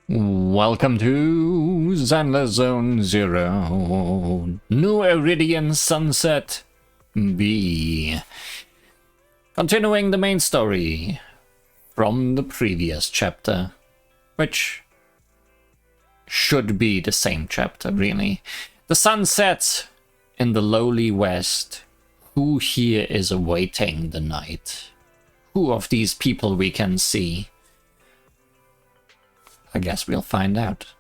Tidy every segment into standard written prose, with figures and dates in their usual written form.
Welcome to Zenless Zone 0, New Eridian Sunset B. Continuing the main story from the previous chapter, which should be the same chapter, really. The sun sets in the lowly west. Who here is awaiting the night? Who of these people we can see? I guess we'll find out.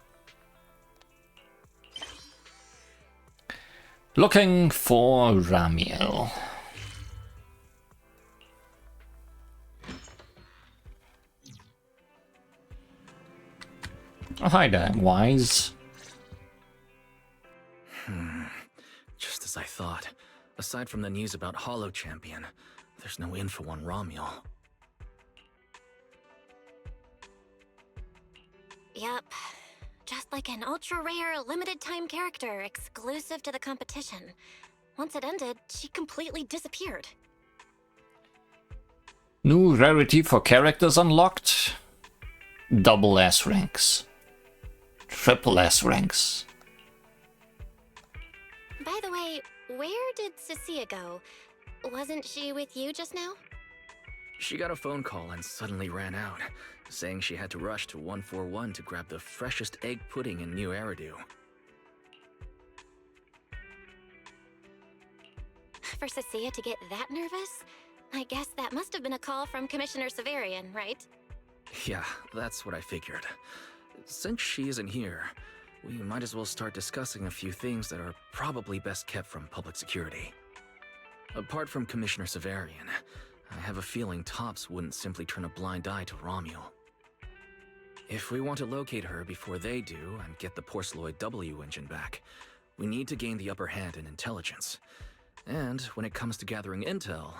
Looking for Ramiel. Oh, hi there, Wise. Just as I thought. Aside from the news about Hollow Champion, there's no info on Ramiel. Yep. Just like an ultra-rare, limited-time character exclusive to the competition. Once it ended, she completely disappeared. New rarity for characters unlocked. Double S ranks. Triple S ranks. By the way, where did Cecilia go? Wasn't she with you just now? She got a phone call and suddenly ran out, saying she had to rush to 141 to grab the freshest egg pudding in New Eridu. For Cecilia to get that nervous? I guess that must have been a call from Commissioner Severian, right? Yeah, that's what I figured. Since she isn't here, we might as well start discussing a few things that are probably best kept from public security. Apart from Commissioner Severian, I have a feeling Tops wouldn't simply turn a blind eye to Ramiel. If we want to locate her before they do and get the Porceloid W engine back, we need to gain the upper hand in intelligence. And when it comes to gathering intel...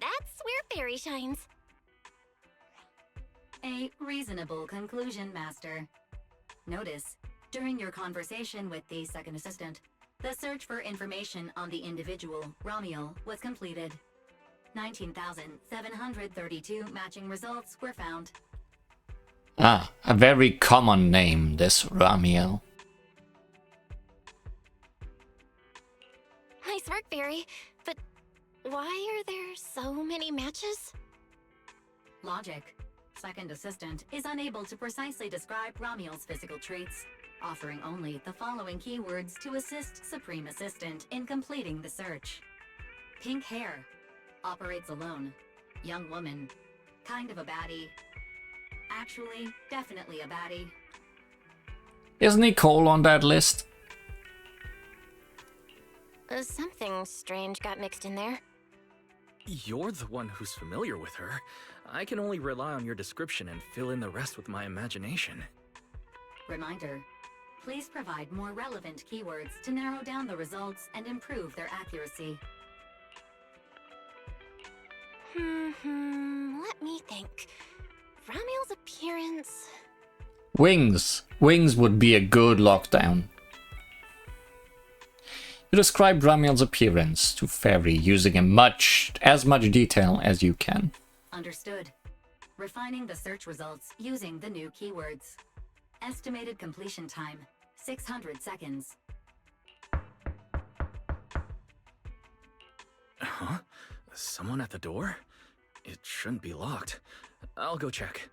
That's where Fairy shines. A reasonable conclusion, Master. Notice, during your conversation with the second assistant, the search for information on the individual, Ramiel, was completed. 19,732 matching results were found. Ah, a very common name, this Ramiel. Nice work, Fairy. But why are there so many matches? Logic. Second assistant is unable to precisely describe Ramiel's physical traits, offering only the following keywords to assist Supreme Assistant in completing the search. Pink hair. Operates alone. Young woman. Kind of a baddie. Actually, definitely a baddie. Isn't Nicole on that list? Something strange got mixed in there. You're the one who's familiar with her. I can only rely on your description and fill in the rest with my imagination. Reminder. Please provide more relevant keywords to narrow down the results and improve their accuracy. Let me think. Ramiel's appearance... Wings. Wings would be a good lockdown. You describe Ramiel's appearance to Fairy using as much detail as you can. Understood. Refining the search results using the new keywords. Estimated completion time, 600 seconds. Huh? Someone at the door? It shouldn't be locked. I'll go check.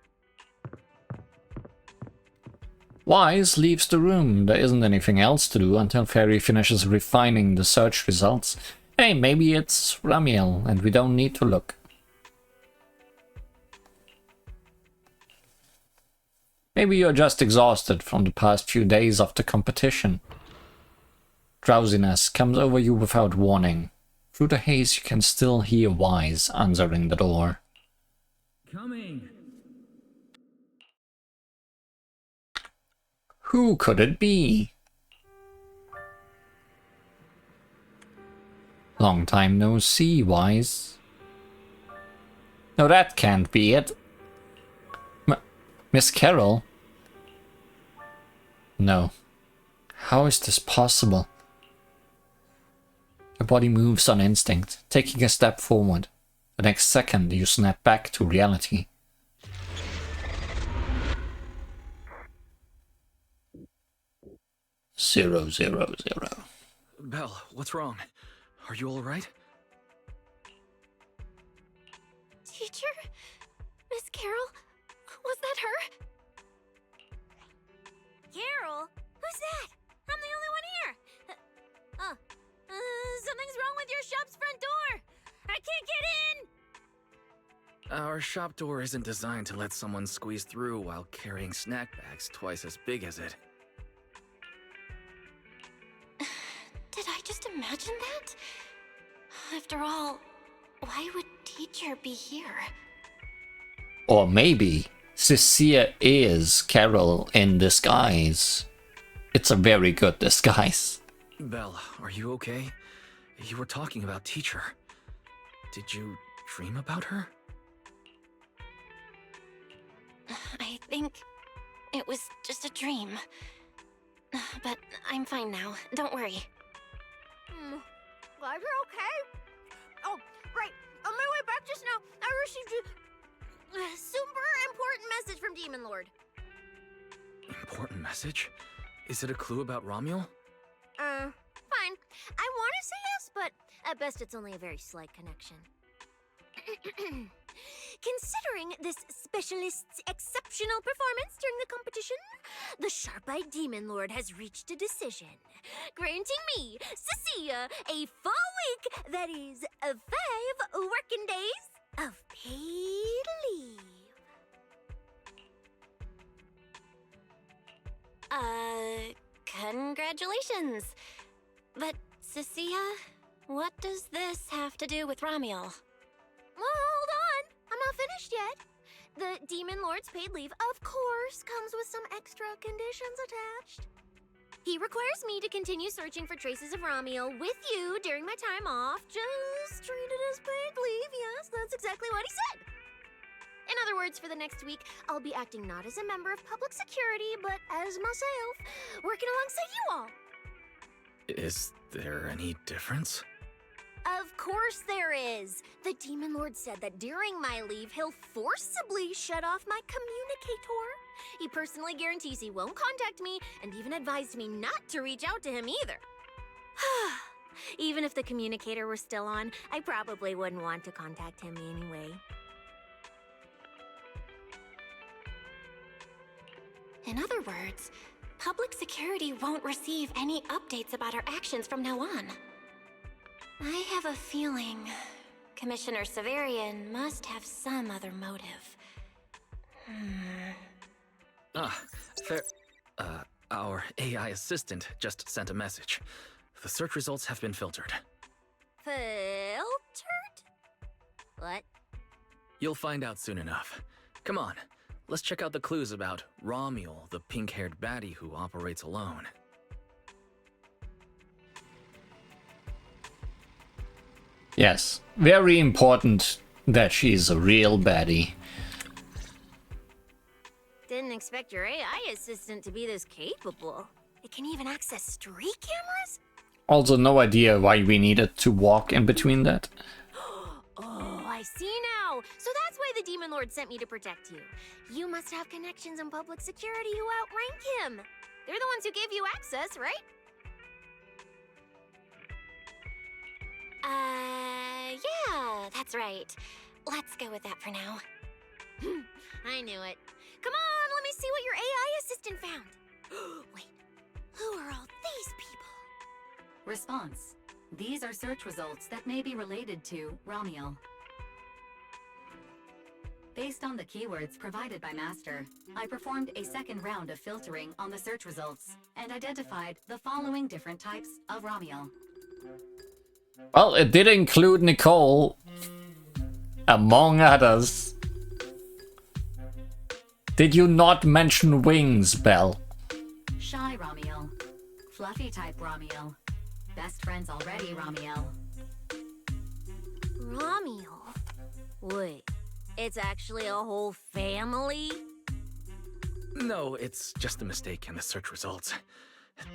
Wise leaves the room. There isn't anything else to do until Fairy finishes refining the search results. Hey, maybe it's Ramiel and we don't need to look. Maybe you're just exhausted from the past few days of the competition. Drowsiness comes over you without warning. Through the haze you can still hear Wise answering the door. Coming. Who could it be? Long time no see, Wise. No, that can't be it. Miss Carol? No. How is this possible? Your body moves on instinct, taking a step forward. The next second you snap back to reality. 000. Belle, what's wrong? Are you alright? Teacher? Miss Carol? Was that her? Carol? Who's that? I'm the only one here. Something's wrong with your shop's front door. I can't get in. Our shop door isn't designed to let someone squeeze through while carrying snack bags twice as big as it. Did I just imagine that? After all, why would teacher be here? Or maybe Cecilia is Carol in disguise. It's a very good disguise. Belle, are you okay? You were talking about teacher. Did you dream about her? I think it was just a dream. But I'm fine now. Don't worry. Glad you're okay. Oh, right. On my way back just now, I received a super important message from Demon Lord. Important message? Is it a clue about Romuel? Fine. I want to say yes, but at best it's only a very slight connection. Considering this specialist's exceptional performance during the competition, the sharp-eyed Demon Lord has reached a decision, granting me, Cecilia, a full week, that is, 5 working days of paid leave. Congratulations. But, Cecilia, what does this have to do with Romuel? Well, hold on. I'm not finished yet. The Demon Lord's paid leave, of course, comes with some extra conditions attached. He requires me to continue searching for traces of Romuel with you during my time off. Just treat it as paid leave. Yes, that's exactly what he said. In other words, for the next week, I'll be acting not as a member of public security, but as myself, working alongside you all. Is there any difference? Of course there is. The Demon Lord said that during my leave, he'll forcibly shut off my communicator. He personally guarantees he won't contact me, and even advised me not to reach out to him either. Even if the communicator were still on, I probably wouldn't want to contact him anyway. In other words, public security won't receive any updates about our actions from now on. I have a feeling Commissioner Severian must have some other motive. Fair. Our AI assistant just sent a message. The search results have been filtered. Filtered? What? You'll find out soon enough. Come on, let's check out the clues about Romuel, the pink-haired baddie who operates alone. Yes, very important that she's a real baddie. Didn't expect your AI assistant to be this capable. It can even access street cameras? Also, no idea why we needed to walk in between that. Oh, I see now. So that's why the Demon Lord sent me to protect you. You must have connections in public security who outrank him. They're the ones who gave you access, right? Yeah, that's right. Let's go with that for now. I knew it. Come on, let me see what your AI assistant found. Wait, who are all these people? Response. These are search results that may be related to Romuel. Based on the keywords provided by Master, I performed a second round of filtering on the search results and identified the following different types of Romuel. Well, it did include Nicole, among others. Did you not mention wings, Belle? Shy Romuel. Fluffy type Romuel. Best friends already Romuel. Romuel? Wait, it's actually a whole family? No, it's just a mistake in the search results.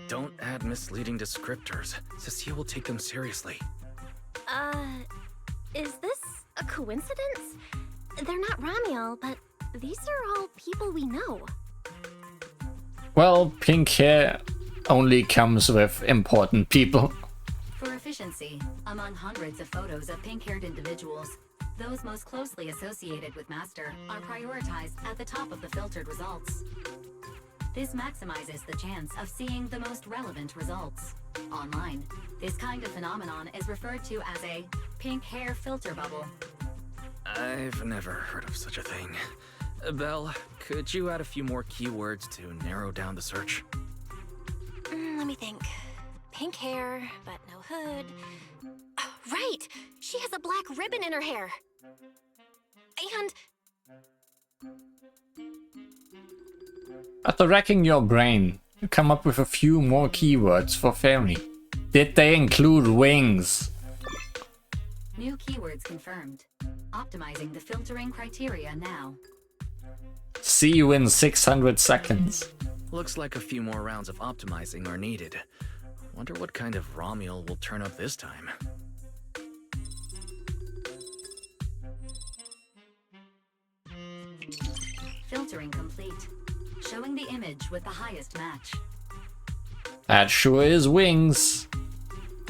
Don't add misleading descriptors. Cecilia will take them seriously. Is this a coincidence? They're not Romuel, but these are all people we know. Well, pink hair only comes with important people. For efficiency, among hundreds of photos of pink-haired individuals, those most closely associated with Master are prioritized at the top of the filtered results. This maximizes the chance of seeing the most relevant results. Online, this kind of phenomenon is referred to as a pink hair filter bubble. I've never heard of such a thing. Belle, could you add a few more keywords to narrow down the search? Let me think. Pink hair, but no hood. Oh, right! She has a black ribbon in her hair. And... After racking your brain, you come up with a few more keywords for fairy. Did they include wings? New keywords confirmed. Optimizing the filtering criteria now. See you in 600 seconds. Looks like a few more rounds of optimizing are needed. Wonder what kind of raw meal will turn up this time. Filtering complete. Showing the image with the highest match. That sure is wings.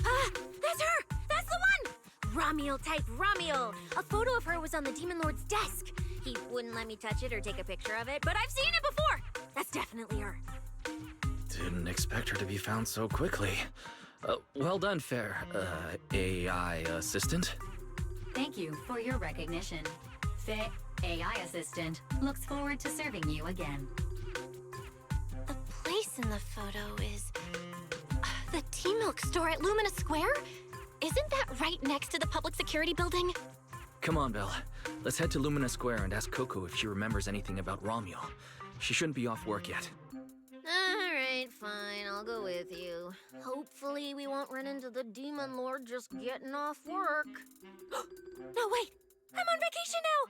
Ah, that's her! That's the one! Ramiel type Ramiel! A photo of her was on the Demon Lord's desk. He wouldn't let me touch it or take a picture of it, but I've seen it before! That's definitely her. Didn't expect her to be found so quickly. Well done, Fair, AI assistant. Thank you for your recognition. Faye, AI assistant, looks forward to serving you again. the place in the photo is... the tea milk store at Lumina Square? Isn't that right next to the public security building? Come on, Belle. Let's head to Lumina Square and ask Coco if she remembers anything about Romeo. She shouldn't be off work yet. Alright, fine, I'll go with you. Hopefully we won't run into the Demon Lord just getting off work. No, wait! I'm on vacation now!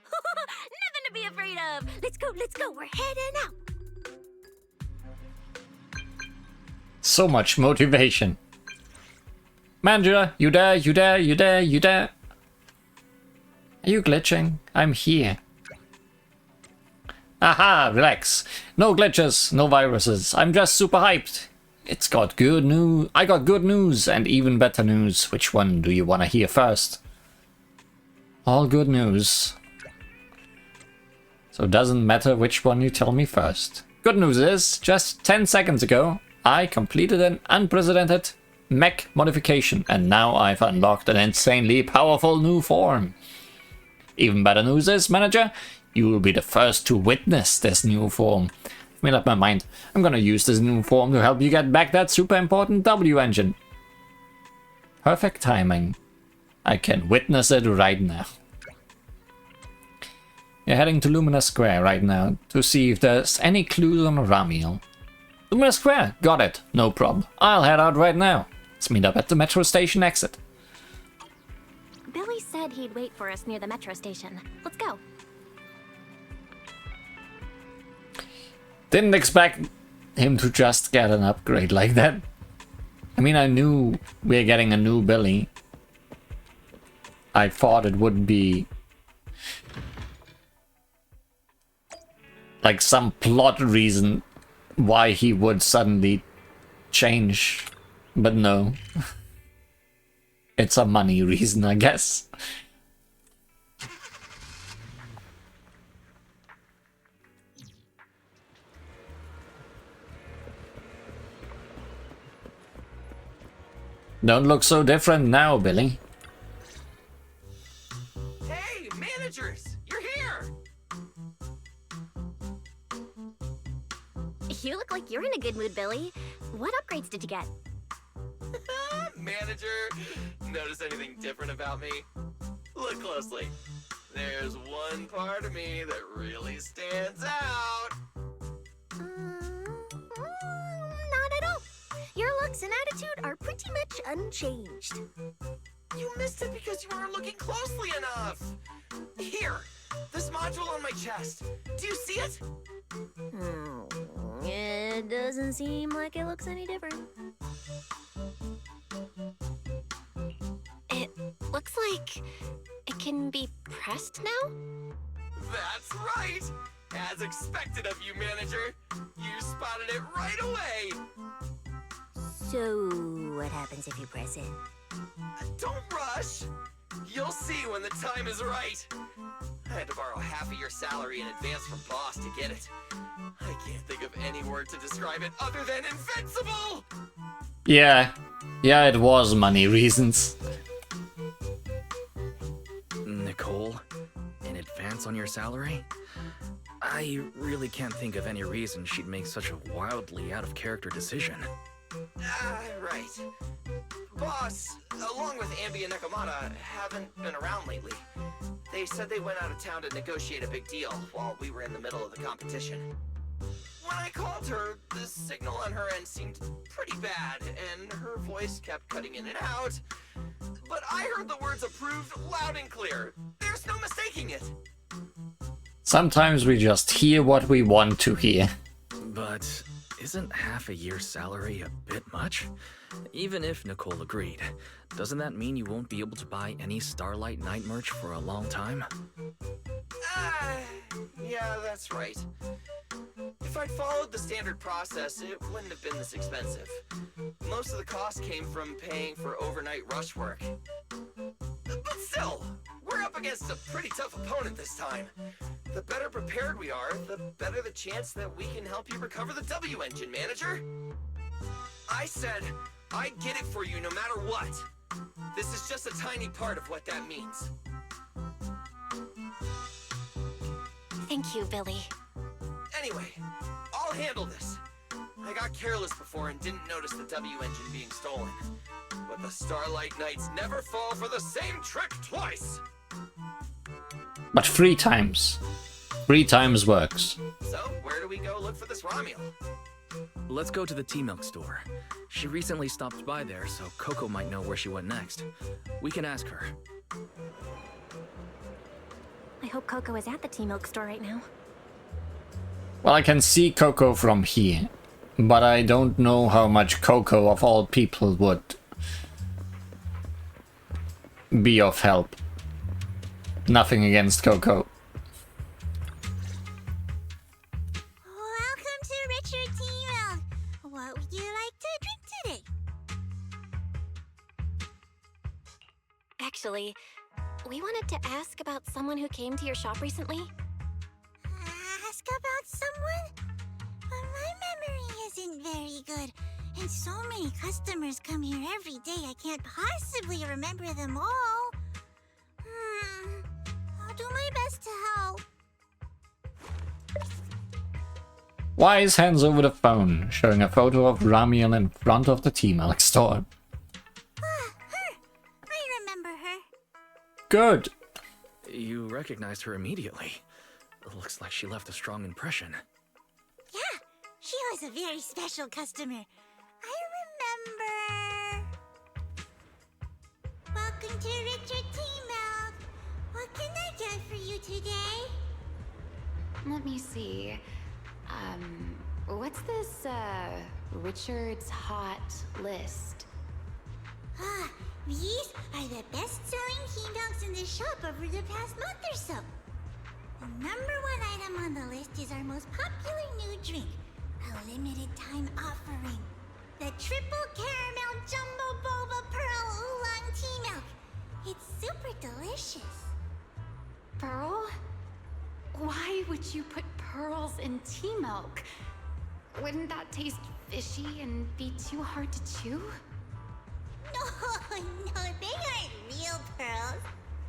Nothing to be afraid of! Let's go, we're heading out! So much motivation. Mandra, you there, you there, you there, you there? Are you glitching? I'm here. Aha, relax. No glitches, no viruses. I'm just super hyped. It's got good news. I got good news and even better news. Which one do you want to hear first? All good news. So it doesn't matter which one you tell me first. Good news is, just 10 seconds ago, I completed an unprecedented mech modification, and now I've unlocked an insanely powerful new form. Even better news is, manager, you will be the first to witness this new form. I've made up my mind. I'm gonna use this new form to help you get back that super important W engine. Perfect timing. I can witness it right now. You're heading to Lumina Square right now to see if there's any clues on Ramiel. Lumina Square, got it, no problem. I'll head out right now. Let's meet up at the metro station exit. Billy said he'd wait for us near the metro station. Let's go. Didn't expect him to just get an upgrade like that. I mean, I knew we were getting a new Billy. I thought it would be like some plot reason why he would suddenly change, but no. It's a money reason, I guess. Don't look so different now, Billy. Hey, managers! You're here! You look like you're in a good mood, Billy. What upgrades did you get? Manager, notice anything different about me? Look closely. There's one part of me that really stands out. Not at all. Your looks and attitude are pretty much unchanged. You missed it because you weren't looking closely enough. Here, this module on my chest. Do you see it? It doesn't seem like it looks any different. It looks like it can be pressed now? That's right. As expected of you, manager. You spotted it right away. So, what happens if you press it? Don't rush! You'll see when the time is right. I had to borrow half of your salary in advance from boss to get it. I can't think of any word to describe it other than invincible! Yeah, it was money reasons. Nicole, in advance on your salary? I really can't think of any reason she'd make such a wildly out-of-character decision. Right. Boss, along with Ambi and Nekomata, haven't been around lately. They said they went out of town to negotiate a big deal while we were in the middle of the competition. When I called her, the signal on her end seemed pretty bad, and her voice kept cutting in and out. But I heard the words approved loud and clear. There's no mistaking it. Sometimes we just hear what we want to hear. But isn't half a year's salary a bit much? Even if Nicole agreed, doesn't that mean you won't be able to buy any Starlight Night merch for a long time? Yeah, that's right. If I'd followed the standard process, it wouldn't have been this expensive. Most of the cost came from paying for overnight rush work. But still, we're up against a pretty tough opponent this time. The better prepared we are, the better the chance that we can help you recover the W engine, manager. I said, I'd get it for you no matter what. This is just a tiny part of what that means. Thank you, Billy. Anyway, I'll handle this. I got careless before and didn't notice the W engine being stolen. But the Starlight Knights never fall for the same trick twice! But 3 times. 3 times works. So, where do we go look for this Romulo? Let's go to the tea milk store. She recently stopped by there, so Coco might know where she went next. We can ask her. I hope Coco is at the tea milk store right now. Well, I can see Coco from here, but I don't know how much Coco of all people would be of help. Nothing against Coco. Welcome to Richard Tea Milk. What would you like to drink today? Actually, we wanted to ask about someone who came to your shop recently. Ask about someone? My memory isn't very good, and so many customers come here every day I can't possibly remember them all. I'll do my best to help. Wise hands over the phone, showing a photo of Ramiel in front of the tea milk store. Her! I remember her. Good. You recognized her immediately. Looks like she left a strong impression. Yeah, she was a very special customer. I remember. Welcome to Richard Tea Milk. What can I get for you today? Let me see. What's this, Richard's hot list? These are the best-selling tea milks in the shop over the past month or so. The #1 item on the list is our most popular new drink, a limited-time offering. The Triple Caramel Jumbo Boba Pearl Oolong Tea Milk. It's super delicious. Pearl? Why would you put pearls in tea milk? Wouldn't that taste fishy and be too hard to chew? No, they aren't real pearls.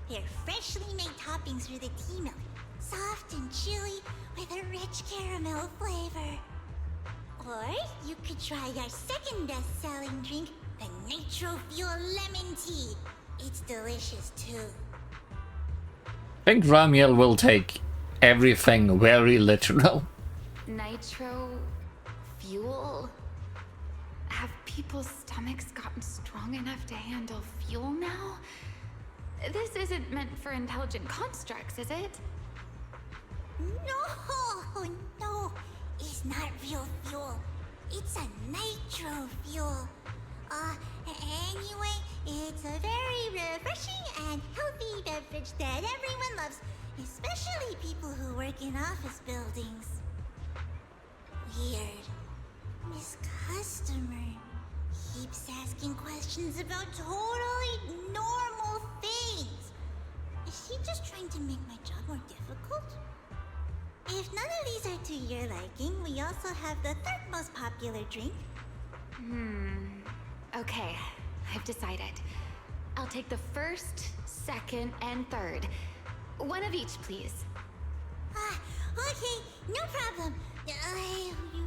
They're freshly made toppings for the tea milk. Soft and chewy with a rich caramel flavor. Or you could try our second best-selling drink, the Nitro Fuel Lemon Tea. It's delicious too. I think Ramiel will take everything very literal. Nitro fuel? Have people's stomachs gotten strong enough to handle fuel now? This isn't meant for intelligent constructs, is it? No, it's not real fuel. It's a nitro fuel. Anyway, it's a very refreshing and healthy beverage that everyone loves, especially people who work in office buildings. Weird. Miss Customer, keeps asking questions about totally normal things. Is she just trying to make my job more difficult? If none of these are to your liking, we also have the third most popular drink. Okay, I've decided. I'll take the first, second, and third. One of each, please. Okay, no problem.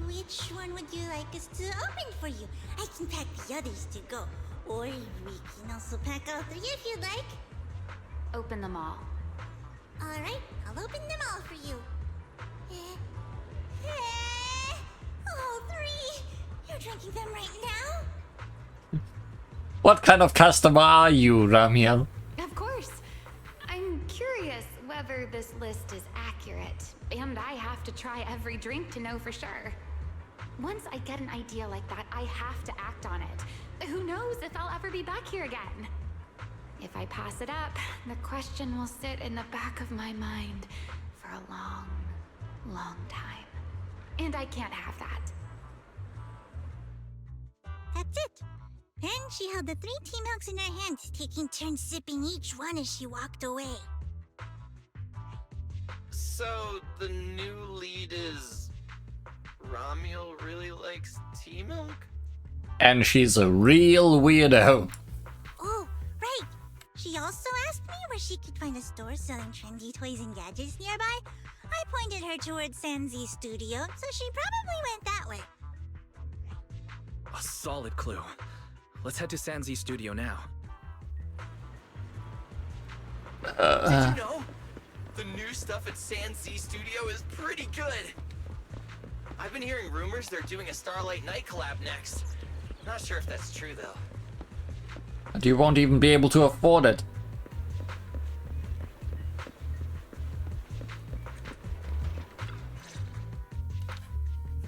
Which one would you like us to open for you? I can pack the others to go. Or we can also pack all three if you'd like. Open them all. Alright, I'll open them all for you. All three? You're drinking them right now? What kind of customer are you, Ramiel? Of course. I'm curious whether this list is accurate, and I have to try every drink to know for sure. Once I get an idea like that, I have to act on it. Who knows if I'll ever be back here again? If I pass it up, the question will sit in the back of my mind for a long, long time. And I can't have that. That's it. Then she held the 3 tea milks in her hands, taking turns sipping each one as she walked away. So, the new lead is... Ramiel really likes tea milk? And she's a real weirdo. Oh, right. She also asked me where she could find a store selling trendy toys and gadgets nearby. I pointed her towards Sanzi's studio, so she probably went that way. A solid clue. Let's head to Sanzi's studio now. Did you know? The new stuff at Sanzi Studio is pretty good. I've been hearing rumors they're doing a Starlight Night collab next. Not sure if that's true though. And you won't even be able to afford it.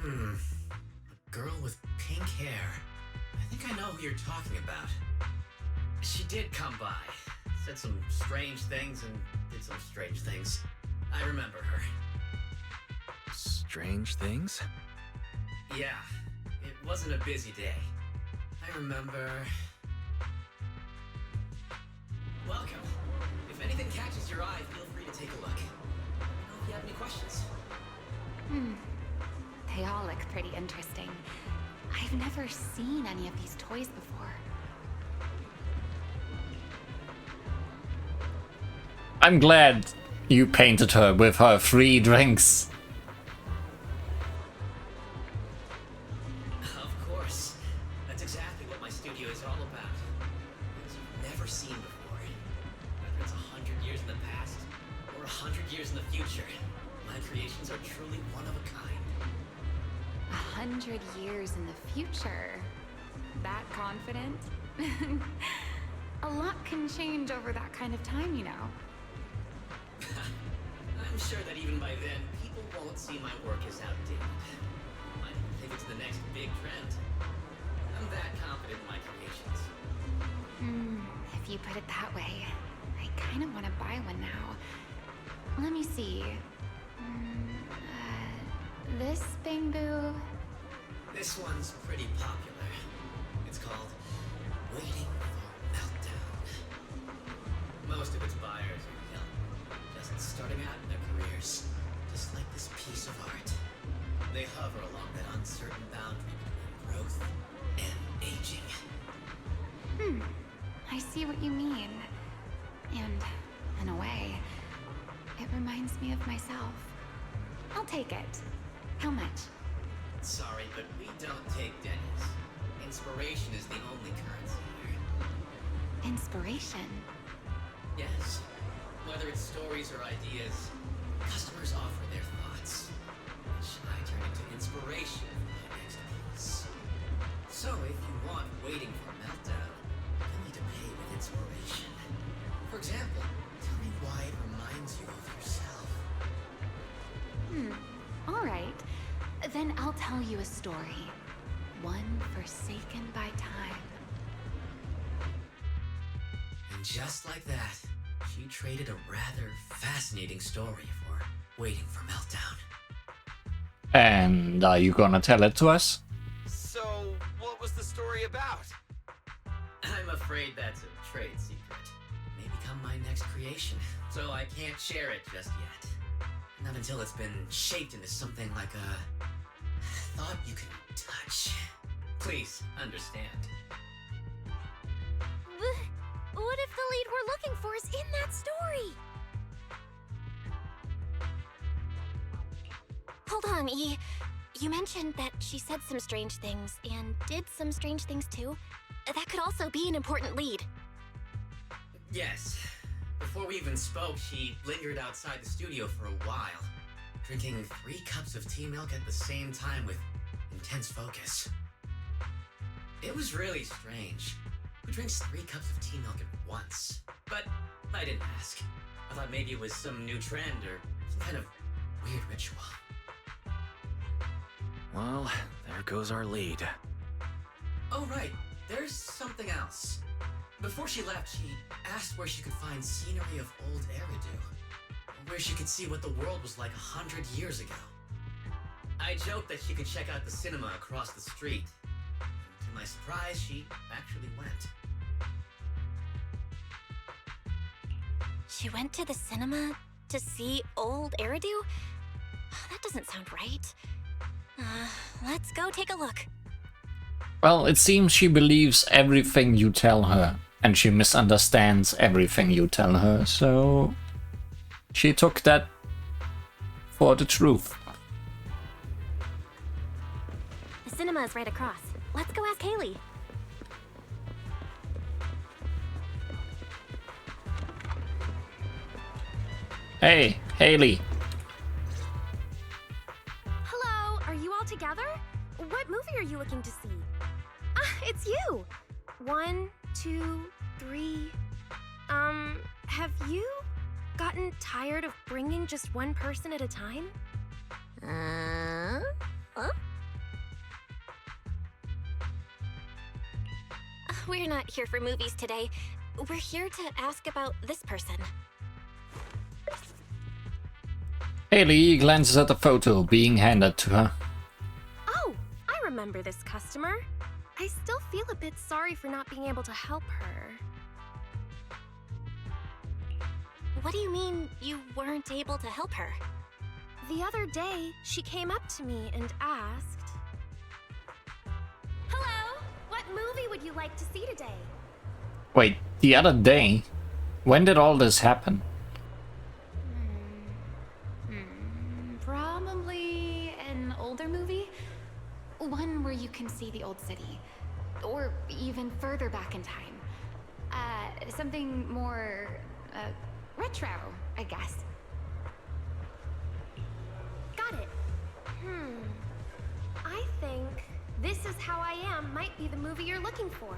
A girl with pink hair. I think I know who you're talking about. She did come by. Said some strange things and did some strange things. I remember her. Strange things? Yeah, it wasn't a busy day. I remember... Welcome. If anything catches your eye, feel free to take a look. Let me know if you have any questions. They all look pretty interesting. I've never seen any of these toys before. I'm glad you painted her with her free drinks. Of course. That's exactly what my studio is all about. Things you've never seen before. Whether it's 100 years in the past or 100 years in the future, my creations are truly one of a kind. 100 years in the future? That confident? A lot can change over that kind of time, you know. I'm sure that even by then, people won't see my work as outdated. Might think it's the next big trend. I'm that confident in my creations. If you put it that way, I kind of want to buy one now. Let me see. This bamboo... This one's pretty popular. It's called Waiting for Meltdown. Most of its buyers are young, just starting out in their careers, just like this piece of art. They hover along that uncertain boundary between growth and aging. I see what you mean. And, in a way, it reminds me of myself. I'll take it. How much? Sorry, but we don't take pennies. Inspiration is the only currency here. Inspiration? Yes. Whether it's stories or ideas, customers offer their thoughts, which I turn into inspiration for my next piece. So if you want Waiting for Meltdown, you'll need to pay with inspiration. For example, tell me why it reminds you of yourself. All right. Then I'll tell you a story. One forsaken by time. And just like that, she traded a rather fascinating story for Waiting for Meltdown. And are you gonna tell it to us? So, what was the story story about? I'm afraid that's a trade secret. It may become my next creation, so I can't share it just yet. Not until it's been shaped into something like a thought you can touch. Please understand. What if the lead we're looking for is in that story? Hold on, E. You mentioned that she said some strange things and did some strange things too. That could also be an important lead. Yes. Before we even spoke, she lingered outside the studio for a while, drinking 3 cups of tea milk at the same time with intense focus. It was really strange. Who drinks 3 cups of tea milk at once? But I didn't ask. I thought maybe it was some new trend or some kind of weird ritual. Well, there goes our lead. Oh, right. There's something else. Before she left, she asked where she could find scenery of old Eridu, where she could see what the world was like 100 years ago. I joked that she could check out the cinema across the street. To my surprise, she actually went. She went to the cinema to see old Eridu? That doesn't sound right. Let's go take a look. Well, it seems she believes everything you tell her, and she misunderstands everything you tell her, so she took that for the truth. The cinema is right across. Let's go ask Haley. Hey, Haley. Hello, are you all together? What movie are you looking to see? Ah, it's you! 1, 2, 3... have you gotten tired of bringing just one person at a time? We're not here for movies today. We're here to ask about this person. Haley glances at the photo being handed to her. Oh, I remember this customer. I still feel a bit sorry for not being able to help her. What do you mean you weren't able to help her? The other day, she came up to me and asked, "Hello, what movie would you like to see today?" Wait, the other day? When did all this happen? Probably an older movie. One where you can see the old city. Or even further back in time. Something more, retro, I guess. Got it. I think This Is How I Am might be the movie you're looking for.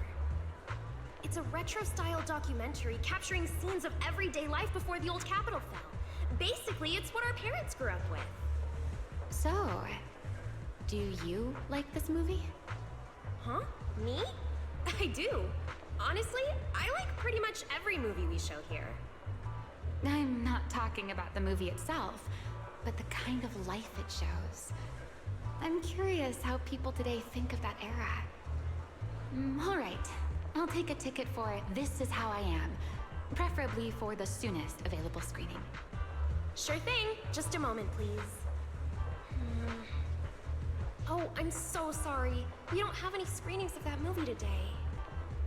It's a retro-style documentary capturing scenes of everyday life before the old capital fell. Basically, it's what our parents grew up with. So, do you like this movie? Huh? Me? I do. Honestly, I like pretty much every movie we show here. I'm not talking about the movie itself, but the kind of life it shows. I'm curious how people today think of that era. All right, I'll take a ticket for This Is How I Am, preferably for the soonest available screening. Sure thing. Just a moment, please. Oh, I'm so sorry. We don't have any screenings of that movie today.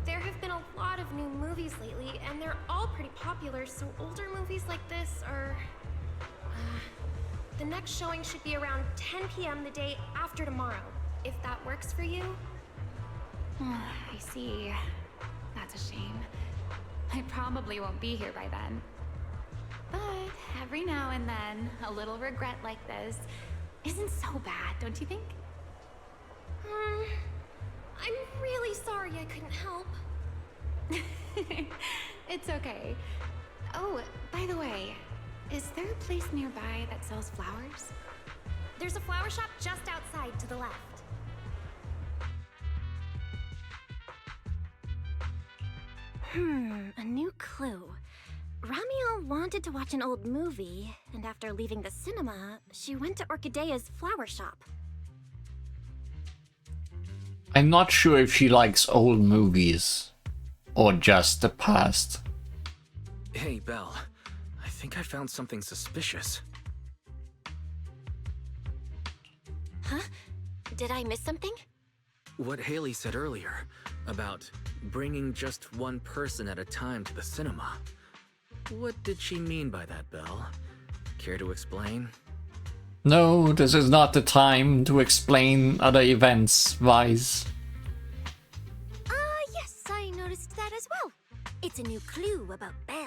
There have been a lot of new movies lately, and they're all pretty popular, so older movies like this are... the next showing should be around 10 p.m. the day after tomorrow, if that works for you. I see. That's a shame. I probably won't be here by then. But every now and then, a little regret like this isn't so bad, don't you think? I'm really sorry I couldn't help. It's okay. Oh, by the way, is there a place nearby that sells flowers? There's a flower shop just outside to the left. A new clue. Ramiel wanted to watch an old movie, and after leaving the cinema, she went to Orchidea's flower shop. I'm not sure if she likes old movies or just the past. Hey, Belle. I think I found something suspicious. Huh? Did I miss something? What Haley said earlier about bringing just one person at a time to the cinema. What did she mean by that, Belle? Care to explain? No, this is not the time to explain other events, Vice. Yes, I noticed that as well. It's a new clue about Belle.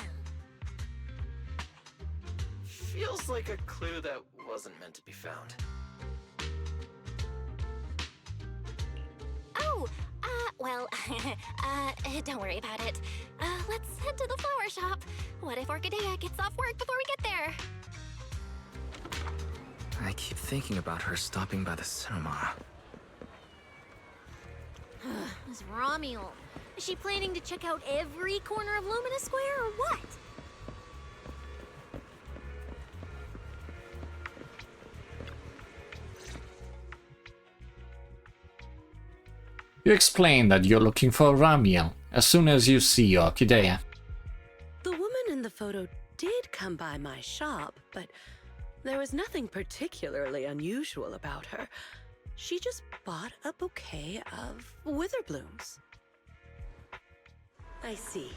Feels like a clue that wasn't meant to be found. Oh, well, don't worry about it. Let's head to the flower shop. What if Orchidea gets off work before we get there? I keep thinking about her stopping by the cinema. This Romiel. Is she planning to check out every corner of Lumina Square or what? You explain that you're looking for Ramiel as soon as you see Orchidea. The woman in the photo did come by my shop, but there was nothing particularly unusual about her. She just bought a bouquet of wither blooms. I see.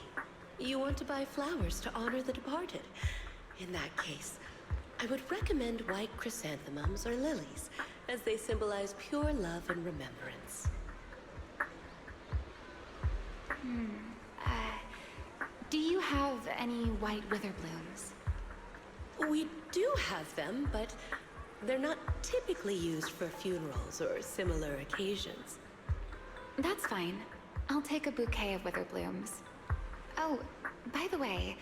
You want to buy flowers to honor the departed. In that case, I would recommend white chrysanthemums or lilies, as they symbolize pure love and remembrance. Do you have any white wither blooms? We do have them, but they're not typically used for funerals or similar occasions. That's fine. I'll take a bouquet of wither blooms. Oh, by the way,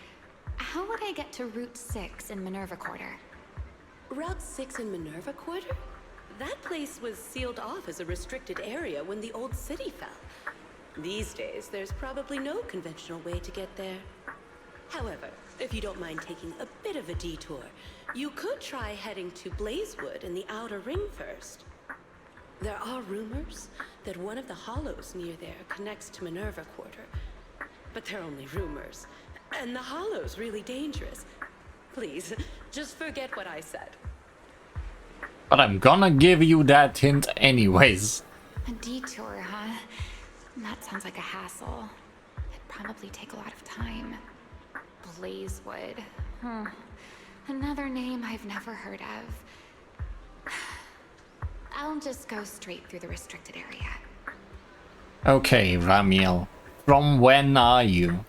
how would I get to Route 6 in Minerva Quarter? Route 6 in Minerva Quarter? That place was sealed off as a restricted area when the old city fell. These days, there's probably no conventional way to get there. However, if you don't mind taking a bit of a detour, you could try heading to Blazewood in the Outer Ring first. There are rumors that one of the hollows near there connects to Minerva Quarter. But they're only rumors, and the hollow's really dangerous. Please, just forget what I said. But I'm gonna give you that hint anyways. A detour, huh? That sounds like a hassle. It'd probably take a lot of time. Blazewood. Another name I've never heard of. I'll just go straight through the restricted area. Okay, Ramiel. From when are you?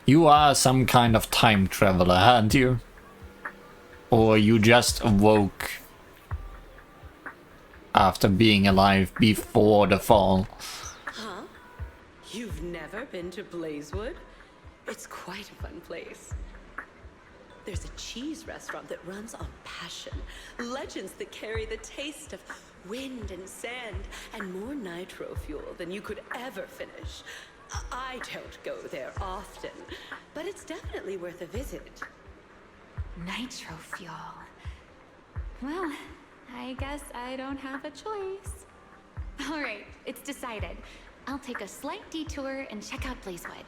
You are some kind of time traveler, aren't you? Or you just awoke after being alive before the fall? Huh? You've never been to Blazewood? It's quite a fun place. There's a cheese restaurant that runs on passion. Legends that carry the taste of wind and sand and more nitro fuel than you could ever finish. I don't go there often, but it's definitely worth a visit. Nitro fuel. Well, I guess I don't have a choice. All right, it's decided. I'll take a slight detour and check out Blazewood.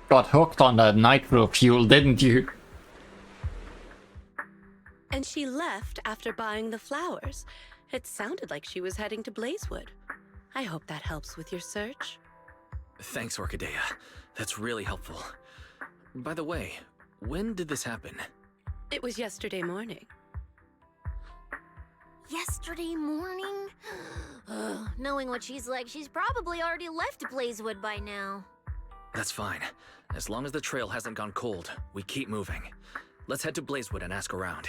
Got hooked on that nitro fuel, didn't you? And she left after buying the flowers. It sounded like she was heading to Blazewood. I hope that helps with your search. Thanks, Orchidea. That's really helpful. By the way, when did this happen? It was yesterday morning. Yesterday morning? Ugh, knowing what she's like, she's probably already left Blazewood by now. That's fine. As long as the trail hasn't gone cold, we keep moving. Let's head to Blazewood and ask around.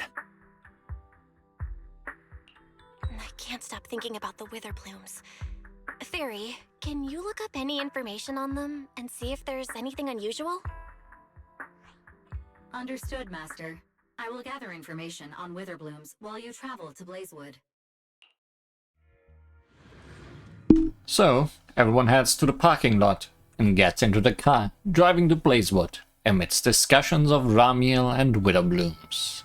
I can't stop thinking about the wither blooms. Fairy, can you look up any information on them and see if there's anything unusual? Understood, Master. I will gather information on wither blooms while you travel to Blazewood. So, everyone heads to the parking lot and gets into the car, driving to Blazewood, amidst discussions of Ramiel and wither blooms.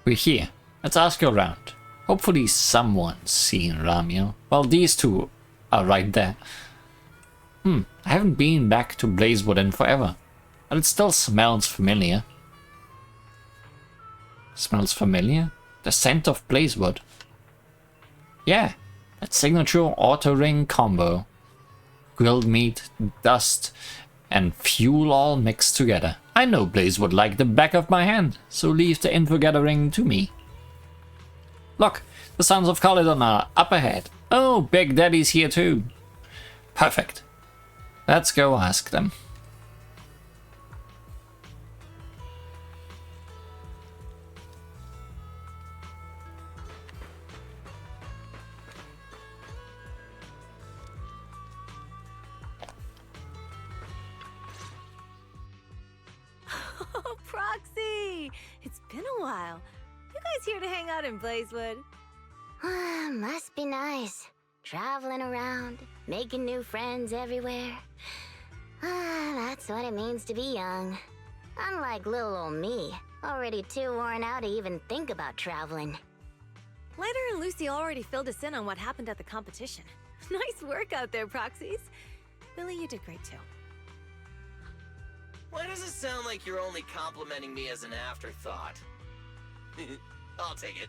We're here. Let's ask around. Hopefully someone's seen Ramiel. Well, these two are right there. I haven't been back to Blazewood in forever, but it still smells familiar. Smells familiar? The scent of Blazewood. Yeah, that signature auto ring combo. Grilled meat, dust, and fuel all mixed together. I know Blazewood like the back of my hand, so leave the info gathering to me. Look, the Sons of Caledon are up ahead. Oh, Big Daddy's here too. Perfect. Let's go ask them. Oh, Proxy! It's been a while. You guys here to hang out in Blazewood? Must be nice. Traveling around, making new friends everywhere. That's what it means to be young. Unlike little old me, already too worn out to even think about traveling. Lighter and Lucy already filled us in on what happened at the competition. Nice work out there, Proxies. Billy, you did great too. Why does it sound like you're only complimenting me as an afterthought? I'll take it.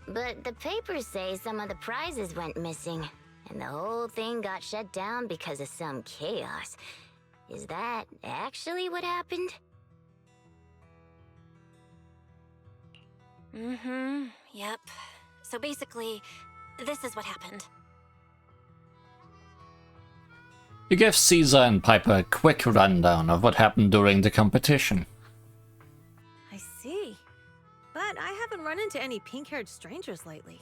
But the papers say some of the prizes went missing, and the whole thing got shut down because of some chaos. Is that actually what happened? Yep. So basically, this is what happened. You give Caesar and Piper a quick rundown of what happened during the competition. I see. But I haven't run into any pink-haired strangers lately.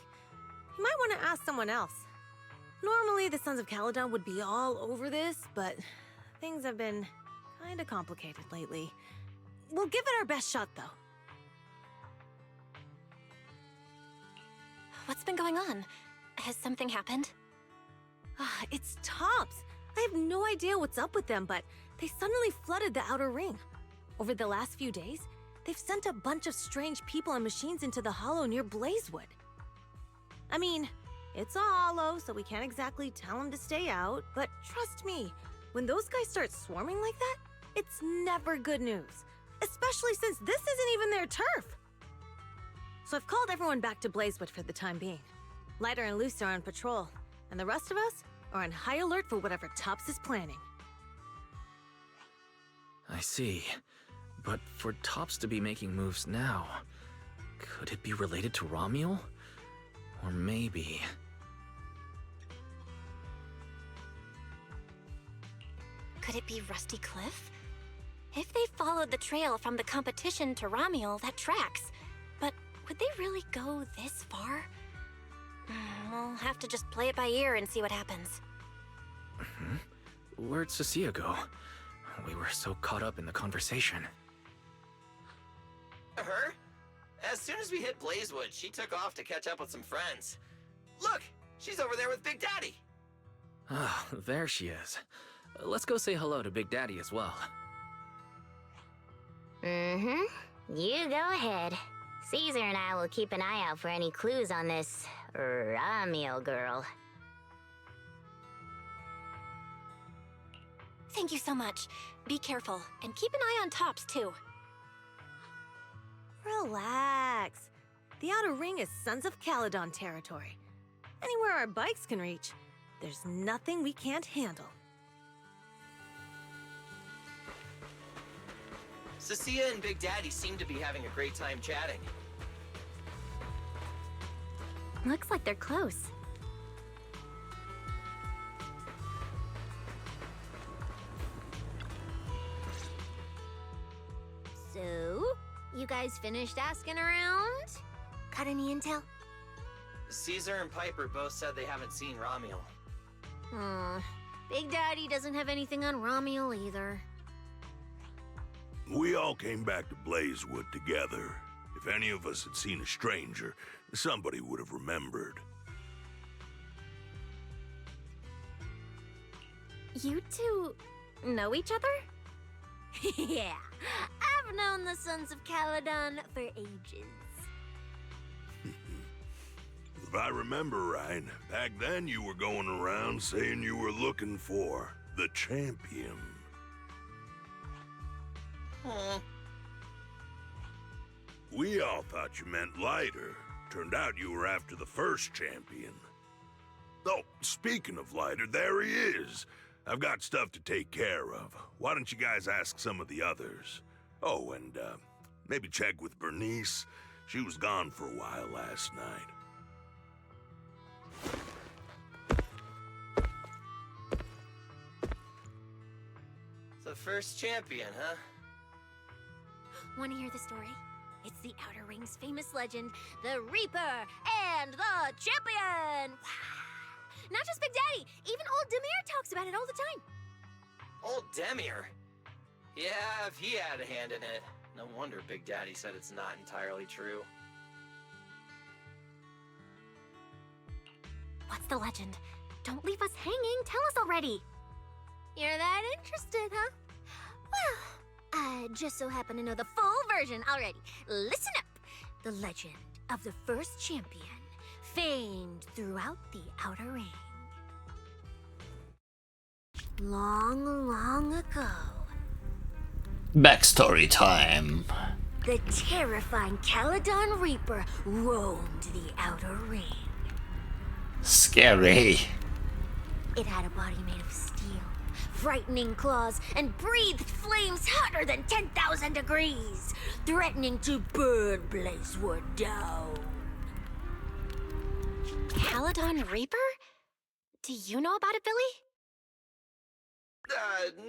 You might want to ask someone else. Normally, the Sons of Caledon would be all over this, but things have been kinda complicated lately. We'll give it our best shot, though. What's been going on? Has something happened? It's Tops. I have no idea what's up with them, but they suddenly flooded the outer ring. Over the last few days, they've sent a bunch of strange people and machines into the hollow near Blazewood. I mean, it's a hollow, so we can't exactly tell them to stay out, but trust me, when those guys start swarming like that, it's never good news, especially since this isn't even their turf. So I've called everyone back to Blazewood for the time being. Lighter and Luce are on patrol, and the rest of us are on high alert for whatever Tops is planning. I see. But for Tops to be making moves now, could it be related to Ramiel? Or maybe... Could it be Rusty Cliff? If they followed the trail from the competition to Ramiel, that tracks. But would they really go this far? We'll have to just play it by ear and see what happens. Where'd Cecilia go? We were so caught up in the conversation. Her? As soon as we hit Blazewood, she took off to catch up with some friends. Look, she's over there with Big Daddy. Ah, there she is. Let's go say hello to Big Daddy as well. You go ahead. Caesar and I will keep an eye out for any clues on this Ramiel girl. Thank you so much. Be careful, and keep an eye on Tops, too. Relax. The outer ring is Sons of Caledon territory. Anywhere our bikes can reach, there's nothing we can't handle. Cecilia and Big Daddy seem to be having a great time chatting. Looks like they're close. So, you guys finished asking around? Got any intel? Caesar and Piper both said they haven't seen Ramiel. Big Daddy doesn't have anything on Ramiel either. We all came back to Blazewood together. If any of us had seen a stranger, somebody would have remembered. You two know each other? Yeah, I've known the Sons of Caledon for ages. If I remember right, back then you were going around saying you were looking for the champion. We all thought you meant lighter. Turned out you were after the first champion. Oh, speaking of lighter, there he is. I've got stuff to take care of. Why don't you guys ask some of the others? Oh, and maybe check with Bernice. She was gone for a while last night. The first champion, huh? Want to hear the story? It's the Outer Ring's famous legend, the Reaper and the Champion! Wow. Not just Big Daddy, even old Demir talks about it all the time. Old Demir? Yeah, if he had a hand in it. No wonder Big Daddy said it's not entirely true. What's the legend? Don't leave us hanging, tell us already. You're that interested, huh? Well, I just so happen to know the full version already. Listen up. The legend of the first champion, famed throughout the Outer Ring. Long, long ago, Backstory time. the terrifying Caledon Reaper roamed the Outer Ring. Scary. It had a body made of steel, frightening claws, and breathed flames hotter than 10,000 degrees, threatening to burn Blazewood down. Caledon Reaper? Do you know about it, Billy?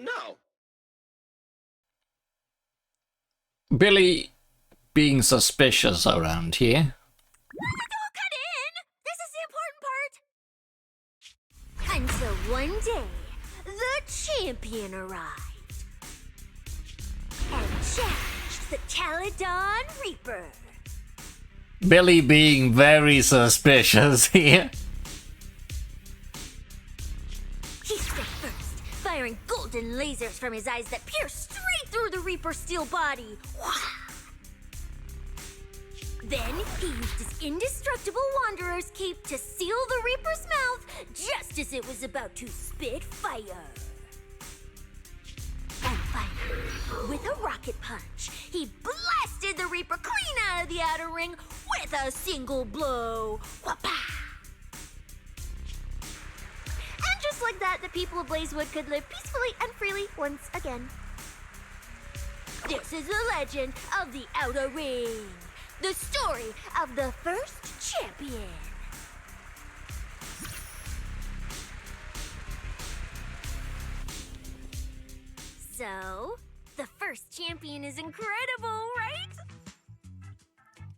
No. Billy being suspicious around here. Don't cut in! This is the important part! Until one day, the champion arrived and challenged the Caledon Reaper. Billy being very suspicious here. He struck first, firing golden lasers from his eyes that pierced straight through the Reaper's steel body. Then he used his indestructible Wanderer's cape to seal the Reaper's mouth just as it was about to spit fire. And finally, with a rocket punch, he blasted the Reaper clean out of the Outer Ring with a single blow. Whapa! And just like that, the people of Blazewood could live peacefully and freely once again. This is the legend of the Outer Ring. The story of the first champion. So, the first champion is incredible, right?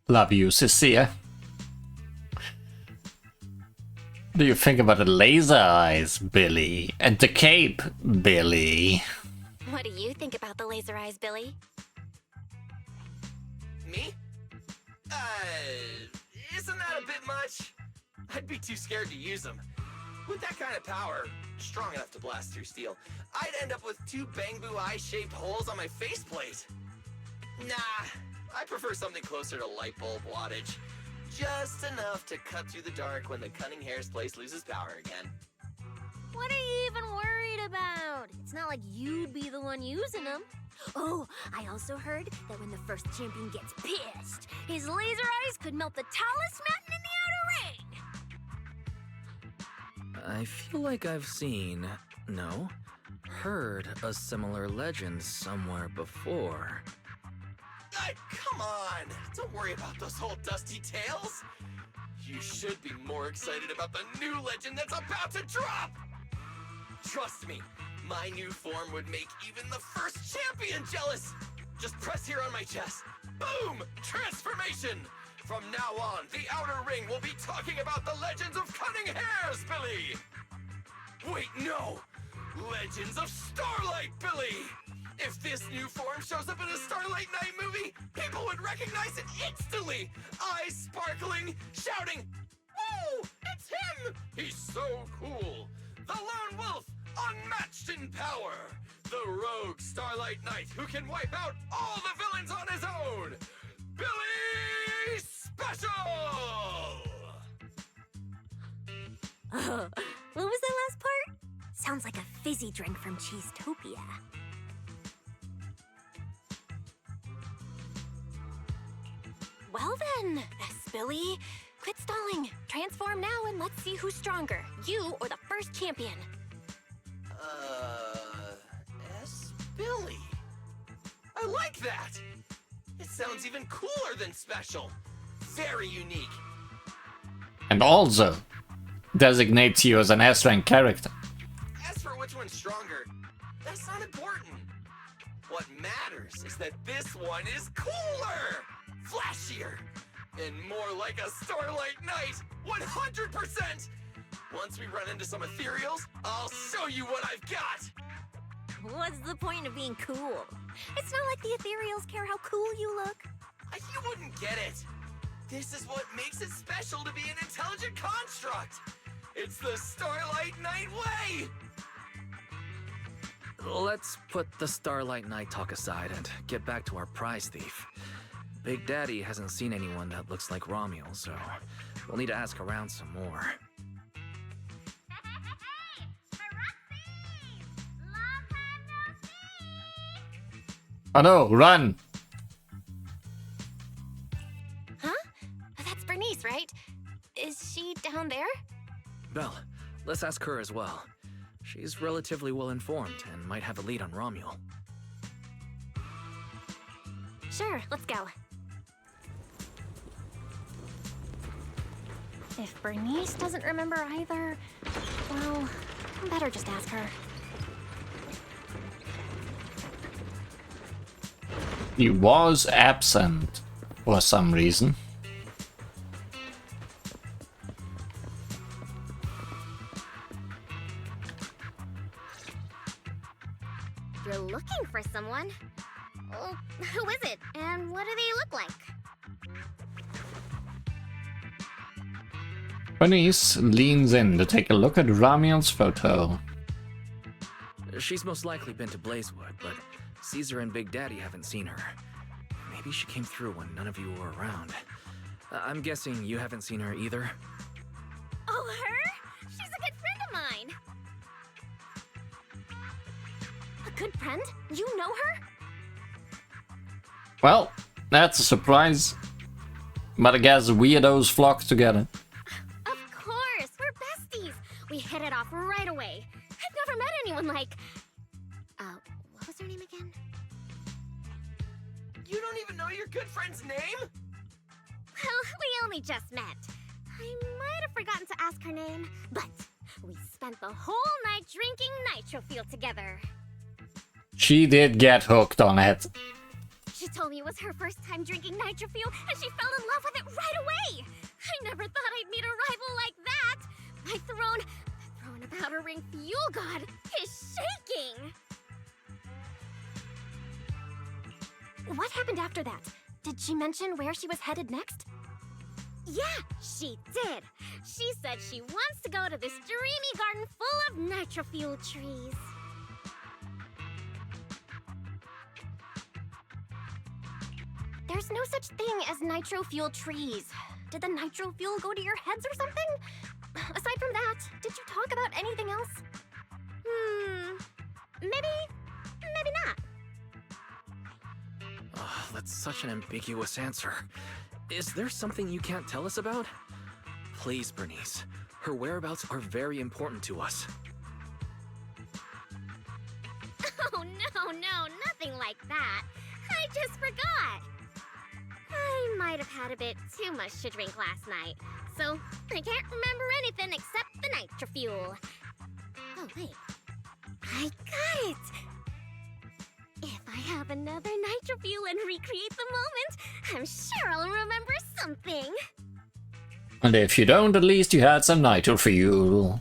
Love you, Cecilia. What do you think about the laser eyes, Billy? And the cape, Billy? What do you think about the laser eyes, Billy? Me? Isn't that a bit much? I'd be too scared to use them. With that kind of power, strong enough to blast through steel, I'd end up with 2 Bangbu eye-shaped holes on my faceplate. Nah, I prefer something closer to light bulb wattage. Just enough to cut through the dark when the cunning hair's place loses power again. What are you even worried about? It's not like you'd be the one using them. Oh, I also heard that when the first champion gets pissed, his laser eyes could melt the tallest mountain in the Outer Ring. I feel like I've seen, no, heard a similar legend somewhere before. Come on! Don't worry about those old dusty tales! You should be more excited about the new legend that's about to drop! Trust me, my new form would make even the first champion jealous! Just press here on my chest. Boom! Transformation! From now on, the Outer Ring will be talking about the legends of cunning hairs, Billy! Wait, no! Legends of Starlight, Billy! If this new form shows up in a Starlight Night movie, people would recognize it instantly! Eyes sparkling, shouting, "Whoa! It's him! He's so cool! The Lone Wolf, unmatched in power! The rogue Starlight Knight who can wipe out all the villains on his own! Billy Special!" What was that last part? Sounds like a fizzy drink from Cheesetopia. Well then, Billy, quit stalling. Transform now and let's see who's stronger, you or the first champion. Billy. I like that. It sounds even cooler than special. Very unique. And also designates you as an S-rank character. As for which one's stronger, that's not important. What matters is that this one is cooler, flashier, and more like a starlight night, 100%! Once we run into some Ethereals, I'll show you what I've got! What's the point of being cool? It's not like the Ethereals care how cool you look. You wouldn't get it. This is what makes it special to be an intelligent construct. It's the Starlight Night way! Let's put the Starlight Night talk aside and get back to our prize thief. Big Daddy hasn't seen anyone that looks like Romuald, so we'll need to ask around some more. Oh no, run! Huh? That's Bernice, right? Is she down there? Belle, let's ask her as well. She's relatively well informed and might have a lead on Romuald. Sure, let's go. If Bernice doesn't remember either, well, better just ask her. He was absent for some reason. You're looking for someone? Well, who is it? And what do they look like? Bernice leans in to take a look at Ramiel's photo. She's most likely been to Blazewood, but Caesar and Big Daddy haven't seen her. Maybe she came through when none of you were around. I'm guessing you haven't seen her either? Oh, her? She's a good friend of mine. A good friend? You know her? Well, that's a surprise. But I guess weirdos flock together. Of course, we're besties. We hit it off right away. I've never met anyone like... what was her name again? You don't even know your good friend's name? Well, we only just met. I might have forgotten to ask her name, but we spent the whole night drinking nitro fuel together. She did get hooked on it. She told me it was her first time drinking nitro fuel, and she fell in love with it right away. I never thought I'd meet a rival like that. My throne of outer ring fuel god is shaking. What happened after that? Did she mention where she was headed next? Yeah, she did. She said she wants to go to this dreamy garden full of nitro fuel trees. There's no such thing as nitro fuel trees. Did the nitro fuel go to your heads or something? Aside from that, did you talk about anything else? Maybe not. That's such an ambiguous answer. Is there something you can't tell us about? Please, Bernice. Her whereabouts are very important to us. Oh, no, nothing like that. I just forgot. I might have had a bit too much to drink last night, so I can't remember anything except the nitro fuel. Oh, wait. I got it! If I have another nitro fuel and recreate the moment, I'm sure I'll remember something. And if you don't, at least you had some nitro fuel.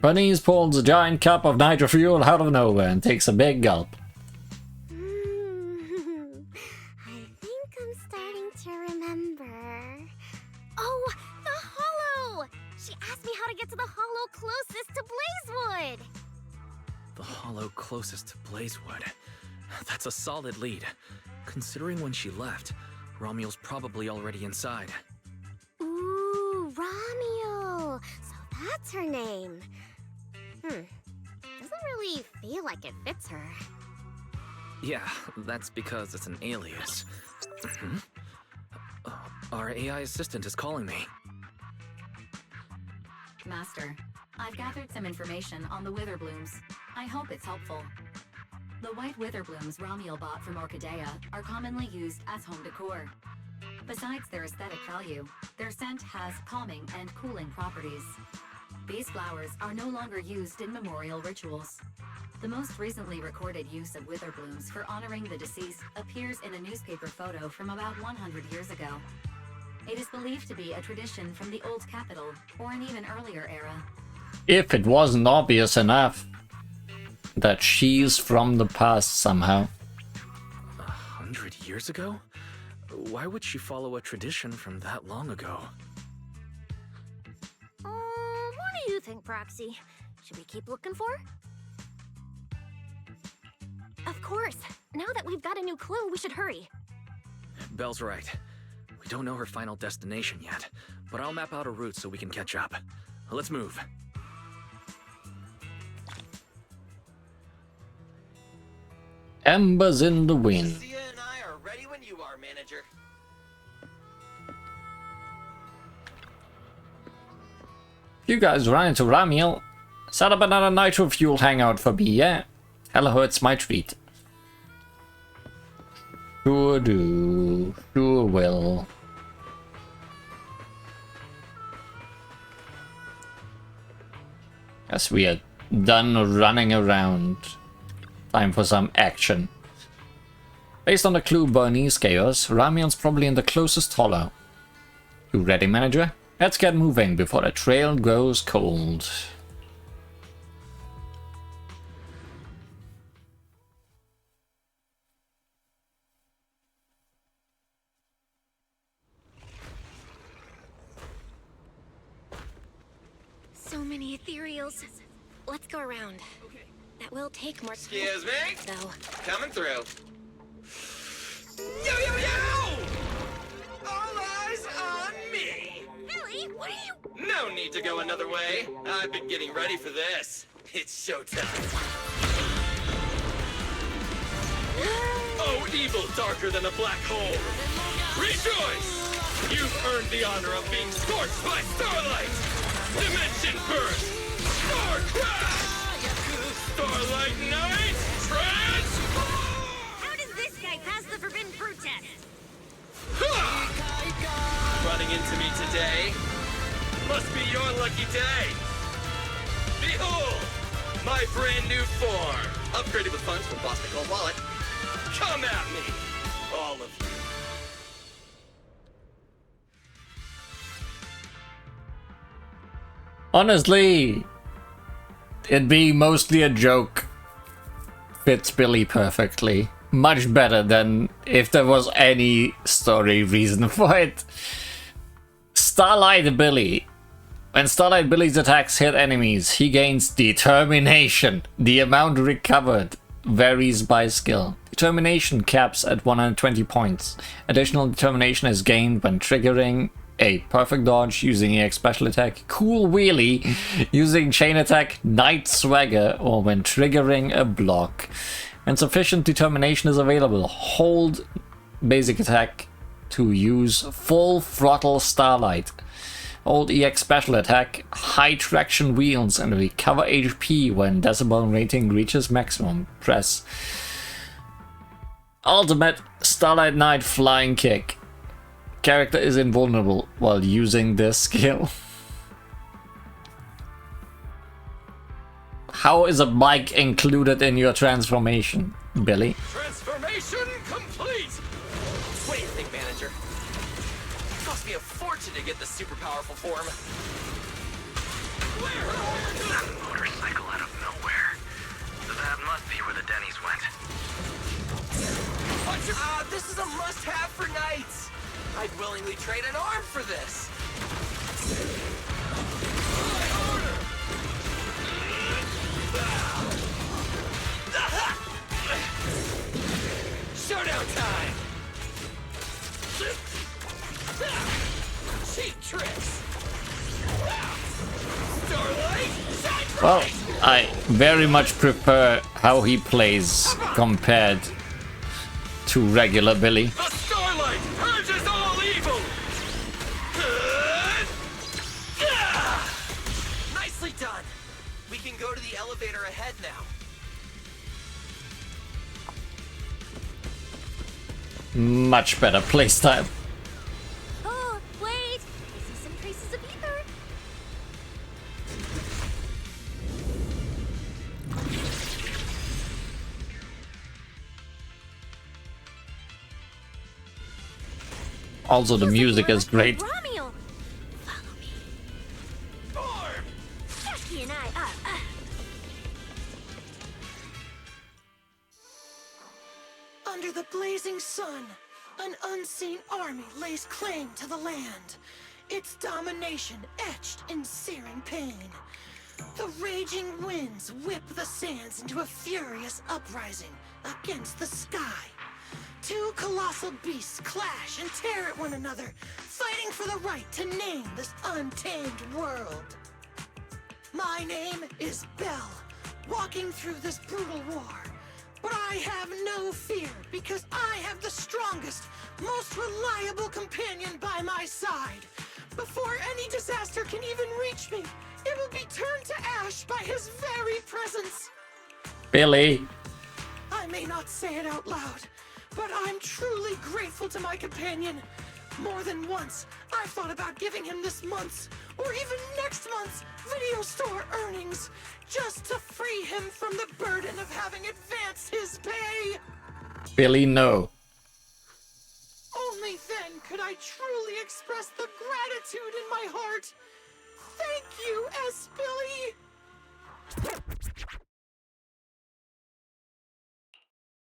Bernice pulls a giant cup of nitro fuel out of nowhere and takes a big gulp. I think I'm starting to remember. Oh, the hollow! She asked me how to get to the hollow closest to Blazewood. The hollow closest to Blazewood. That's a solid lead. Considering when she left, Romuald's probably already inside. Ooh, Romuald! So What's her name? Doesn't really feel like it fits her. Yeah, that's because it's an alias. Our AI assistant is calling me. Master, I've gathered some information on the Witherblooms. I hope it's helpful. The white Witherblooms Romiel bought from Orchidea are commonly used as home decor. Besides their aesthetic value, their scent has calming and cooling properties. These flowers are no longer used in memorial rituals. The most recently recorded use of Witherblooms for honoring the deceased appears in a newspaper photo from about 100 years ago. It is believed to be a tradition from the Old Capital or an even earlier era. If it wasn't obvious enough that she's from the past somehow. 100 years ago? Why would she follow a tradition from that long ago? What do you think, Proxy? Should we keep looking for her? Of course. Now that we've got a new clue, we should hurry. Belle's right. We don't know her final destination yet, but I'll map out a route so we can catch up. Let's move. Embers in the wind. Sia and I are ready when you are, manager. You guys run into Romiel. Set up another nitro fuel hangout for me, yeah? Hello, it's my treat. Sure do. Sure will. Guess we are done running around. Time for some action. Based on the clue Bernice gave us, Romiel's probably in the closest hollow. You ready, manager? Let's get moving before the trail goes cold. So many ethereals. Let's go around. That will take more time. Excuse me? Though. Coming through. Yo, yo, yo! All eyes on me! Billy, what are you? No need to go another way. I've been getting ready for this. It's showtime. Oh, evil darker than a black hole. Rejoice! You've earned the honor of being scorched by starlight! Dimension burst! Star crash! Starlight night! Transform! How does this guy pass the forbidden fruit test? Running into me today? Must be your lucky day! Behold! My brand new form! Upgraded with funds from Boston Gold Wallet. Come at me! All of you. Honestly, it being mostly a joke fits Billy perfectly. Much better than if there was any story reason for it. Starlight Billy. When Starlight Billy's attacks hit enemies, he gains determination. The amount recovered varies by skill. Determination caps at 120 points. Additional determination is gained when triggering a perfect dodge using EX special attack, cool wheelie using chain attack, night swagger, or when triggering a block. When sufficient determination is available, hold basic attack to use full throttle starlight. Hold EX special attack, high traction wheels, and recover HP when decibel rating reaches maximum. Press ultimate starlight night flying kick. Character is invulnerable while using this skill. How is a bike included in your transformation, Billy? Transformation complete! What do you think, manager? It cost me a fortune to get this super powerful form. That motorcycle out of nowhere. That must be where the Denny's went. This is a must-have for knights. I'd willingly trade an arm for this. Showdown time! Cheap tricks! Starlight Well, I very much prefer how he plays compared to regular Billy. The starlight purges all evil! Nicely done! We can go to the elevator ahead now. Much better playstyle. Oh, wait! I see some traces of ether. Also, the music is great. Ramiel! Follow me. Jackie and I are... Under the blazing sun, an unseen army lays claim to the land. Its domination etched in searing pain. The raging winds whip the sands into a furious uprising against the sky. Two colossal beasts clash and tear at one another, fighting for the right to name this untamed world. My name is Belle, walking through this brutal war. But I have no fear, because I have the strongest, most reliable companion by my side. Before any disaster can even reach me, it will be turned to ash by his very presence. Billy. I may not say it out loud, but I'm truly grateful to my companion. More than once, I've thought about giving him this month's, or even next month's, video store earnings, just to free him from the burden of having advanced his pay. Billy, no. Only then could I truly express the gratitude in my heart. Thank you, S. Billy.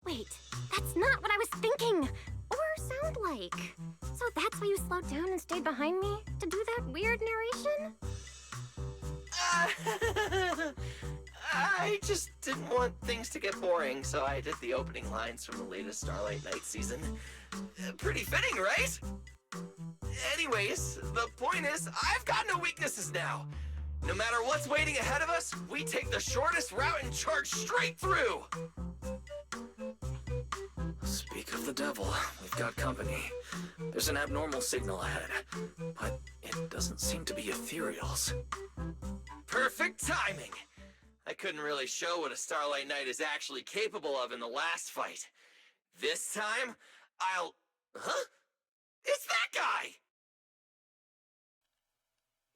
Wait, that's not what I was thinking. Or sound like. So that's why you slowed down and stayed behind me? To do that weird narration? I just didn't want things to get boring, so I did the opening lines from the latest Starlight Night season. Pretty fitting, right? Anyways, the point is, I've got no weaknesses now. No matter what's waiting ahead of us, we take the shortest route and charge straight through. Speak of the devil, we've got company. There's an abnormal signal ahead, but it doesn't seem to be Ethereals. Perfect timing! I couldn't really show what a Starlight Knight is actually capable of in the last fight. This time, I'll... Huh? It's that guy!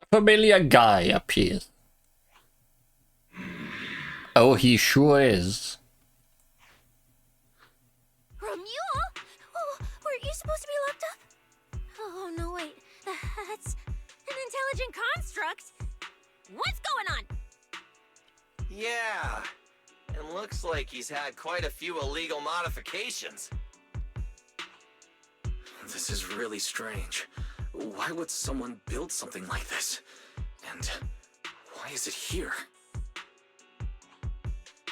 A familiar guy appears. Oh, he sure is. Ramiel? Oh, were you supposed to be locked up? Oh, no, wait. That's an intelligent construct. What's going on? Yeah, and looks like he's had quite a few illegal modifications. This is really strange. Why would someone build something like this? And why is it here?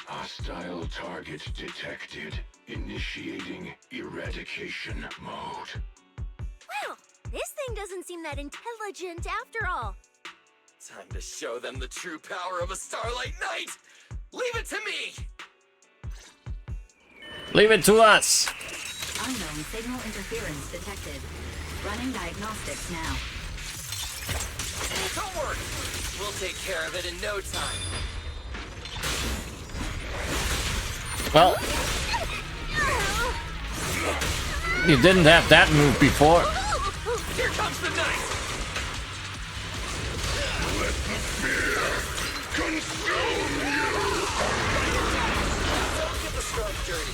Hostile target detected. Initiating eradication mode. Well, this thing doesn't seem that intelligent after all. Time to show them the true power of a Starlight Knight! Leave it to me! Leave it to us! Unknown signal interference detected. Running diagnostics now. Don't worry! We'll take care of it in no time. Well, you didn't have that move before. Here comes the knight! Let the fear consume you! Don't get the scrub dirty.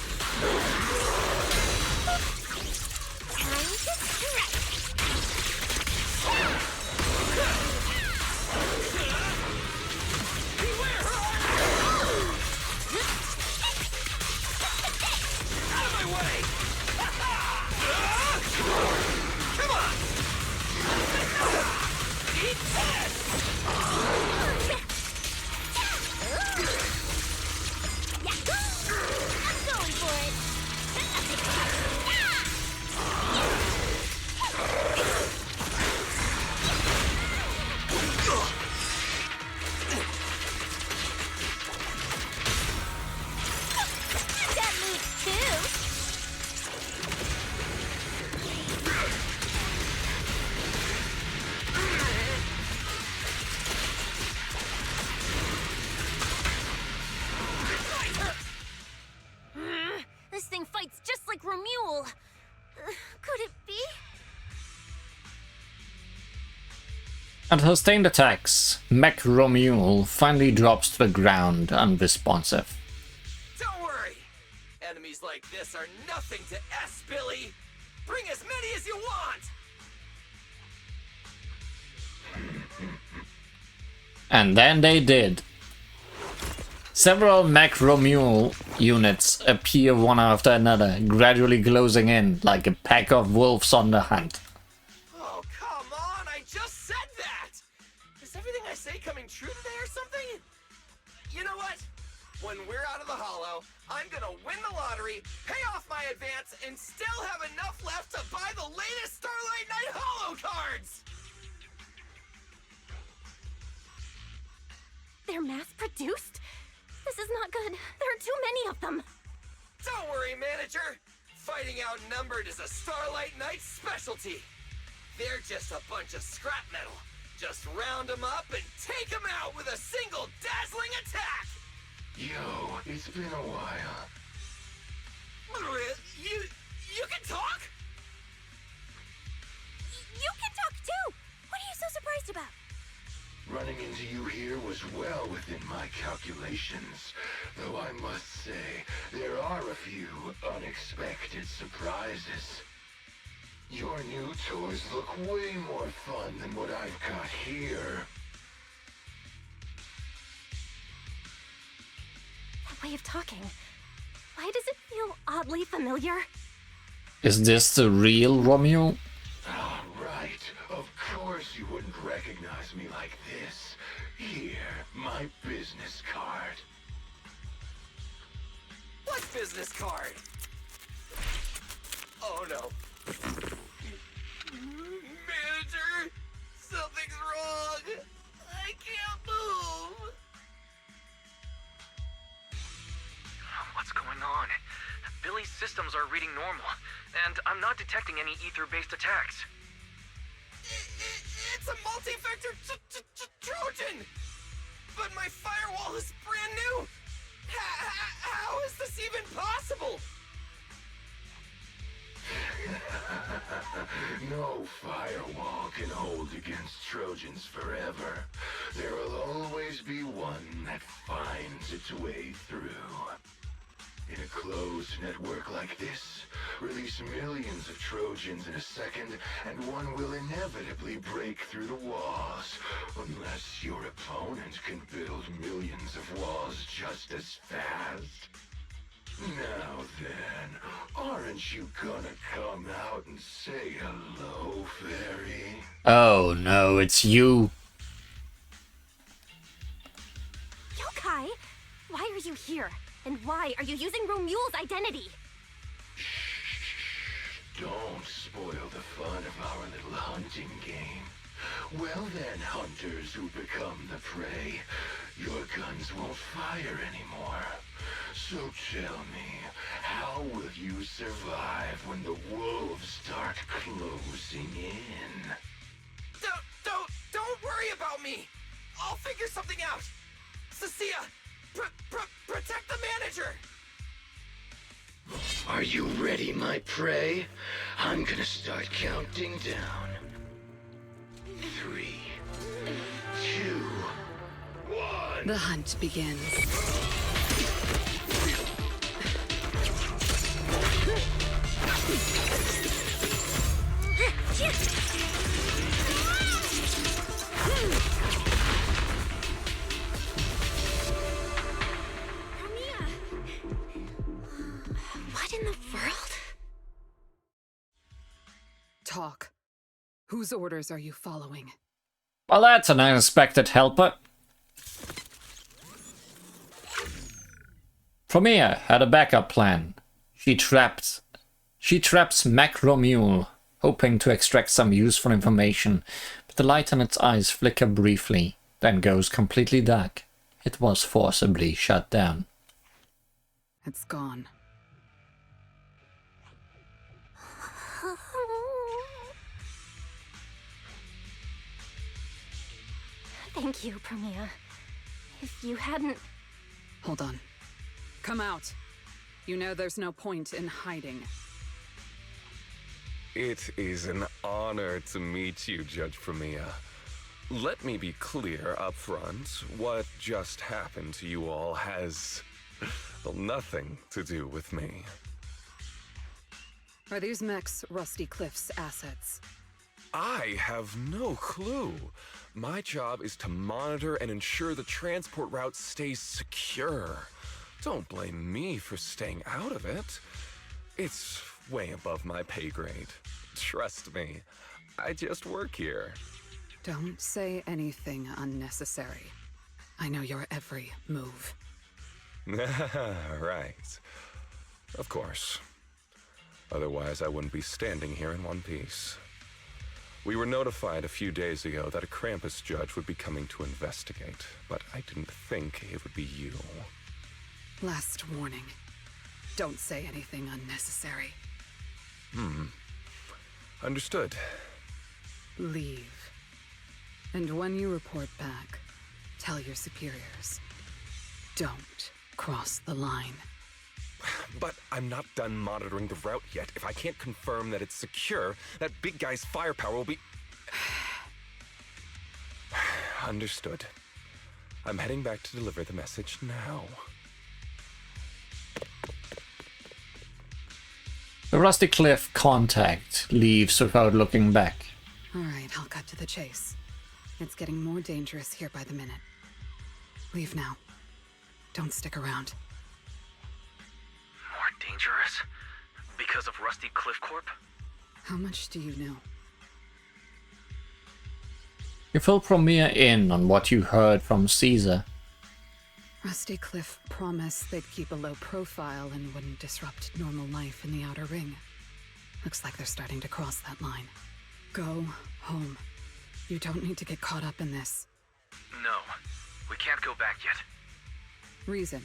Time to stretch. Beware her! Out of my way! Come on! Eat that! I'm going for it. At sustained attacks, Mech Romule finally drops to the ground, unresponsive. Don't worry! Enemies like this are nothing to S, Billy! Bring as many as you want! And then they did. Several Mech Romule units appear one after another, gradually closing in like a pack of wolves on the hunt. Oh, come on! I just said that! Is everything I say coming true today or something? You know what? When we're out of the hollow, I'm gonna win the lottery, pay off my advance, and still have enough left to buy the latest Starlight Knight Hollow cards! They're mass-produced? This is not good. There are too many of them. Don't worry, manager. Fighting outnumbered is a Starlight Knight specialty. They're just a bunch of scrap metal. Just round them up and take them out with a single dazzling attack! Yo, it's been a while. You can talk? You can talk too! What are you so surprised about? Running into you here was well within my calculations, though I must say, there are a few unexpected surprises. Your new toys look way more fun than what I've got here. That way of talking. Why does it feel oddly familiar? Is this the real Romeo? Ah, right. Of course you wouldn't recognize me like this. Here, my business card. What business card? Oh no. Manager, something's wrong. I can't move. What's going on? Billy's systems are reading normal, and I'm not detecting any ether-based attacks. It's a multi-vector Trojan! But my firewall is brand new! How is this even possible? No firewall can hold against Trojans forever. There will always be one that finds its way through. In a closed network like this, release millions of Trojans in a second, and one will inevitably break through the walls, unless your opponent can build millions of walls just as fast. Now then, aren't you gonna come out and say hello, fairy? Oh no, it's you. Yokai, why are you here? And why are you using Romule's identity? Don't spoil the fun of our little hunting game. Well then, hunters who become the prey, your guns won't fire anymore. So tell me, how will you survive when the wolves start closing in? Don't worry about me! I'll figure something out! Cecilia, protect the manager! Are you ready, my prey? I'm gonna start counting down. 3, 2, 1. The hunt begins. What in the world? Talk. Whose orders are you following? Well, that's an unexpected helper. Promia had a backup plan. She traps Mech Romule, hoping to extract some useful information, but the light in its eyes flicker briefly, then goes completely dark. It was forcibly shut down. It's gone. Thank you, Promia. If you hadn't... Hold on. Come out. You know there's no point in hiding. It is an honor to meet you, Judge Promia. let me be clear up front. What just happened to you all has well, nothing to do with me. Are these mechs Rusty Cliff's assets? I have no clue. My job is to monitor and ensure the transport route stays secure. Don't blame me for staying out of it. It's way above my pay grade. Trust me, I just work here. Don't say anything unnecessary. I know your every move. Right. Of course. Otherwise, I wouldn't be standing here in one piece. We were notified a few days ago that a Krampus judge would be coming to investigate, but I didn't think it would be you. Last warning. Don't say anything unnecessary. Understood. Leave. And when you report back, tell your superiors. Don't cross the line. But I'm not done monitoring the route yet. If I can't confirm that it's secure, that big guy's firepower will be... Understood. I'm heading back to deliver the message now. The Rusty Cliff contact leaves without looking back. Alright, I'll cut to the chase. It's getting more dangerous here by the minute. Leave now. Don't stick around. More dangerous? Because of Rusty Cliff Corp? How much do you know? You fill Premier in on what you heard from Caesar. Rusty Cliff promised they'd keep a low profile and wouldn't disrupt normal life in the Outer Ring. Looks like they're starting to cross that line. Go home. You don't need to get caught up in this. No, we can't go back yet. Reason.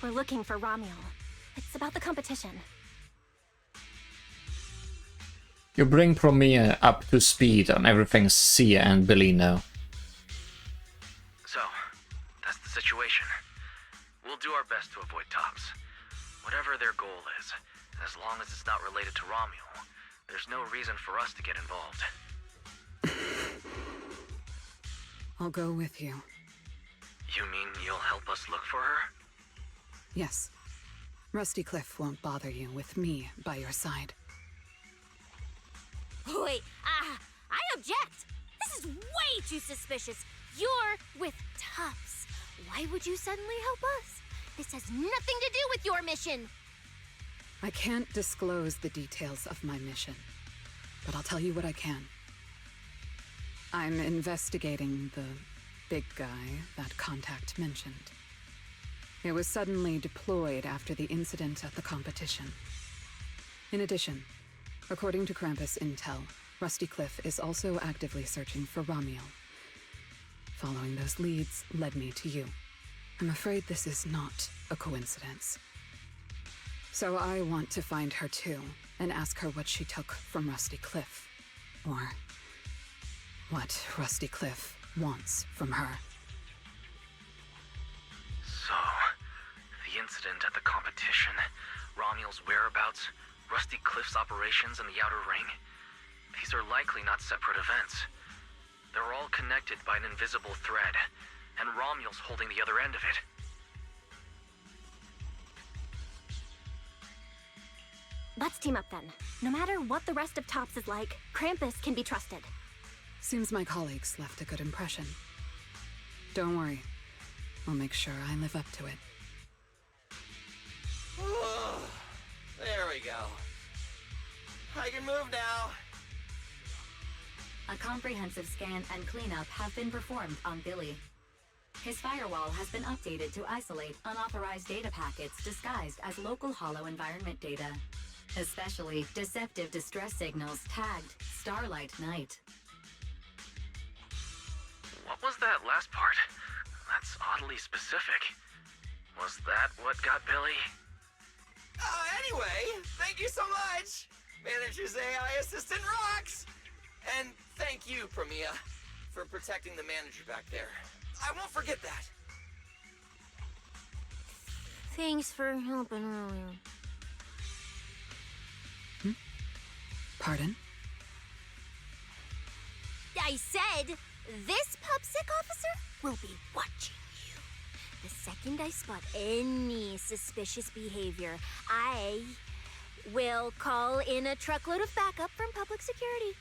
We're looking for Romuel. It's about the competition. You bring Premier up to speed on everything Sia and Billy know. So, that's the situation. We'll do our best to avoid tops. Whatever their goal is, as long as it's not related to Romuel, there's no reason for us to get involved. I'll go with you. You mean you'll help us look for her? Yes. Rusty Cliff won't bother you with me by your side. Wait, I object! This is way too suspicious. You're with Tufts. Why would you suddenly help us? This has nothing to do with your mission. I can't disclose the details of my mission, but I'll tell you what I can. I'm investigating the big guy that Contact mentioned. It was suddenly deployed after the incident at the competition. In addition, according to Krampus intel, Rusty Cliff is also actively searching for Romuel. Following those leads led me to you. I'm afraid this is not a coincidence. So I want to find her too, and ask her what she took from Rusty Cliff. Or what Rusty Cliff wants from her. So, the incident at the competition, Romuel's whereabouts, Rusty Cliff's operations in the Outer Ring, these are likely not separate events. They're all connected by an invisible thread, and Romuel's holding the other end of it. Let's team up then. No matter what the rest of Tops is like, Krampus can be trusted. Seems my colleagues left a good impression. Don't worry. I'll make sure I live up to it. There we go. I can move now. A comprehensive scan and cleanup have been performed on Billy. His firewall has been updated to isolate unauthorized data packets disguised as local hollow environment data, especially deceptive distress signals tagged Starlight Night. What was that last part? That's oddly specific. Was that what got Billy? Anyway, thank you so much! Manager's AI assistant rocks! And thank you, Premier, for protecting the manager back there. I won't forget that. Thanks for helping earlier. Pardon? I said, this PubSec officer will be watching you. The second I spot any suspicious behavior, I will call in a truckload of backup from public security.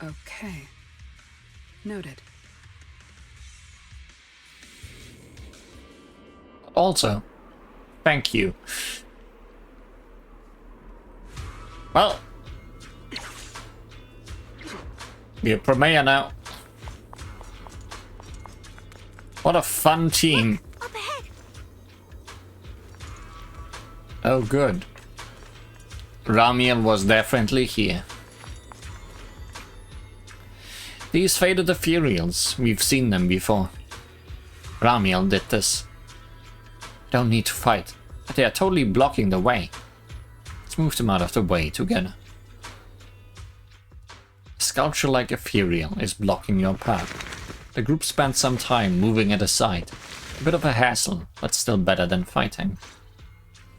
Okay. Noted. Also, thank you. Well, we're Premier now. What a fun team. Up ahead. Oh, good. Ramiel was definitely here. These faded Ethereals, we've seen them before. Ramiel did this. Don't need to fight. They are totally blocking the way. Let's move them out of the way together. A sculpture like Ethereal is blocking your path. The group spent some time moving it aside. A bit of a hassle, but still better than fighting.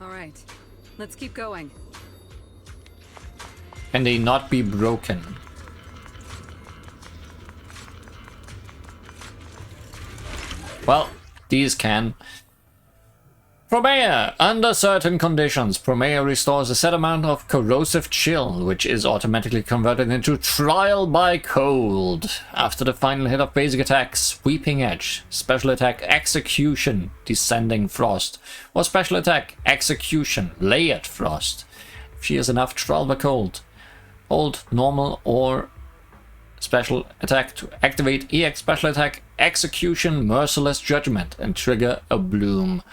Alright, let's keep going. Can they not be broken? Well, these can. Promea. Under certain conditions, Promea restores a set amount of corrosive chill, which is automatically converted into trial by cold. After the final hit of basic attack, sweeping edge, special attack, execution, descending frost, or special attack, execution, layered frost. If she has enough trial by cold, hold normal or special attack to activate EX special attack, execution, merciless judgment, and trigger a bloom.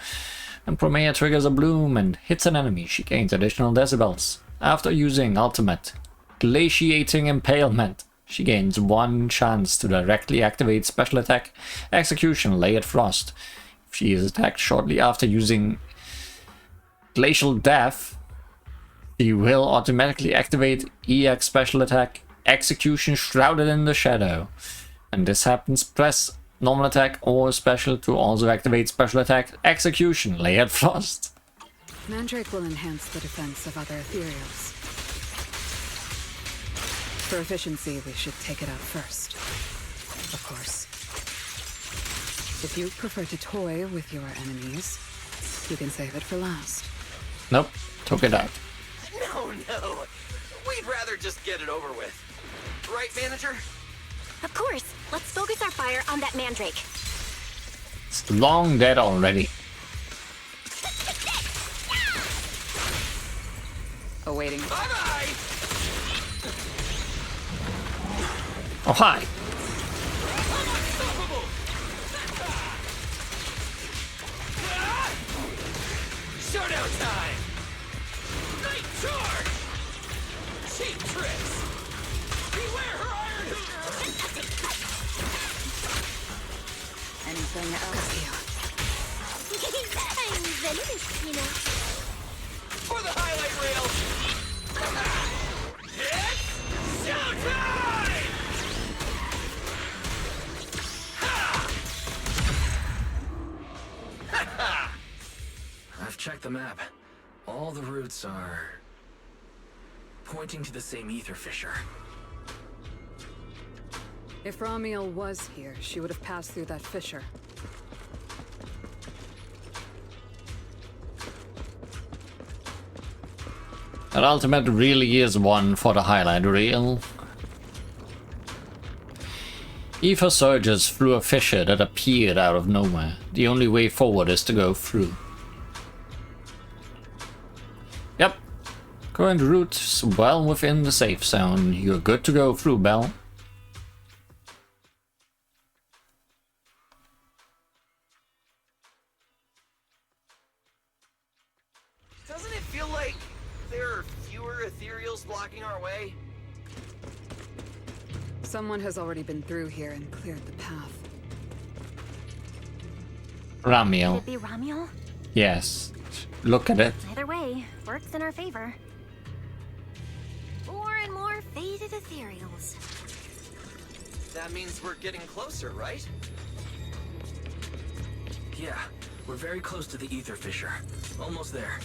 When Promea triggers a bloom and hits an enemy, she gains additional decibels. After using ultimate glaciating impalement, she gains 1 chance to directly activate special attack, execution, layered frost. If she is attacked shortly after using glacial death, she will automatically activate EX special attack, execution, shrouded in the shadow. And this happens, press normal attack or special to also activate special attack, execution, layered frost. Mandrake will enhance the defense of other ethereals. For efficiency, we should take it out first. Of course. If you prefer to toy with your enemies, you can save it for last. Nope, took it out. No. We'd rather just get it over with. Right, manager? Of course. Let's focus our fire on that mandrake. It's long dead already. Awaiting. Bye-bye! Oh, hi. Unstoppable! Showdown time! Night charge! Cheap tricks! Beware her iron hoover! Anything else here? I'm venomous, you know. For the highlight reel! It's showtime! I've checked the map. All the routes are pointing to the same ether fissure. If Ramiel was here, she would have passed through that fissure. That ultimate really is one for the highlight reel. Ether surges through a fissure that appeared out of nowhere. The only way forward is to go through. Yep. Current route's well within the safe zone. You're good to go through, Bell. Doesn't it feel like there are fewer ethereals blocking our way? Someone has already been through here and cleared the path. Ramiel. Could it be Ramiel? Yes. Look at it. Either way, works in our favor. More and more faded ethereals. That means we're getting closer, right? Yeah, we're very close to the ether fissure. Almost there.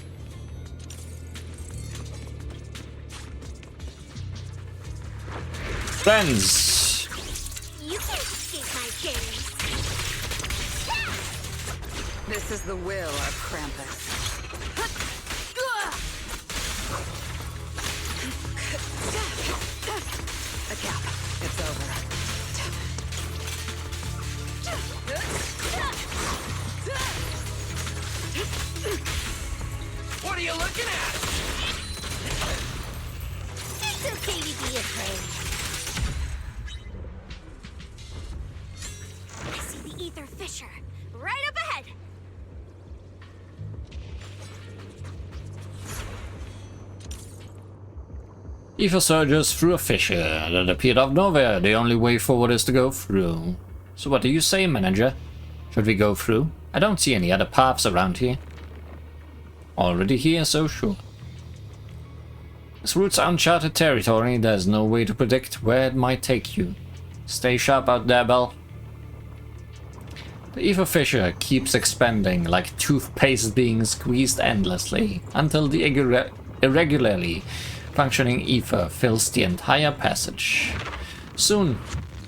Friends, You can't escape my gaze. This is the will of Krampus. A gap. It's over. What are you looking at? It's okay to be afraid. I see the ether fissure. Right up ahead. Ether surges through a fissure that appeared out of nowhere. The only way forward is to go through. So what do you say, manager? Should we go through? I don't see any other paths around here. Already here, so sure. This route's uncharted territory. There's no way to predict where it might take you. Stay sharp out there, Belle. The ether fissure keeps expanding like toothpaste being squeezed endlessly until the irregularly functioning ether fills the entire passage. Soon,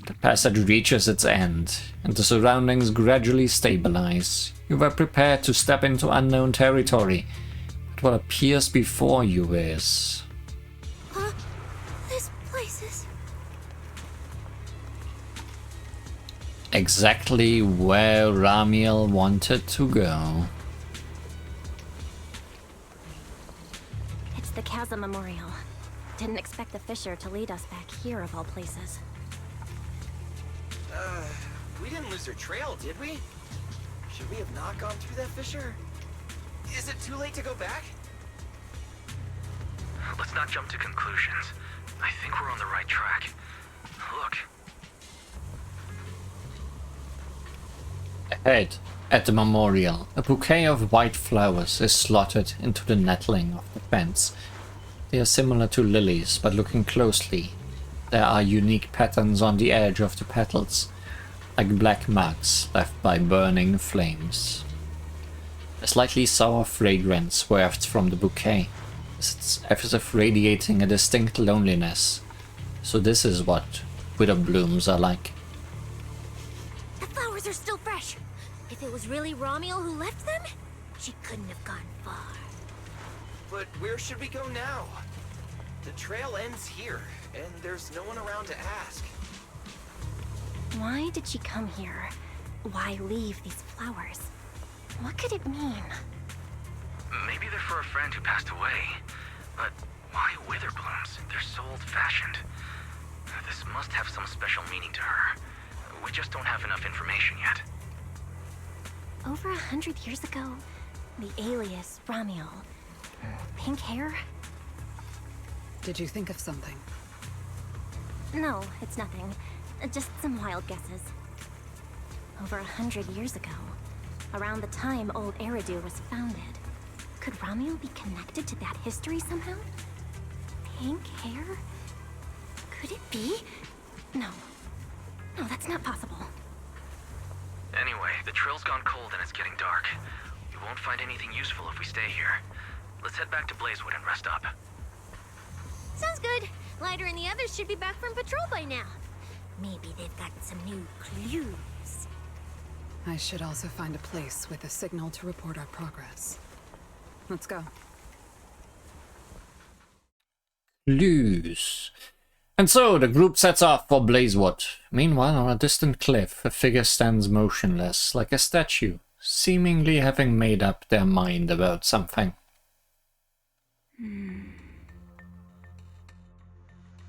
the passage reaches its end, and the surroundings gradually stabilize. You were prepared to step into unknown territory, but what appears before you is... Huh? This place is... exactly where Ramiel wanted to go. It's the Chasm Memorial. Didn't expect the fissure to lead us back here of all places. We didn't lose our trail, did we? Should we have not gone through that fissure? Is it too late to go back? Let's not jump to conclusions. I think we're on the right track. Look. Ahead, at the memorial, a bouquet of white flowers is slotted into the nettling of the fence. They are similar to lilies, but looking closely, there are unique patterns on the edge of the petals, like black marks left by burning flames. A slightly sour fragrance wafts from the bouquet, as if radiating a distinct loneliness. So this is what widow blooms are like. The flowers are still fresh. If it was really Ramiel who left them, she couldn't have gone far. But where should we go now? The trail ends here, and there's no one around to ask. Why did she come here? Why leave these flowers? What could it mean? Maybe they're for a friend who passed away. But why wither blooms? They're so old-fashioned. This must have some special meaning to her. We just don't have enough information yet. Over 100 years ago, the alias Ramiel. Pink hair? Did you think of something? No, it's nothing. Just some wild guesses. Over 100 years ago, around the time old Eridu was founded, could Ramiel be connected to that history somehow? Pink hair? Could it be? No. No, that's not possible. Anyway, the trail's gone cold and it's getting dark. We won't find anything useful if we stay here. Let's head back to Blazewood and rest up. Sounds good. Lighter and the others should be back from patrol by now. Maybe they've got some new clues. I should also find a place with a signal to report our progress. Let's go. Clues. And so the group sets off for Blazewood. Meanwhile, on a distant cliff, a figure stands motionless, like a statue, seemingly having made up their mind about something.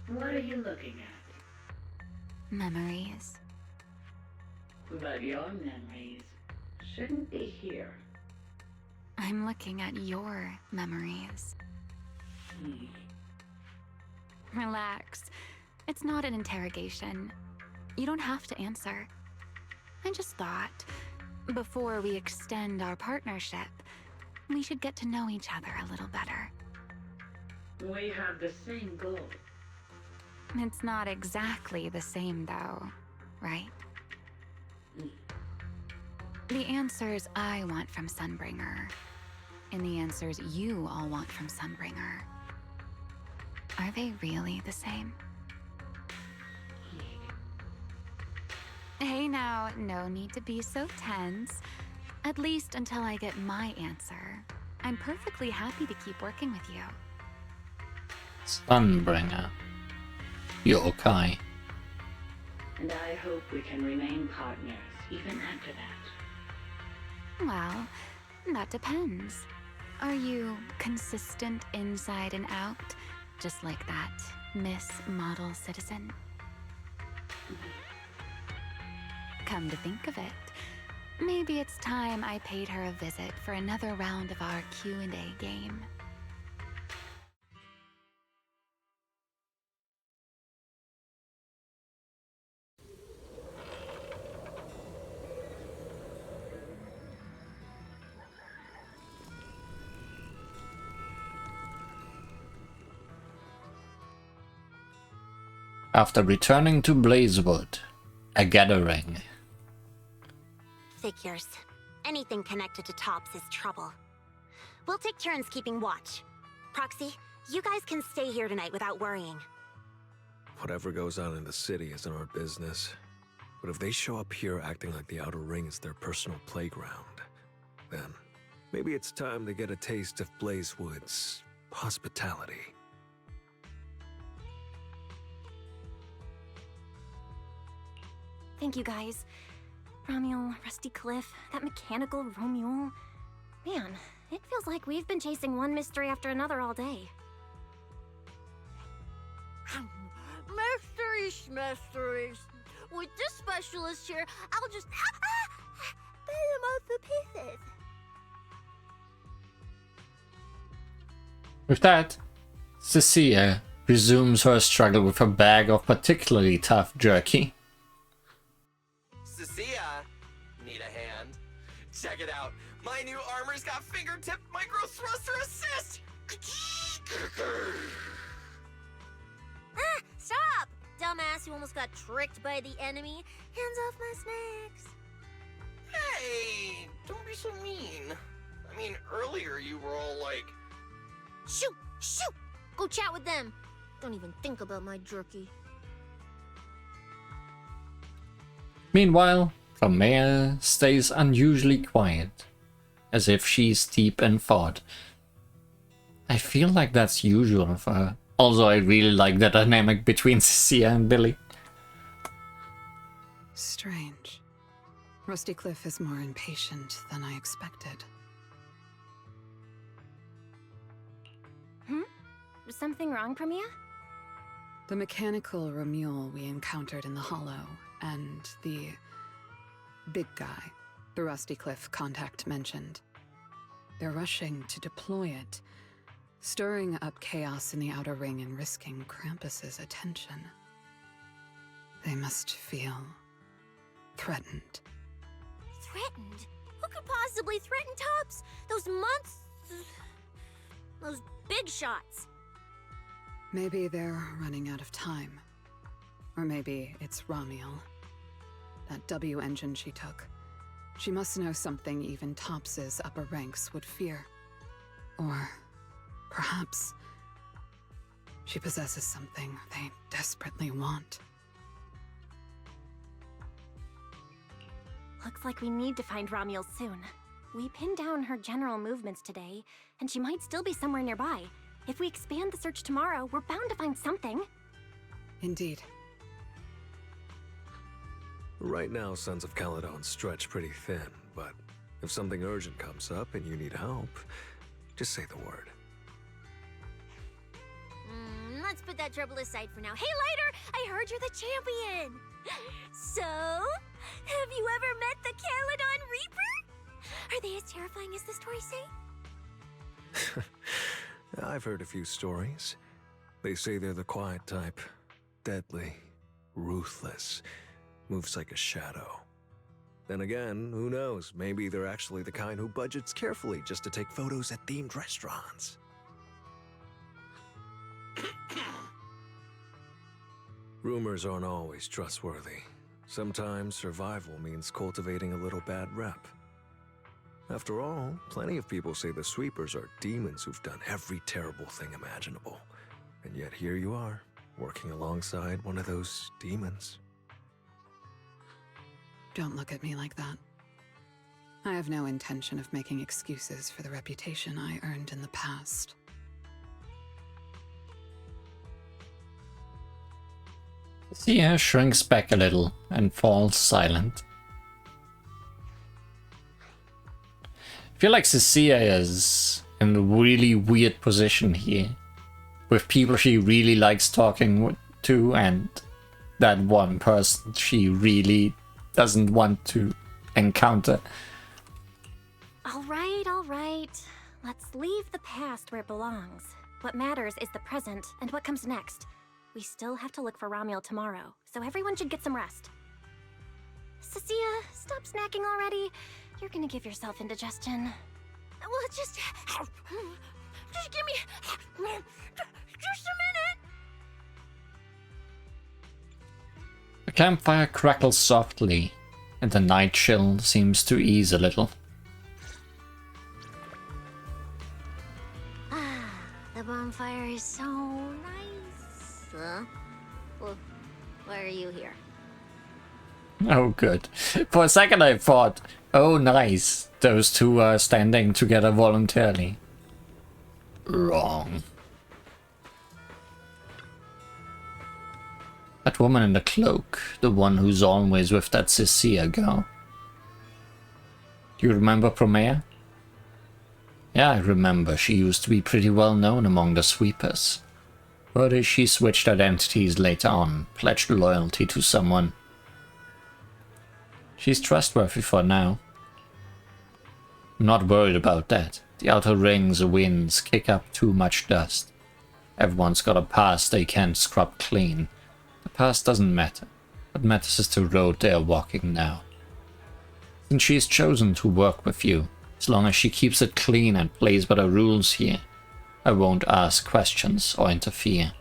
What are you looking at? Memories. But your memories shouldn't be here. I'm looking at your memories. Relax. It's not an interrogation. You don't have to answer. I just thought, before we extend our partnership, we should get to know each other a little better. We have the same goal. It's not exactly the same, though, right? The answers I want from Sunbringer, and the answers you all want from Sunbringer, are they really the same? Now, no need to be so tense. At least until I get my answer. I'm perfectly happy to keep working with you. Sunbringer. Yokai. And I hope we can remain partners even after that. Well, that depends. Are you consistent inside and out? Just like that Miss Model Citizen? Come to think of it, maybe it's time I paid her a visit for another round of our Q&A game. After returning to Blazewood, a gathering. Figures. Anything connected to Tops is trouble. We'll take turns keeping watch. Proxy, you guys can stay here tonight without worrying. Whatever goes on in the city isn't our business. But if they show up here acting like the Outer Ring is their personal playground, then maybe it's time to get a taste of Blazewood's hospitality. Thank you, guys. Romuel, Rusty Cliff, that mechanical Romuel. Man, it feels like we've been chasing one mystery after another all day. Mysteries. With this specialist here, I'll just bend them up to pieces. With that, Cecilia resumes her struggle with her bag of particularly tough jerky. Cecilia, need a hand? Check it out. My new armor's got fingertip micro thruster assist. Stop! Dumbass who almost got tricked by the enemy. Hands off my snacks. Hey, don't be so mean. I mean, earlier you were all like, Shoot! Shoot! Go chat with them. Don't even think about my jerky. Meanwhile, Romeo stays unusually quiet, as if she's deep in thought. I feel like that's usual for her. Also, I really like the dynamic between Cecilia and Billy. Strange. Rusty Cliff is more impatient than I expected. Was something wrong, Premia? The mechanical Romuel we encountered in the Hollow, and the big guy the Rusty Cliff contact mentioned. They're rushing to deploy it, stirring up chaos in the Outer Ring and risking Krampus's attention. They must feel threatened. Threatened? Who could possibly threaten Tops? Those big shots. Maybe they're running out of time. Or maybe it's Romuel. That W engine she took. She must know something even Tops's upper ranks would fear. Or perhaps she possesses something they desperately want. Looks like we need to find Romuel soon. We pinned down her general movements today, and she might still be somewhere nearby. If we expand the search tomorrow, we're bound to find something. Indeed. Right now, Sons of Caledon stretch pretty thin, but if something urgent comes up and you need help, just say the word. Let's put that trouble aside for now. Hey, Lighter! I heard you're the champion! So, have you ever met the Caledon Reaper? Are they as terrifying as the stories say? I've heard a few stories. They say they're the quiet type. Deadly. Ruthless. Moves like a shadow. Then again, who knows? Maybe they're actually the kind who budgets carefully just to take photos at themed restaurants. Rumors aren't always trustworthy. Sometimes survival means cultivating a little bad rep. After all, plenty of people say the sweepers are demons who've done every terrible thing imaginable. And yet here you are, working alongside one of those demons. Don't look at me like that. I have no intention of making excuses for the reputation I earned in the past. Sia shrinks back a little and falls silent. I feel like Sia is in a really weird position here, with people she really likes talking to and that one person she really doesn't want to encounter. All right. Let's leave the past where it belongs. What matters is the present and what comes next. We still have to look for Romuald tomorrow, so everyone should get some rest. Sia, stop snacking already. You're gonna give yourself indigestion. Well, just give me just a minute. The campfire crackles softly, and the night chill seems to ease a little. The bonfire is so nice. Well, why are you here? Oh, good. For a second I thought, oh nice, those two are standing together voluntarily. Wrong. That woman in the cloak, the one who's always with that Sia girl. Do you remember Promea? Yeah, I remember. She used to be pretty well known among the sweepers. But she switched identities later on, pledged loyalty to someone. She's trustworthy for now. I'm not worried about that. The outer rings winds kick up too much dust. Everyone's got a past they can't scrub clean. The past doesn't matter. What matters is the road they are walking now. Since she's chosen to work with you, as long as she keeps it clean and plays by the rules here, I won't ask questions or interfere.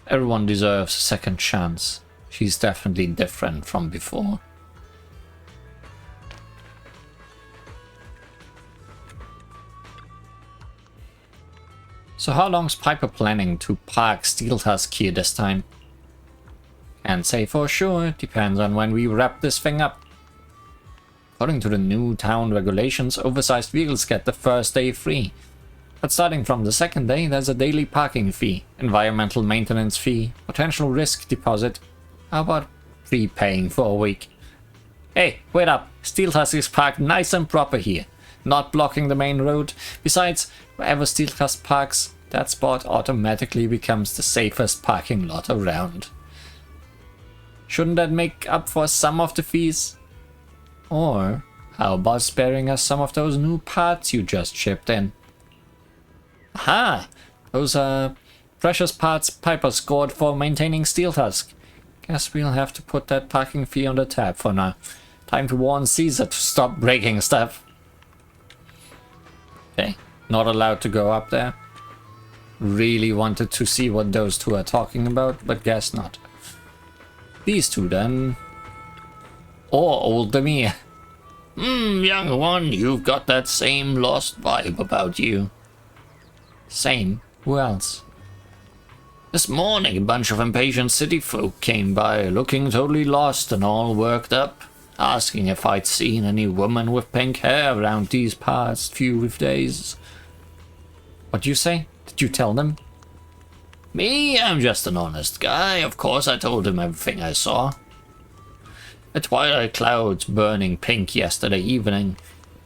Everyone deserves a second chance. She's definitely different from before. So how long's Piper planning to park Steeltusk here this time? Can't say for sure, depends on when we wrap this thing up. According to the new town regulations, oversized vehicles get the first day free. But starting from the second day, there's a daily parking fee, environmental maintenance fee, potential risk deposit. How about prepaying for a week? Hey, wait up, Steeltusk is parked nice and proper here, not blocking the main road. Besides, wherever Steeltusk parks, that spot automatically becomes the safest parking lot around. Shouldn't that make up for some of the fees? Or how about sparing us some of those new parts you just shipped in? Aha! Those are precious parts Piper scored for maintaining Steeltusk. Guess we'll have to put that parking fee on the tab for now. Time to warn Caesar to stop breaking stuff. Okay, not allowed to go up there. Really wanted to see what those two are talking about, but guess not. These two then. Or old Demir. Young one, you've got that same lost vibe about you. Same? Who else? This morning a bunch of impatient city folk came by, looking totally lost and all worked up, asking if I'd seen any woman with pink hair around these past few days. What'd you say? Did you tell them? Me? I'm just an honest guy. Of course I told him everything I saw. The twilight clouds burning pink yesterday evening.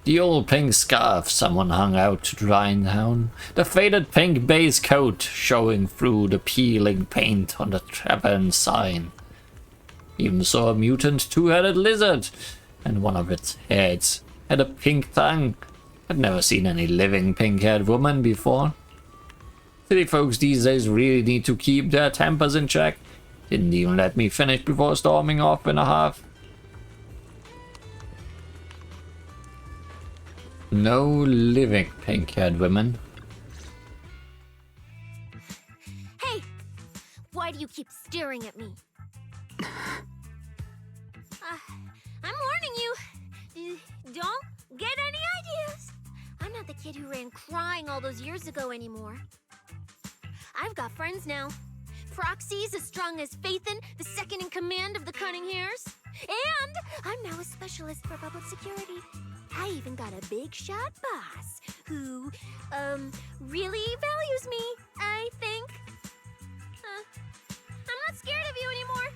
The old pink scarf someone hung out to dry down. The faded pink base coat showing through the peeling paint on the tavern sign. Even saw a mutant two-headed lizard, and one of its heads had a pink tongue. I'd never seen any living pink-haired woman before. City folks these days really need to keep their tempers in check. Didn't even let me finish before storming off in a half. No living pink-haired women. Hey! Why do you keep staring at me? I'm warning you. Don't get any ideas. I'm not the kid who ran crying all those years ago anymore. I've got friends now. Proxies as strong as Phaethon, the second in command of the Cunning Hares. And I'm now a specialist for public security. I even got a big shot boss who, really values me, I think. I'm not scared of you anymore.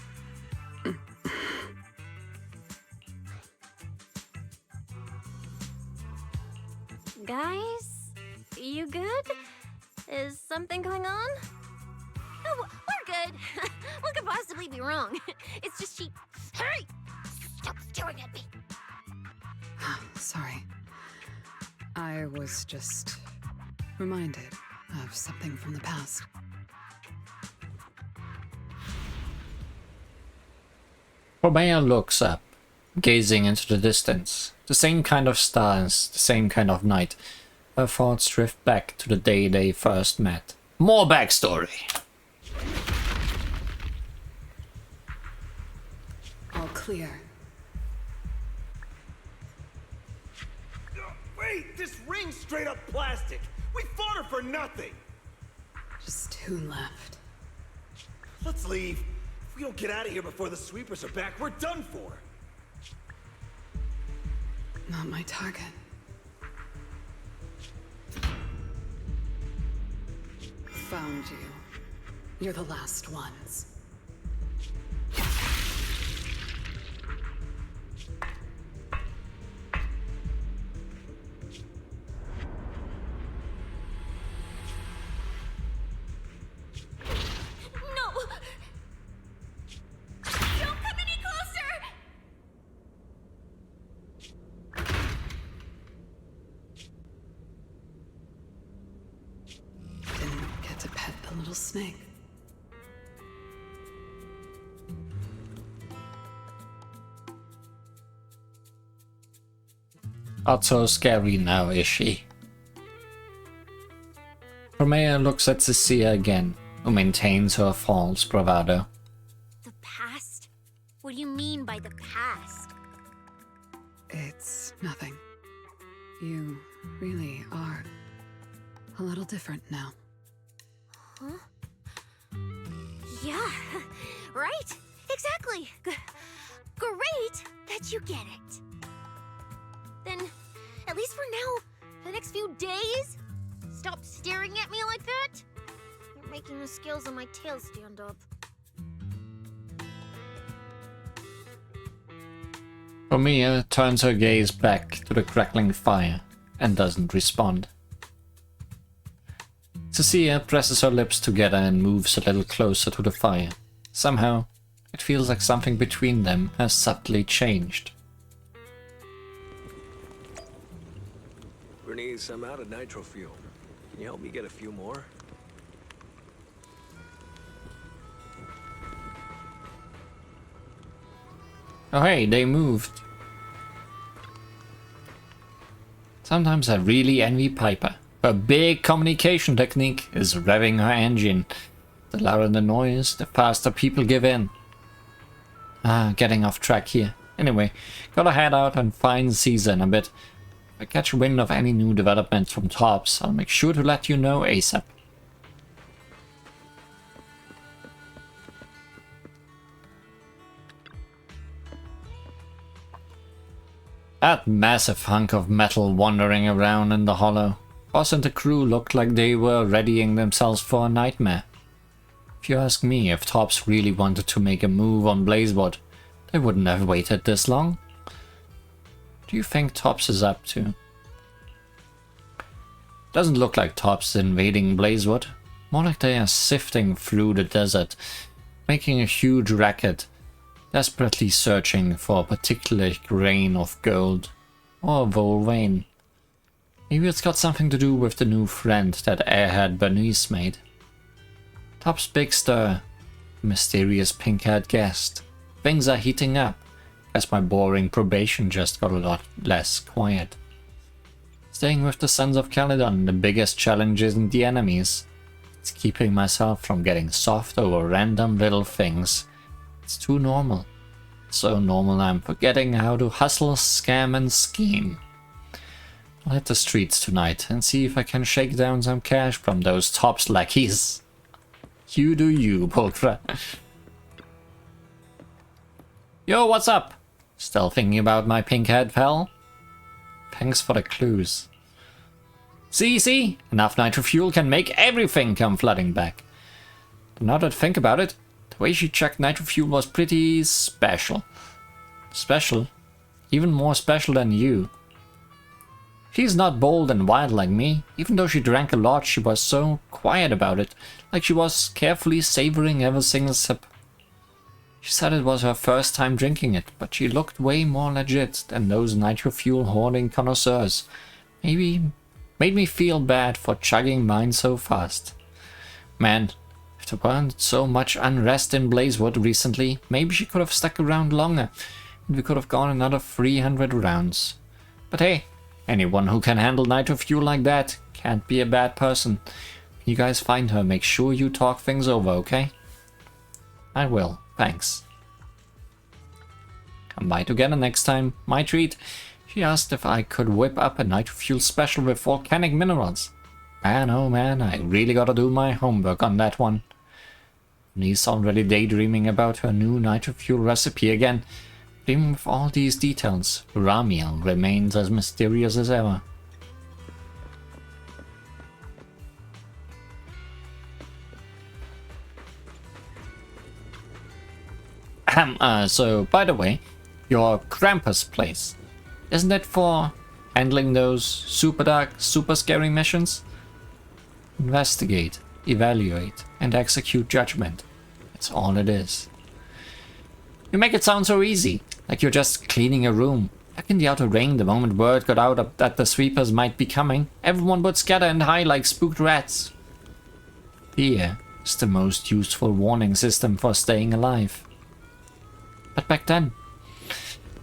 Guys, you good? Is something going on? Oh, we're good. What could possibly be wrong? It's just she... Hey! Stop staring at me! Sorry. I was just reminded of something from the past. Romeo looks up, gazing into the distance. The same kind of stars, the same kind of night. Her thoughts drift back to the day they first met. More backstory! All clear. Wait, this ring's straight up plastic. We fought her for nothing. Just 2 left. Let's leave. If we don't get out of here before the sweepers are back, we're done for. Not my target. Found you. You're the last ones. Snake. Not so scary now, is she? Romeo looks at Cecilia again, who maintains her false bravado. The past? What do you mean by the past? It's nothing. You really are a little different now. Huh? Yeah, right? Exactly. Great that you get it. Then, at least for now, the next few days, stop staring at me like that. You're making the scales on my tail stand up. Romeo turns her gaze back to the crackling fire and doesn't respond. Cecilia presses her lips together and moves a little closer to the fire. Somehow, it feels like something between them has subtly changed. Bernice, I'm out of nitro fuel. Can you help me get a few more? Oh hey, they moved. Sometimes I really envy Piper. Her big communication technique is revving her engine. The louder the noise, the faster people give in. Getting off track here. Anyway, gotta head out and find Caesar in a bit. If I catch wind of any new developments from Tops, I'll make sure to let you know ASAP. That massive hunk of metal wandering around in the hollow. Boss and the crew looked like they were readying themselves for a nightmare. If you ask me, if Tops really wanted to make a move on Blazewood, they wouldn't have waited this long. Do you think Tops is up to? Doesn't look like Tops is invading Blazewood. More like they are sifting through the desert, making a huge racket, desperately searching for a particular grain of gold or Volvain. Maybe it's got something to do with the new friend that airhead Bernice made. Top's big stir. Mysterious pink-haired guest. Things are heating up. Guess my boring probation just got a lot less quiet. Staying with the Sons of Caledon, the biggest challenge isn't the enemies. It's keeping myself from getting soft over random little things. It's too normal. So normal I'm forgetting how to hustle, scam and scheme. I'll hit the streets tonight and see if I can shake down some cash from those Tops lackeys. You do you, Poltra. Yo, what's up? Still thinking about my pink head, pal? Thanks for the clues. See? Enough nitro fuel can make everything come flooding back. But now that I think about it, the way she checked nitro fuel was pretty special. Special? Even more special than you. She's not bold and wild like me. Even though she drank a lot, she was so quiet about it. Like she was carefully savoring every single sip. She said it was her first time drinking it, but she looked way more legit than those nitro fuel hoarding connoisseurs. Maybe made me feel bad for chugging mine so fast. Man, if there weren't so much unrest in Blazewood recently, maybe she could have stuck around longer, and we could have gone another 300 rounds. But hey, anyone who can handle nitro fuel like that can't be a bad person. When you guys find her, make sure you talk things over, okay? I will. Thanks. Come by together next time. My treat. She asked if I could whip up a nitro fuel special with volcanic minerals. Man, oh man, I really gotta do my homework on that one. Ni's already daydreaming about her new nitro fuel recipe again. But even with all these details, Ramiel remains as mysterious as ever. So, by the way, your Krampus place, isn't it for handling those super dark, super scary missions? Investigate, evaluate, and execute judgment. That's all it is. You make it sound so easy, like you're just cleaning a room. Back in the outer ring, the moment word got out that the sweepers might be coming, everyone would scatter and hide like spooked rats. Fear is the most useful warning system for staying alive. But back then,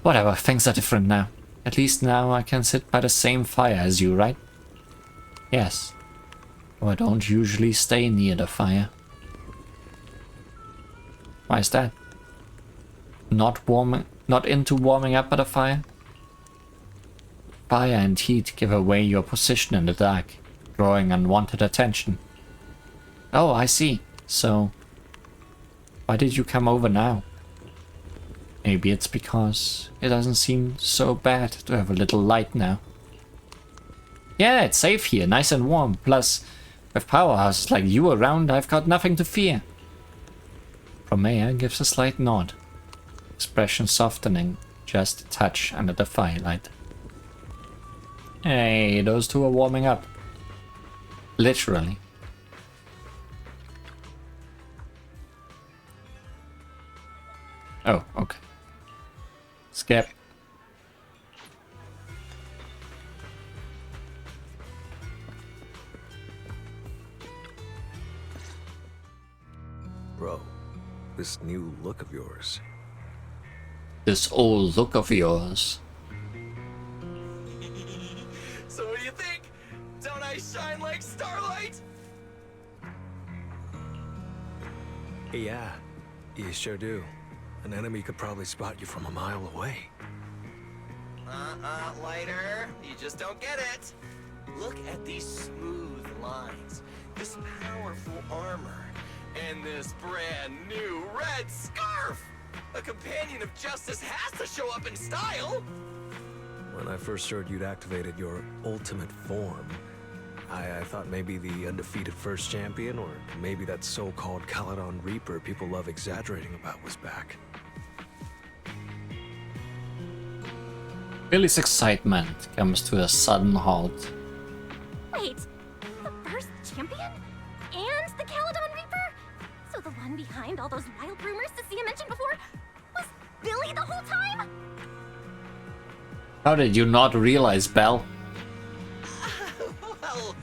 whatever, things are different now. At least now I can sit by the same fire as you, right? Yes. Though I don't usually stay near the fire. Why is that? Not into warming up by the fire? Fire and heat give away your position in the dark, drawing unwanted attention. Oh, I see. So, why did you come over now? Maybe it's because it doesn't seem so bad to have a little light now. Yeah, it's safe here, nice and warm. Plus, with powerhouses like you around, I've got nothing to fear. Romea gives a slight nod, expression softening just a touch under the firelight. Hey, those two are warming up. Literally. Oh, okay. Skip. Bro, this new look of yours. This old look of yours. So what do you think? Don't I shine like starlight? Yeah, you sure do. An enemy could probably spot you from a mile away. Lighter. You just don't get it. Look at these smooth lines, this powerful armor, and this brand new red scarf. A companion of justice has to show up in style. When I first heard you'd activated your ultimate form, I thought maybe the undefeated first champion, or maybe that so-called Caledon Reaper people love exaggerating about was back. Billy's excitement comes to a sudden halt. Wait, the first champion? And the Caledon Reaper? So the one behind all those wild rumors Cecilia mentioned before was Billy the whole time? How did you not realize, Belle? Well,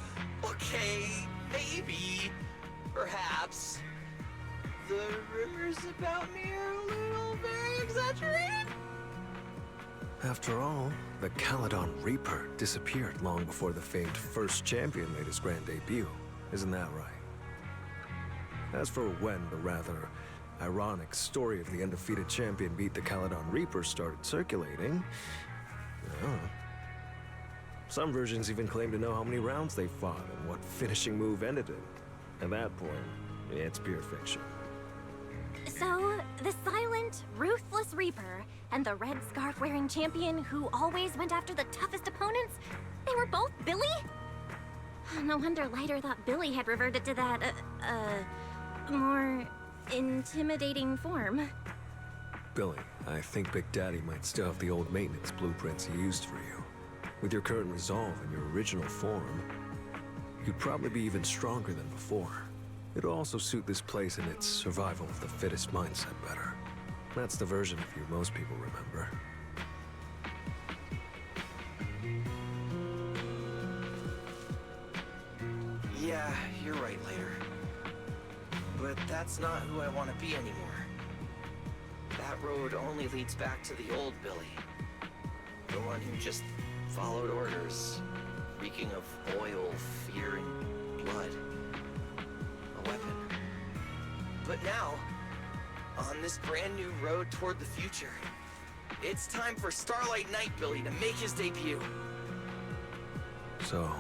okay, maybe, perhaps. The rumors about me are a little very exaggerated. After all, the Caledon Reaper disappeared long before the famed first champion made his grand debut. Isn't that right? As for when the rather ironic story of the undefeated champion beat the Caledon Reaper started circulating, some versions even claim to know how many rounds they fought and what finishing move ended it. At that point, it's pure fiction. So, the silent persistent, ruthless Reaper and the red scarf-wearing champion who always went after the toughest opponents, they were both Billy? No wonder Lighter thought Billy had reverted to that, more intimidating form. Billy, I think Big Daddy might still have the old maintenance blueprints he used for you. With your current resolve and your original form, you'd probably be even stronger than before. It'll also suit this place and its survival of the fittest mindset better. That's the version of you most people remember. Yeah, you're right, Later. But that's not who I want to be anymore. That road only leads back to the old Billy. The one who just followed orders, reeking of oil, fear, and blood. A weapon. But now, on this brand new road toward the future, it's time for Starlight Knight Billy to make his debut. So,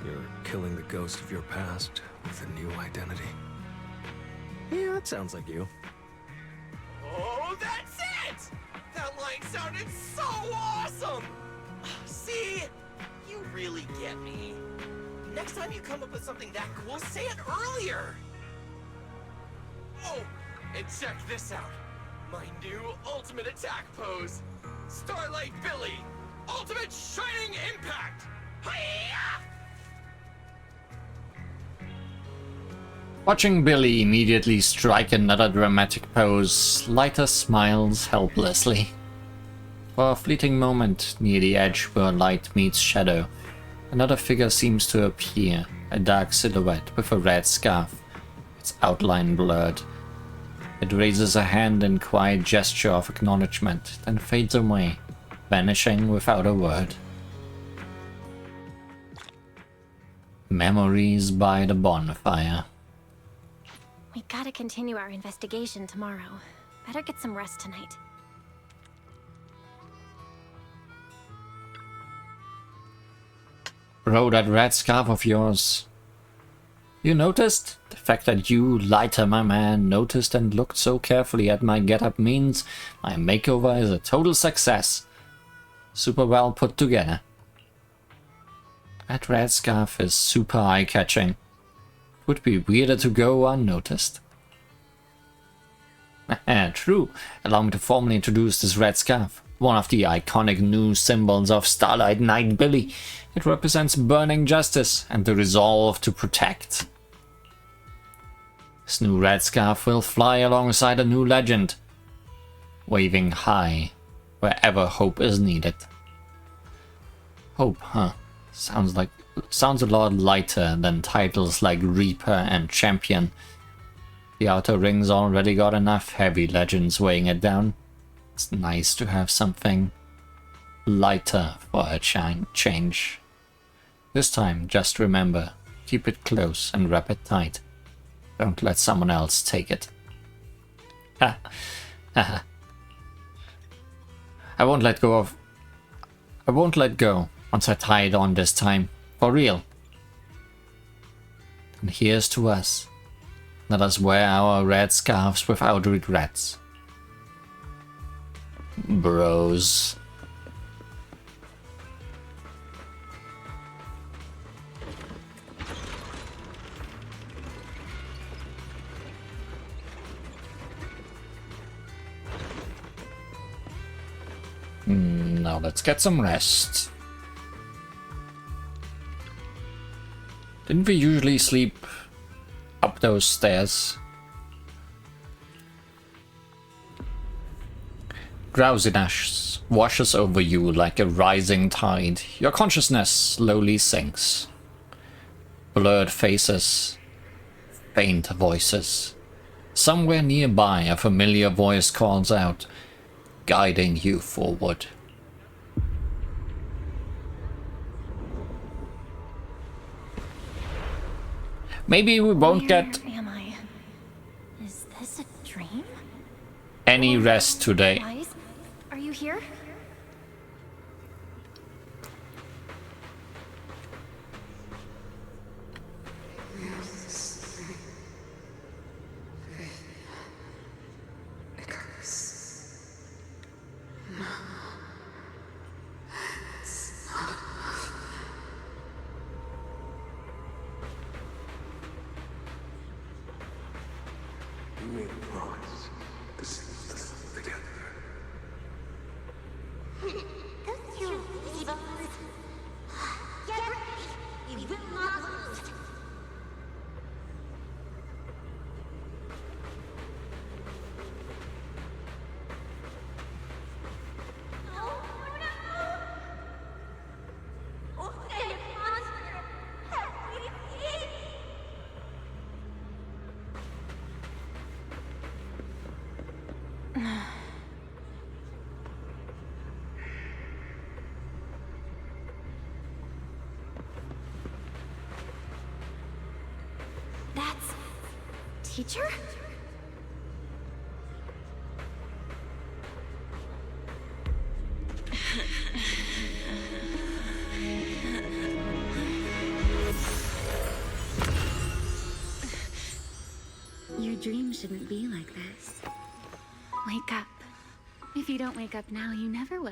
you're killing the ghost of your past with a new identity. Yeah, that sounds like you. Oh, that's it! That line sounded so awesome! See? You really get me. Next time you come up with something that cool, say it earlier! Oh, and check this out. My new ultimate attack pose. Starlight Billy, ultimate shining impact! Hi-ya! Watching Billy immediately strike another dramatic pose, Lighter smiles helplessly. For a fleeting moment, near the edge where light meets shadow, another figure seems to appear, a dark silhouette with a red scarf, its outline blurred. It raises a hand in quiet gesture of acknowledgement, then fades away, vanishing without a word. Memories by the bonfire. We gotta continue our investigation tomorrow. Better get some rest tonight. Bro, that red scarf of yours. You noticed? The fact that you, Lighter, my man, noticed and looked so carefully at my getup means my makeover is a total success. Super well put together. That red scarf is super eye-catching. Would be weirder to go unnoticed. True. Allow me to formally introduce this red scarf. One of the iconic new symbols of Starlight Knight Billy. It represents burning justice and the resolve to protect. This new red scarf will fly alongside a new legend, waving high wherever hope is needed. Hope, huh? Sounds a lot lighter than titles like Reaper and Champion. The Outer Ring's already got enough heavy legends weighing it down. It's nice to have something lighter for a change. This time, just remember, keep it close and wrap it tight. Don't let someone else take it. Ha! Ha! I won't let go once I tie it on this time. For real. And here's to us. Let us wear our red scarves without regrets. Bros. Now let's get some rest. Didn't we usually sleep up those stairs? Drowsiness washes over you like a rising tide. Your consciousness slowly sinks. Blurred faces, faint voices. Somewhere nearby, a familiar voice calls out, guiding you forward. Maybe we won't get Where am I? Is this a dream? any rest today. Guys, are you here? teacher? Your dream shouldn't be like this. Wake up. If you don't wake up now, you never will.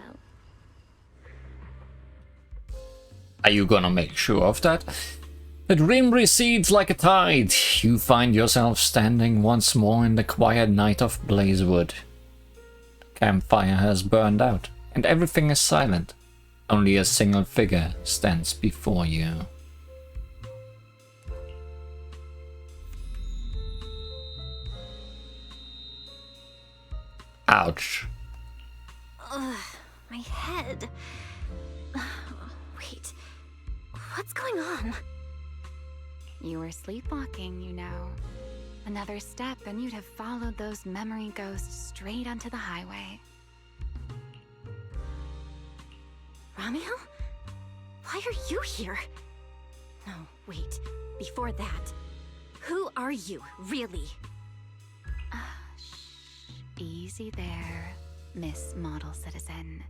Are you gonna make sure of that? The dream recedes like a tide. You find yourself standing once more in the quiet night of Blazewood. The campfire has burned out, and everything is silent. Only a single figure stands before you. Ouch. Ugh, my head. Wait, what's going on? You were sleepwalking, you know. Another step and you'd have followed those memory ghosts straight onto the highway. Ramiel? Why are you here? No, wait. Before that, who are you, really? Easy there, Miss Model Citizen.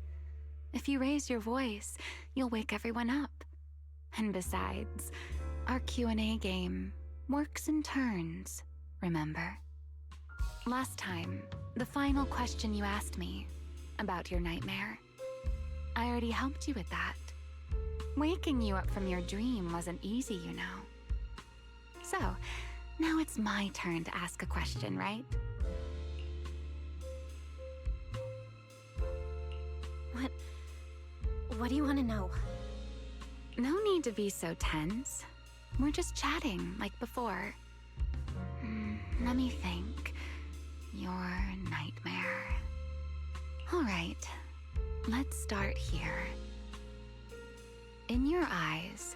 If you raise your voice, you'll wake everyone up. And besides, our Q&A game works in turns, remember? Last time, the final question you asked me about your nightmare, I already helped you with that. Waking you up from your dream wasn't easy, you know. So, now it's my turn to ask a question, right? What do you want to know? No need to be so tense. We're just chatting, like before. Let me think. Your nightmare. Alright, let's start here. In your eyes,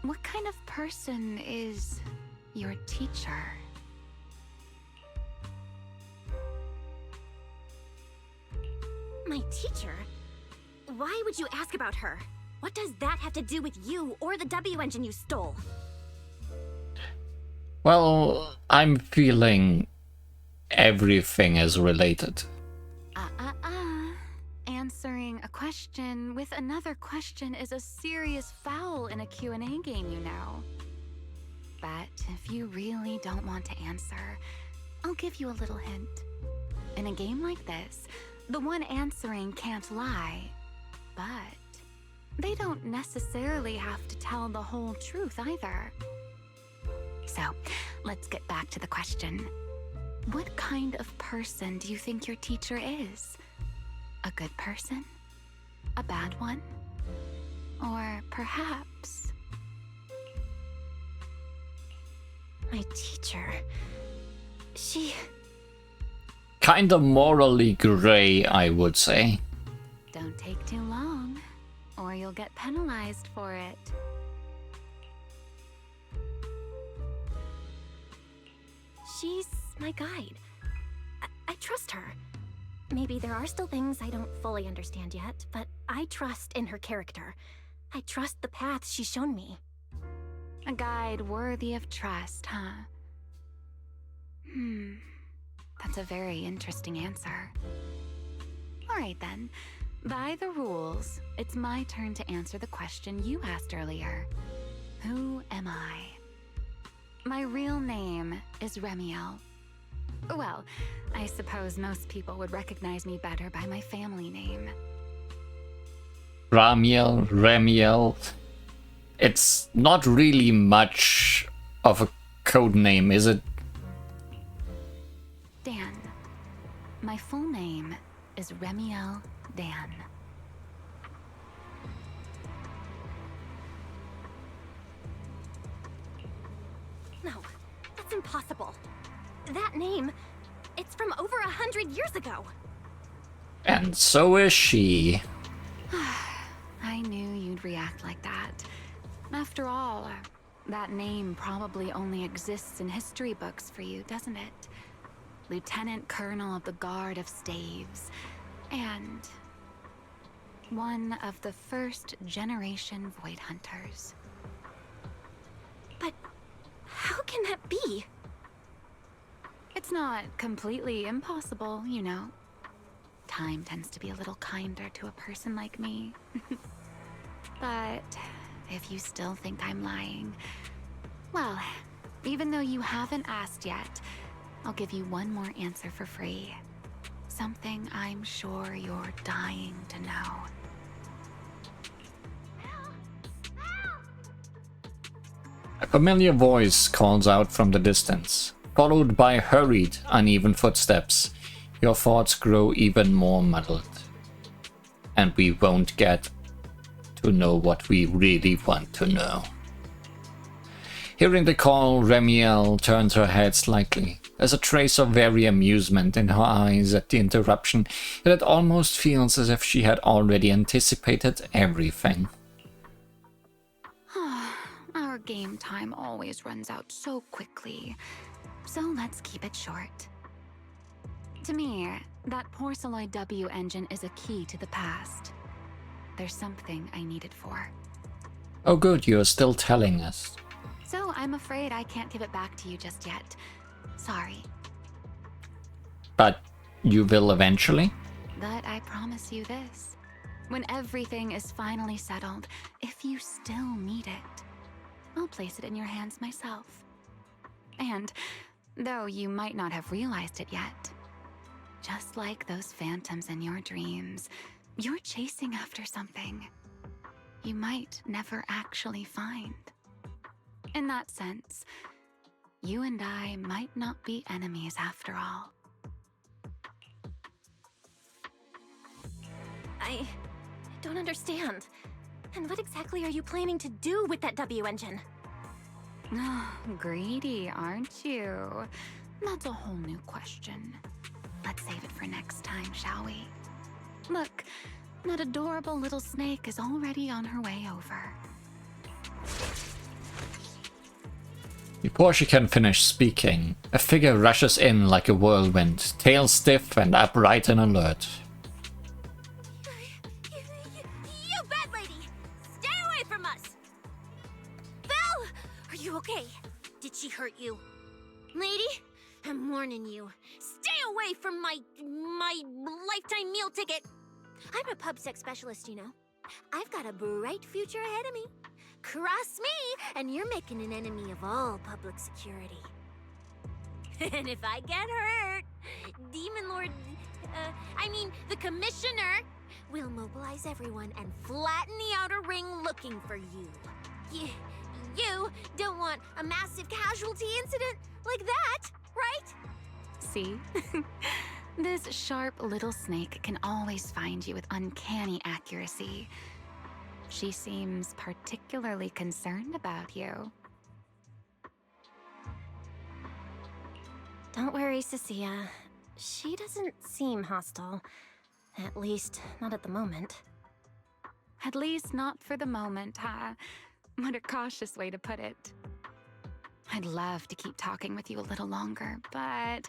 what kind of person is your teacher? My teacher? Why would you ask about her? What does that have to do with you or the W engine you stole? Well, I'm feeling everything is related. Answering a question with another question is a serious foul in a Q&A game, you know. But if you really don't want to answer, I'll give you a little hint. In a game like this, the one answering can't lie, but they don't necessarily have to tell the whole truth either. So, let's get back to the question. What kind of person do you think your teacher is? A good person? A bad one? Or perhaps... My teacher... She... Kinda morally gray, I would say. Don't take too long, or you'll get penalized for it. She's my guide. I trust her. Maybe there are still things I don't fully understand yet, but I trust in her character. I trust the path she's shown me. A guide worthy of trust, huh? That's a very interesting answer. Alright then. By the rules, it's my turn to answer the question you asked earlier. Who am I? My real name is Ramiel. Well, I suppose most people would recognize me better by my family name. Ramiel. It's not really much of a code name, is it? Dan. My full name is Ramiel Dan. No, that's impossible. That name, it's from over 100 years ago. And so is she. I knew you'd react like that. After all, that name probably only exists in history books for you, doesn't it? Lieutenant Colonel of the Guard of Staves, and one of the first generation Void Hunters. But how can that be? It's not completely impossible, you know. Time tends to be a little kinder to a person like me. But if you still think I'm lying, well, even though you haven't asked yet, I'll give you one more answer for free. Something I'm sure you're dying to know. A familiar voice calls out from the distance, followed by hurried, uneven footsteps. Your thoughts grow even more muddled. And we won't get to know what we really want to know. Hearing the call, Remiel turns her head slightly. There's a trace of very amusement in her eyes at the interruption, yet it almost feels as if she had already anticipated everything. Our game time always runs out so quickly, so let's keep it short. To me, that Porceloid W engine is a key to the past. There's something I need it for. Oh good, you're still telling us. So I'm afraid I can't give it back to you just yet. Sorry. But you will eventually? But I promise you this. When everything is finally settled, if you still need it, I'll place it in your hands myself. And, though you might not have realized it yet, just like those phantoms in your dreams, you're chasing after something you might never actually find. In that sense, you and I might not be enemies after all. I don't understand. And what exactly are you planning to do with that W engine? Greedy, aren't you? That's a whole new question. Let's save it for next time, shall we? Look, that adorable little snake is already on her way over. Before she can finish speaking, a figure rushes in like a whirlwind, tail stiff and upright and alert. You bad lady! Stay away from us! Belle! Are you okay? Did she hurt you? Lady, I'm warning you. Stay away from my lifetime meal ticket! I'm a pubsec specialist, you know. I've got a bright future ahead of me. Cross me, and you're making an enemy of all public security. And if I get hurt, Demon Lord... the Commissioner will mobilize everyone and flatten the outer ring looking for you. You don't want a massive casualty incident like that, right? See? This sharp little snake can always find you with uncanny accuracy. She seems particularly concerned about you. Don't worry, Cecilia. She doesn't seem hostile. At least, not at the moment. At least not for the moment, huh? What a cautious way to put it. I'd love to keep talking with you a little longer, but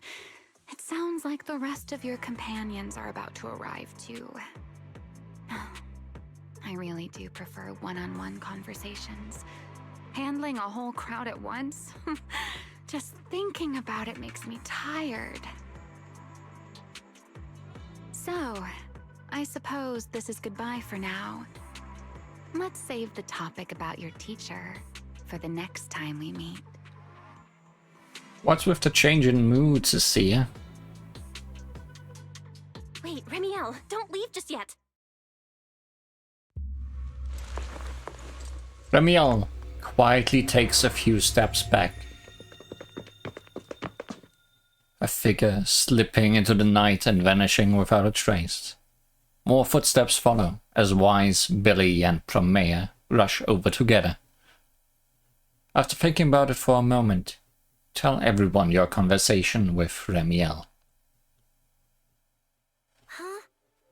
it sounds like the rest of your companions are about to arrive too. I really do prefer one-on-one conversations. Handling a whole crowd at once? Just thinking about it makes me tired. So, I suppose this is goodbye for now. Let's save the topic about your teacher for the next time we meet. What's with the change in mood, Cecilia? Wait, Remiel, don't leave just yet. Remiel quietly takes a few steps back. A figure slipping into the night and vanishing without a trace. More footsteps follow, as Wise, Billy and Promea rush over together. After thinking about it for a moment, tell everyone your conversation with Remiel. Huh?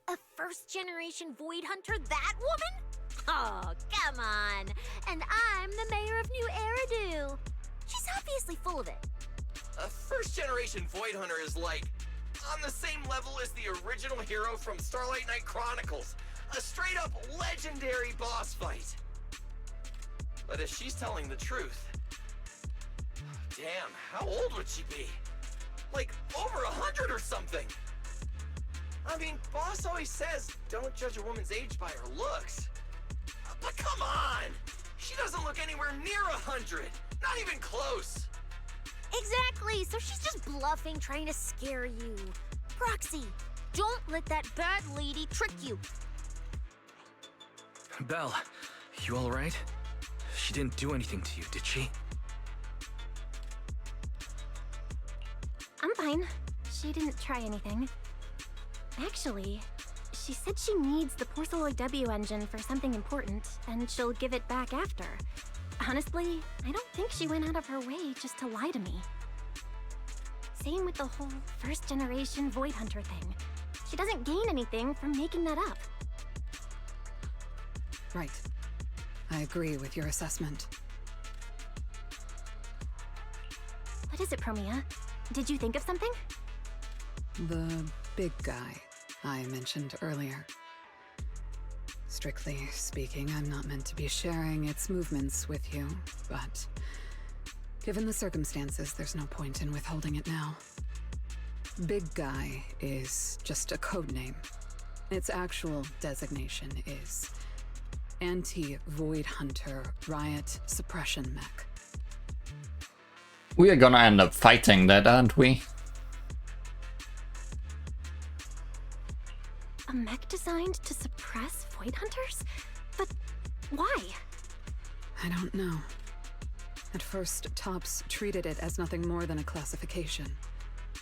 A first-generation Void Hunter, that woman? Oh, come on. And I'm the mayor of New Eridu. She's obviously full of it. A first-generation Void Hunter is like on the same level as the original hero from Starlight Knight Chronicles. A straight-up legendary boss fight. But if she's telling the truth... Damn, how old would she be? Like over 100 or something. I mean, boss always says don't judge a woman's age by her looks. But come on! She doesn't look anywhere near 100. Not even close. Exactly, so she's just bluffing, trying to scare you. Proxy, don't let that bad lady trick you. Belle, you alright? She didn't do anything to you, did she? I'm fine. She didn't try anything. Actually, she said she needs the Porceloid W engine for something important, and she'll give it back after. Honestly, I don't think she went out of her way just to lie to me. Same with the whole first-generation Void Hunter thing. She doesn't gain anything from making that up. Right. I agree with your assessment. What is it, Promia? Did you think of something? The big guy I mentioned earlier. Strictly speaking, I'm not meant to be sharing its movements with you, but given the circumstances, there's no point in withholding it now. Big Guy is just a code name. Its actual designation is Anti-Void Hunter Riot Suppression Mech. We are gonna end up fighting that, aren't we? A mech designed to suppress Void Hunters? But why? I don't know. At first, Tops treated it as nothing more than a classification,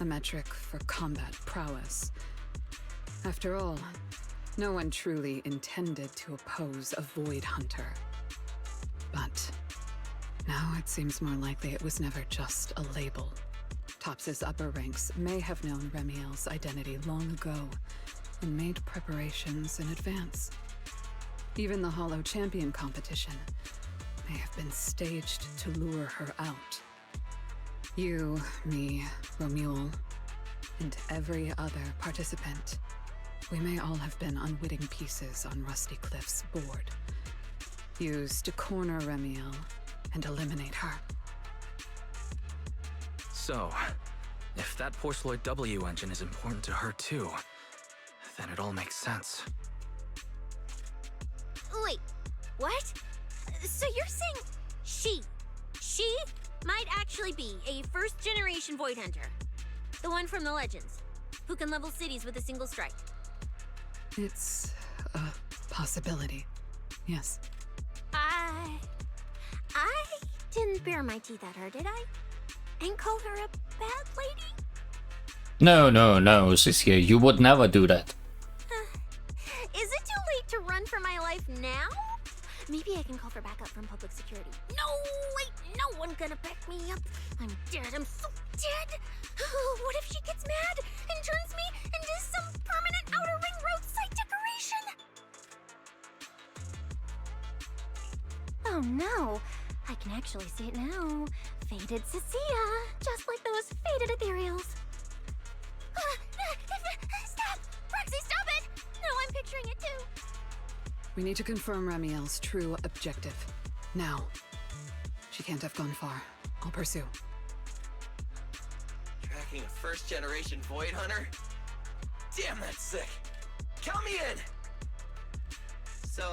a metric for combat prowess. After all, no one truly intended to oppose a Void Hunter. But now it seems more likely it was never just a label. Tops's upper ranks may have known Remiel's identity long ago and made preparations in advance. Even the Hollow Champion competition may have been staged to lure her out. You, me, Romuald, and every other participant, we may all have been unwitting pieces on Rusty Cliff's board, used to corner Remiel and eliminate her. So, if that Porceloid W engine is important to her too, then it all makes sense. Wait, what? So you're saying she might actually be a first-generation Void Hunter? The one from the Legends, who can level cities with a single strike? It's a possibility, yes. I didn't bare my teeth at her, did I? And call her a bad lady? No, Cecilia, you would never do that. Is it too late to run for my life now? Maybe I can call for backup from public security. No, wait, no one gonna back me up. I'm dead, I'm so dead. What if she gets mad and turns me into some permanent outer ring roadside decoration? Oh no, I can actually see it now. Faded Cecilia, just like those faded Ethereals. Stop! Proxy, stop it! No, I'm picturing it too. We need to confirm Remiel's true objective. Now. She can't have gone far. I'll pursue. Tracking a first-generation Void Hunter? Damn, that's sick. Count me in! So,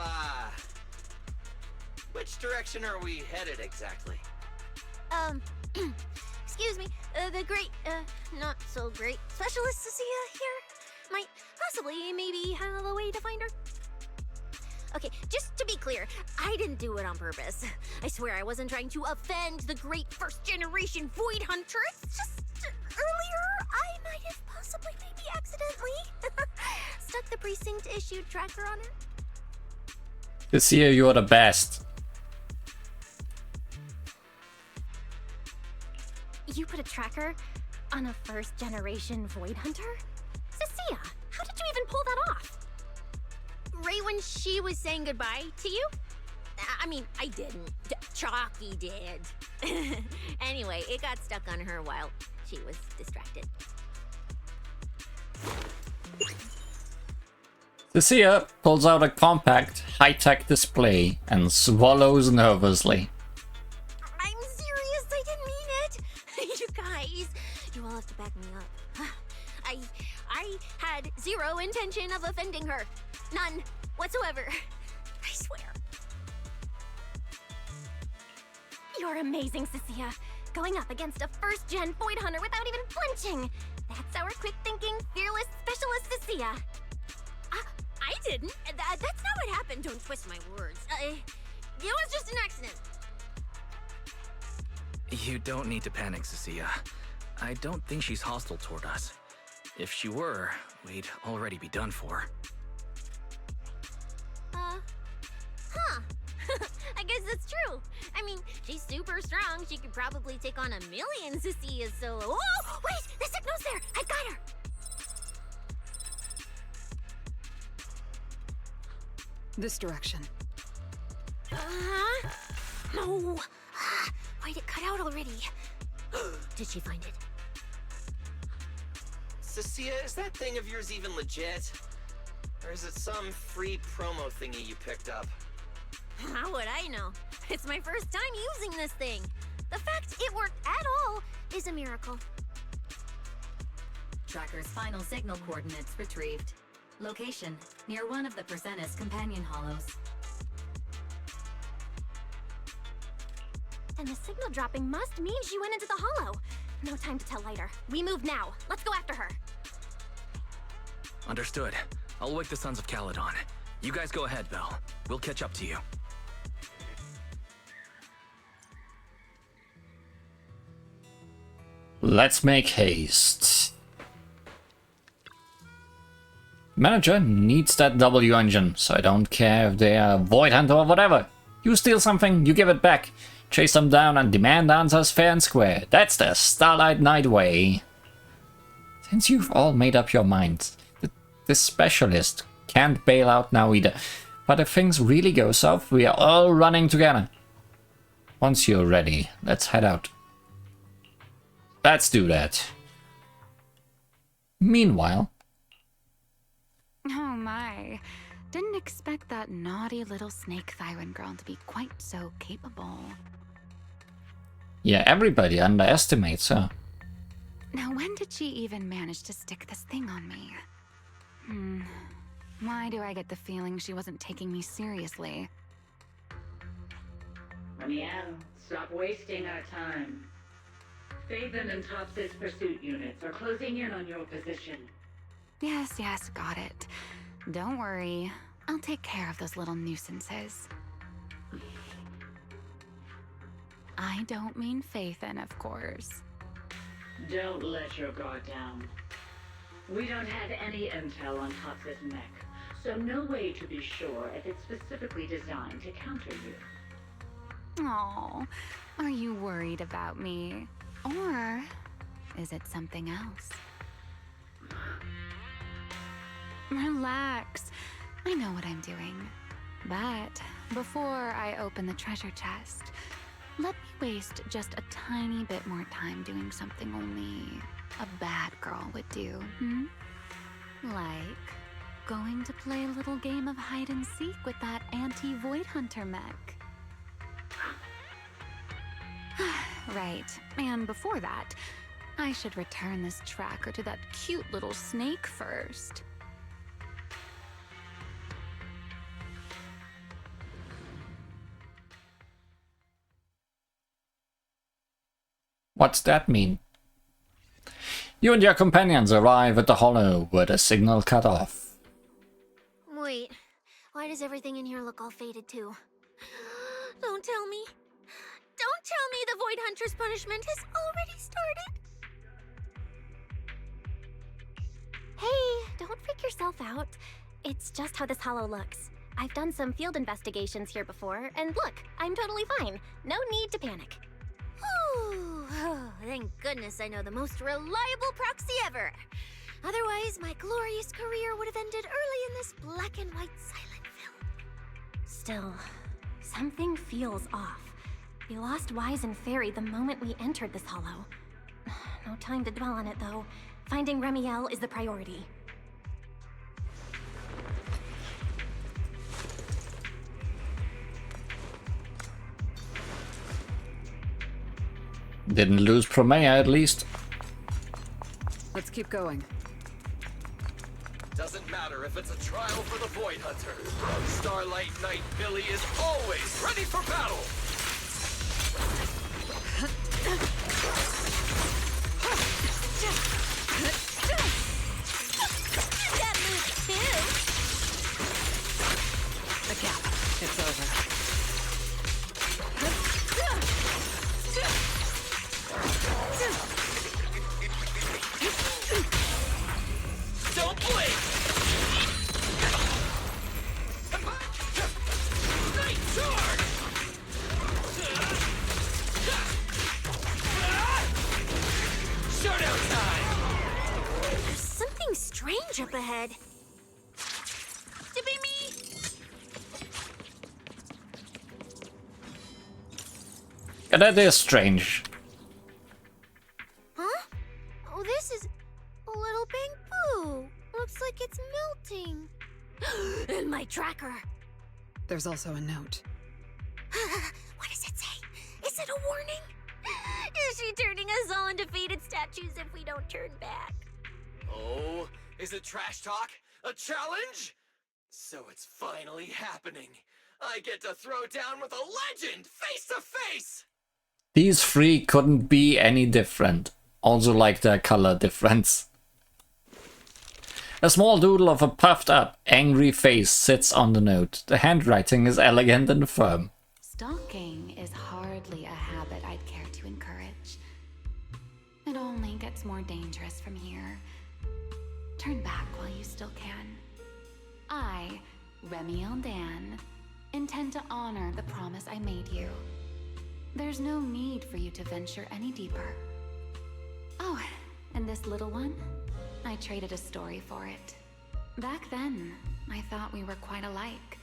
which direction are we headed exactly? Excuse me, the great, not so great specialist Cecilia here might possibly maybe have a way to find her. Okay, just to be clear, I didn't do it on purpose. I swear I wasn't trying to offend the great first-generation Void Hunter. It's just, earlier I might have possibly maybe accidentally stuck the precinct-issued tracker on her. Cecilia, you're the best. You put a tracker on a first-generation Void Hunter? Cecilia, how did you even pull that off? Right when she was saying goodbye to you? I mean, I didn't. Chalky did. Anyway, it got stuck on her while she was distracted. Cecilia pulls out a compact, high-tech display and swallows nervously. I'm serious, I didn't mean it. You guys, you all have to back me zero intention of offending her. None whatsoever. I swear. You're amazing, Cecilia. Going up against a first-gen Void Hunter without even flinching. That's our quick-thinking, fearless specialist, Cecilia. I didn't. That's not what happened. Don't twist my words. It was just an accident. You don't need to panic, Cecilia. I don't think she's hostile toward us. If she were, we'd already be done for. I guess that's true. I mean, she's super strong. She could probably take on 1,000,000 Cecilias solo. Oh, wait! The signal's there! I've got her! This direction. No! Why'd it cut out already? Did she find it? Cecilia, is that thing of yours even legit? Or is it some free promo thingy you picked up? How would I know? It's my first time using this thing. The fact it worked at all is a miracle. Tracker's final signal coordinates retrieved. Location, near one of the Persenis companion hollows. And the signal dropping must mean she went into the hollow. No time to tell Lighter. We move now. Let's go after her. Understood. I'll wake the Sons of Caledon. You guys go ahead, Belle. We'll catch up to you. Let's make haste. Manager needs that W engine, so I don't care if they are Void Hunter or whatever. You steal something, you give it back. Chase them down and demand answers fair and square. That's the Starlight Knight way. Since you've all made up your minds, this specialist can't bail out now either. But if things really go south, we are all running together. Once you're ready, let's head out. Let's do that. Meanwhile... Oh my. Didn't expect that naughty little snake Thyran girl to be quite so capable. Yeah, everybody underestimates her. Now when did she even manage to stick this thing on me? Why do I get the feeling she wasn't taking me seriously? Ramiel, stop wasting our time. Faven and Tops's pursuit units are closing in on your position. Yes, got it. Don't worry. I'll take care of those little nuisances. I don't mean Faithen, of course. Don't let your guard down. We don't have any intel on Tops's mech, so no way to be sure if it's specifically designed to counter you. Aw, are you worried about me? Or is it something else? Relax. I know what I'm doing. But before I open the treasure chest, let me waste just a tiny bit more time doing something only a bad girl would do, Like going to play a little game of hide and seek with that anti-Void Hunter mech. Right, and before that, I should return this tracker to that cute little snake first. What's that mean? You and your companions arrive at the hollow where the signal cut off. Wait, why does everything in here look all faded too? Don't tell me. Don't tell me the Void Hunter's punishment has already started. Hey, don't freak yourself out. It's just how this hollow looks. I've done some field investigations here before, and look, I'm totally fine. No need to panic. Whew. Oh, thank goodness I know the most reliable proxy ever. Otherwise, my glorious career would have ended early in this black and white silent film. Still, something feels off. We lost Wise and Fairy the moment we entered this hollow. No time to dwell on it, though. Finding Ramiel is the priority. Didn't lose Promea, at least. Let's keep going. Doesn't matter if it's a trial for the Void Hunter. Starlight Knight Billy is always ready for battle! That moves too! A gap. It's over. Don't blink! Night charge! Showdown time! There's something strange up ahead. To be me! Yeah, that is strange. Huh? Oh, this is a little bamboo. Looks like it's melting. And my tracker. There's also a note. What does it say? Is it a warning? Is she turning us all into faded statues if we don't turn back? Oh, is it trash talk? A challenge? So it's finally happening. I get to throw down with a legend face to face! These three couldn't be any different. Also like their color difference. A small doodle of a puffed up, angry face sits on the note. The handwriting is elegant and firm. Stalking is hardly a habit I'd care to encourage. It only gets more dangerous from here. Turn back while you still can. I, Eridan, intend to honor the promise I made you. There's no need for you to venture any deeper. Oh, and this little one? I traded a story for it. Back then, I thought we were quite alike.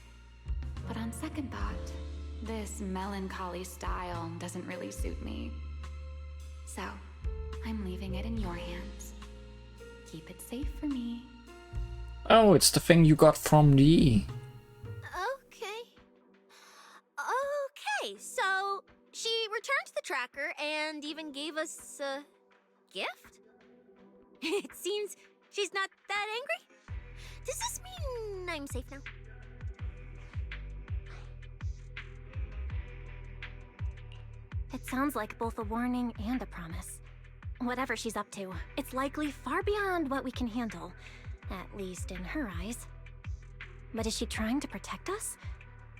But on second thought, this melancholy style doesn't really suit me. So, I'm leaving it in your hands. Keep it safe for me. Oh, it's the thing you got from the... Okay. Okay, so she returned the tracker and even gave us a gift? It seems she's not that angry. Does this mean I'm safe now? It sounds like both a warning and a promise. Whatever she's up to, it's likely far beyond what we can handle, at least in her eyes. But is she trying to protect us?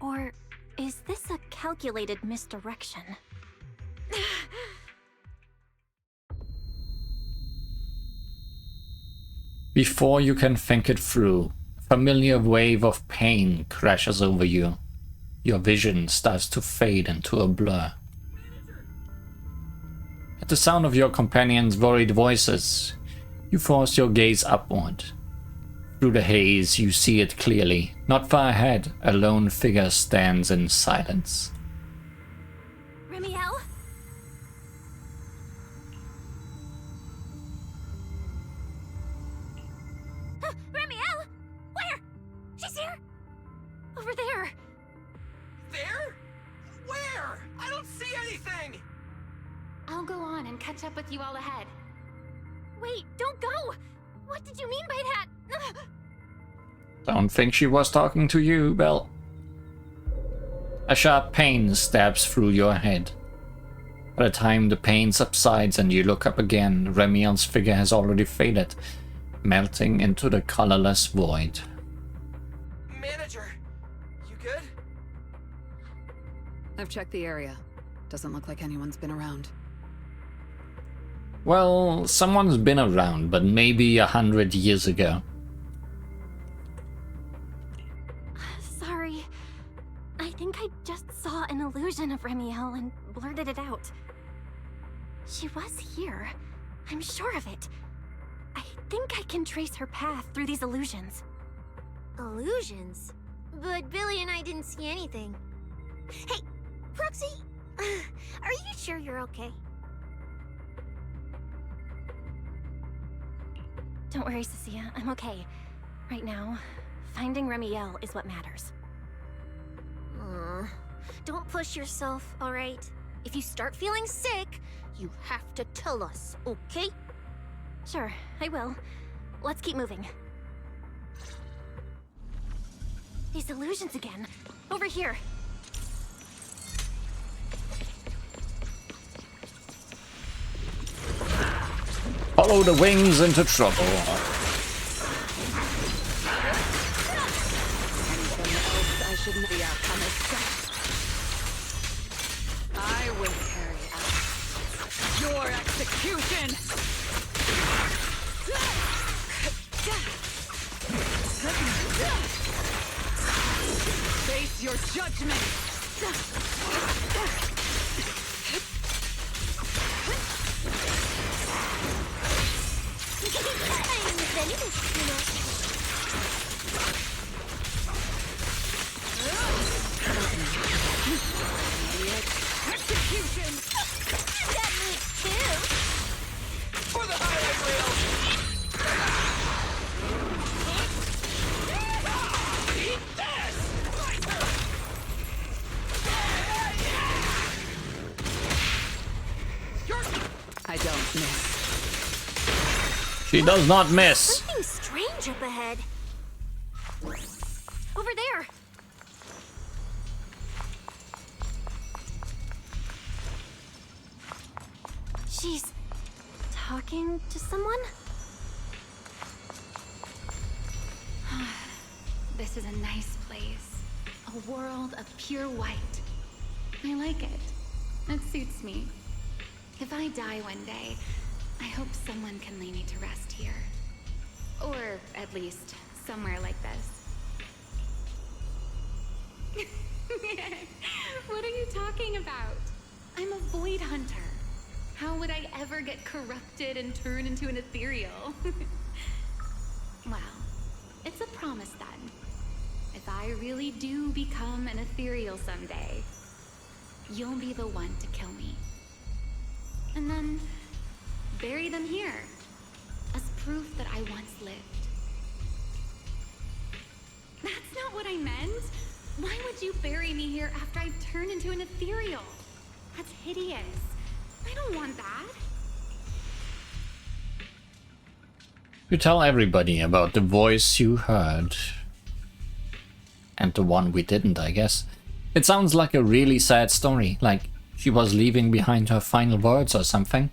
Or is this a calculated misdirection? Before you can think it through, a familiar wave of pain crashes over you. Your vision starts to fade into a blur. At the sound of your companions' worried voices, you force your gaze upward. Through the haze, you see it clearly. Not far ahead, a lone figure stands in silence. Remiel? Remiel? Where? She's here! Over there! There? Where? I don't see anything! I'll go on and catch up with you all ahead. Wait, don't go! What did you mean by that? Don't think she was talking to you, Belle. A sharp pain stabs through your head. By the time the pain subsides and you look up again, Remiel's figure has already faded, melting into the colorless void. Manager, you good? I've checked the area. Doesn't look like anyone's been around. Well, someone's been around, but maybe 100 years ago. Sorry. I think I just saw an illusion of Remiel and blurted it out. She was here. I'm sure of it. I think I can trace her path through these illusions. Illusions? But Billy and I didn't see anything. Hey, Proxy, are you sure you're okay? Don't worry, Cecilia. I'm okay. Right now, finding Remiel is what matters. Don't push yourself, alright? If you start feeling sick, you have to tell us, okay? Sure, I will. Let's keep moving. These illusions again. Over here. Follow the wings into trouble. I shouldn't be outcome is set. I will carry out your execution. Face your judgment. Execution! That moves too! For the highlight reel! Eat this! I don't miss. She does not miss. Something strange up ahead. Over there. She's talking to someone? This is a nice place. A world of pure white. I like it. It suits me. If I die one day, I hope someone can lay me to rest here. Or at least somewhere like this. What are you talking about? I'm a void hunter. How would I ever get corrupted and turn into an ethereal? Well, it's a promise then. If I really do become an ethereal someday, you'll be the one to kill me. And then bury them here as proof that I once lived. That's not what I meant. Why would you bury me here after I've turned into an ethereal? That's hideous. I don't want that. You tell everybody about the voice you heard. And the one we didn't, I guess. It sounds like a really sad story, like she was leaving behind her final words or something.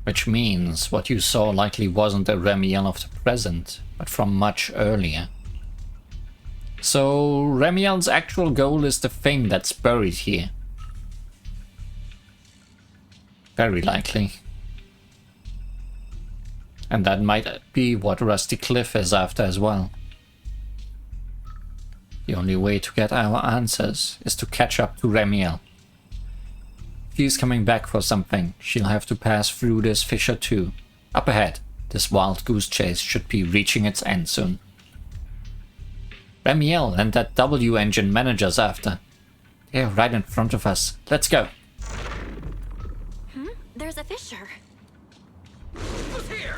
Which means what you saw likely wasn't a Remiel of the present, but from much earlier. So Remiel's actual goal is the thing that's buried here. Very likely. And that might be what Rusty Cliff is after as well. The only way to get our answers is to catch up to Remiel. If he's coming back for something, she'll have to pass through this fissure too. Up ahead, this wild goose chase should be reaching its end soon. Remiel and that W engine manager's after. They're right in front of us. Let's go. There's a fissure. Who's here?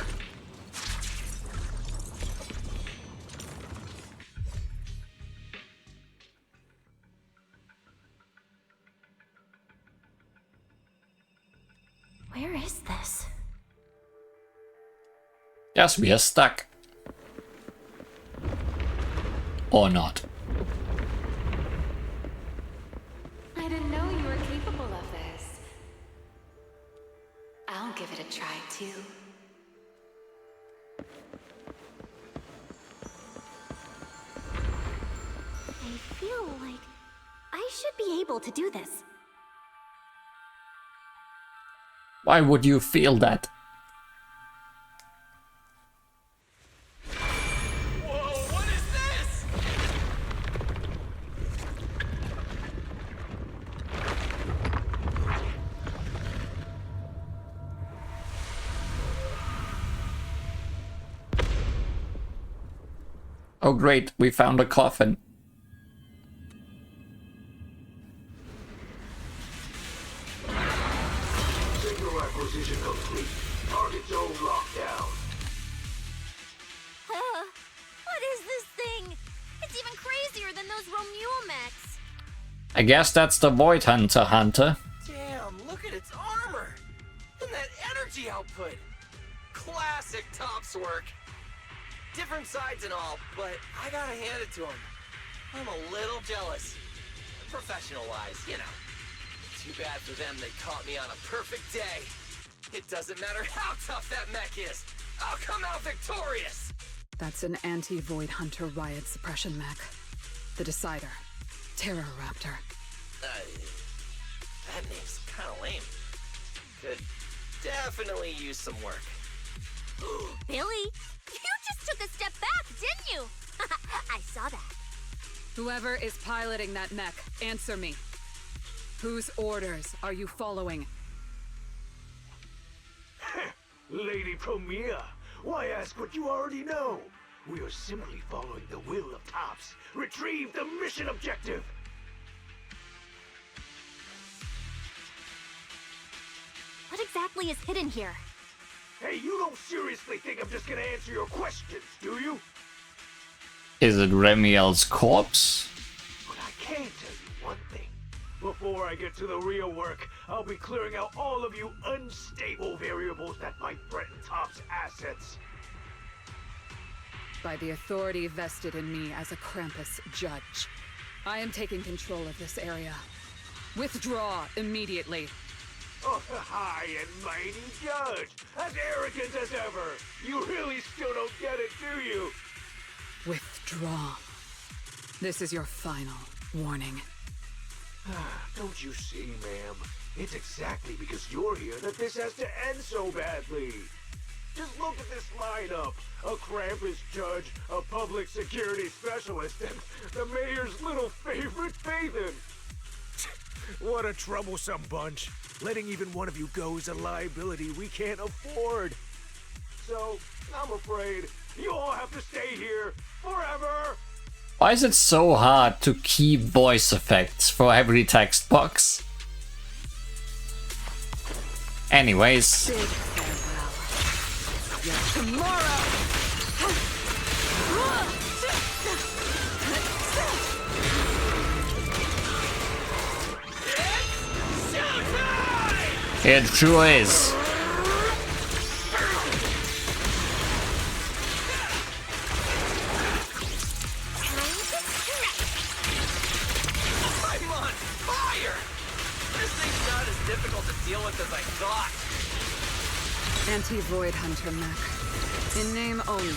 Where is this? Yes, we are stuck. Or not. I didn't know you were capable of this. I'll give it a try too. I feel like I should be able to do this. Why would you feel that? Whoa, what is this? Oh great, we found a coffin. Signal acquisition complete. Target zone lockdown. What is this thing? It's even crazier than those Romuel mechs. I guess that's the Void Hunter. Damn, look at its armor! And that energy output! Classic Topps work! Different sides and all, but I gotta hand it to him. I'm a little jealous. Professional-wise, you know. Too bad for them they caught me on a perfect day. It doesn't matter how tough that mech is. I'll come out victorious! That's an anti-Void Hunter riot suppression mech. The Decider. Terror Raptor. That name's kinda lame. Could definitely use some work. Billy, you just took a step back, didn't you? I saw that. Whoever is piloting that mech, answer me. Whose orders are you following? Lady Promia, why ask what you already know? We are simply following the will of Tops. Retrieve the mission objective! What exactly is hidden here? Hey, you don't seriously think I'm just gonna answer your questions, do you? Is it Remiel's corpse? But I can tell you one thing. Before I get to the real work, I'll be clearing out all of you unstable variables that might threaten Top's assets. By the authority vested in me as a Krampus judge, I am taking control of this area. Withdraw immediately. Oh, high and mighty judge! As arrogant as ever! You really still don't get it, do you? Withdraw. This is your final warning. Don't you see, ma'am? It's exactly because you're here that this has to end so badly. Just look at this lineup. A Krampus judge, a public security specialist, and the mayor's little favorite Phaethon. What a troublesome bunch. Letting even one of you go is a liability we can't afford. So, I'm afraid you all have to stay here forever. Why is it so hard to keep voice effects for every text box? Anyways. It sure is. I'm on fire! This thing's not as difficult to deal with as I thought. Anti-Void Hunter mech. In name only.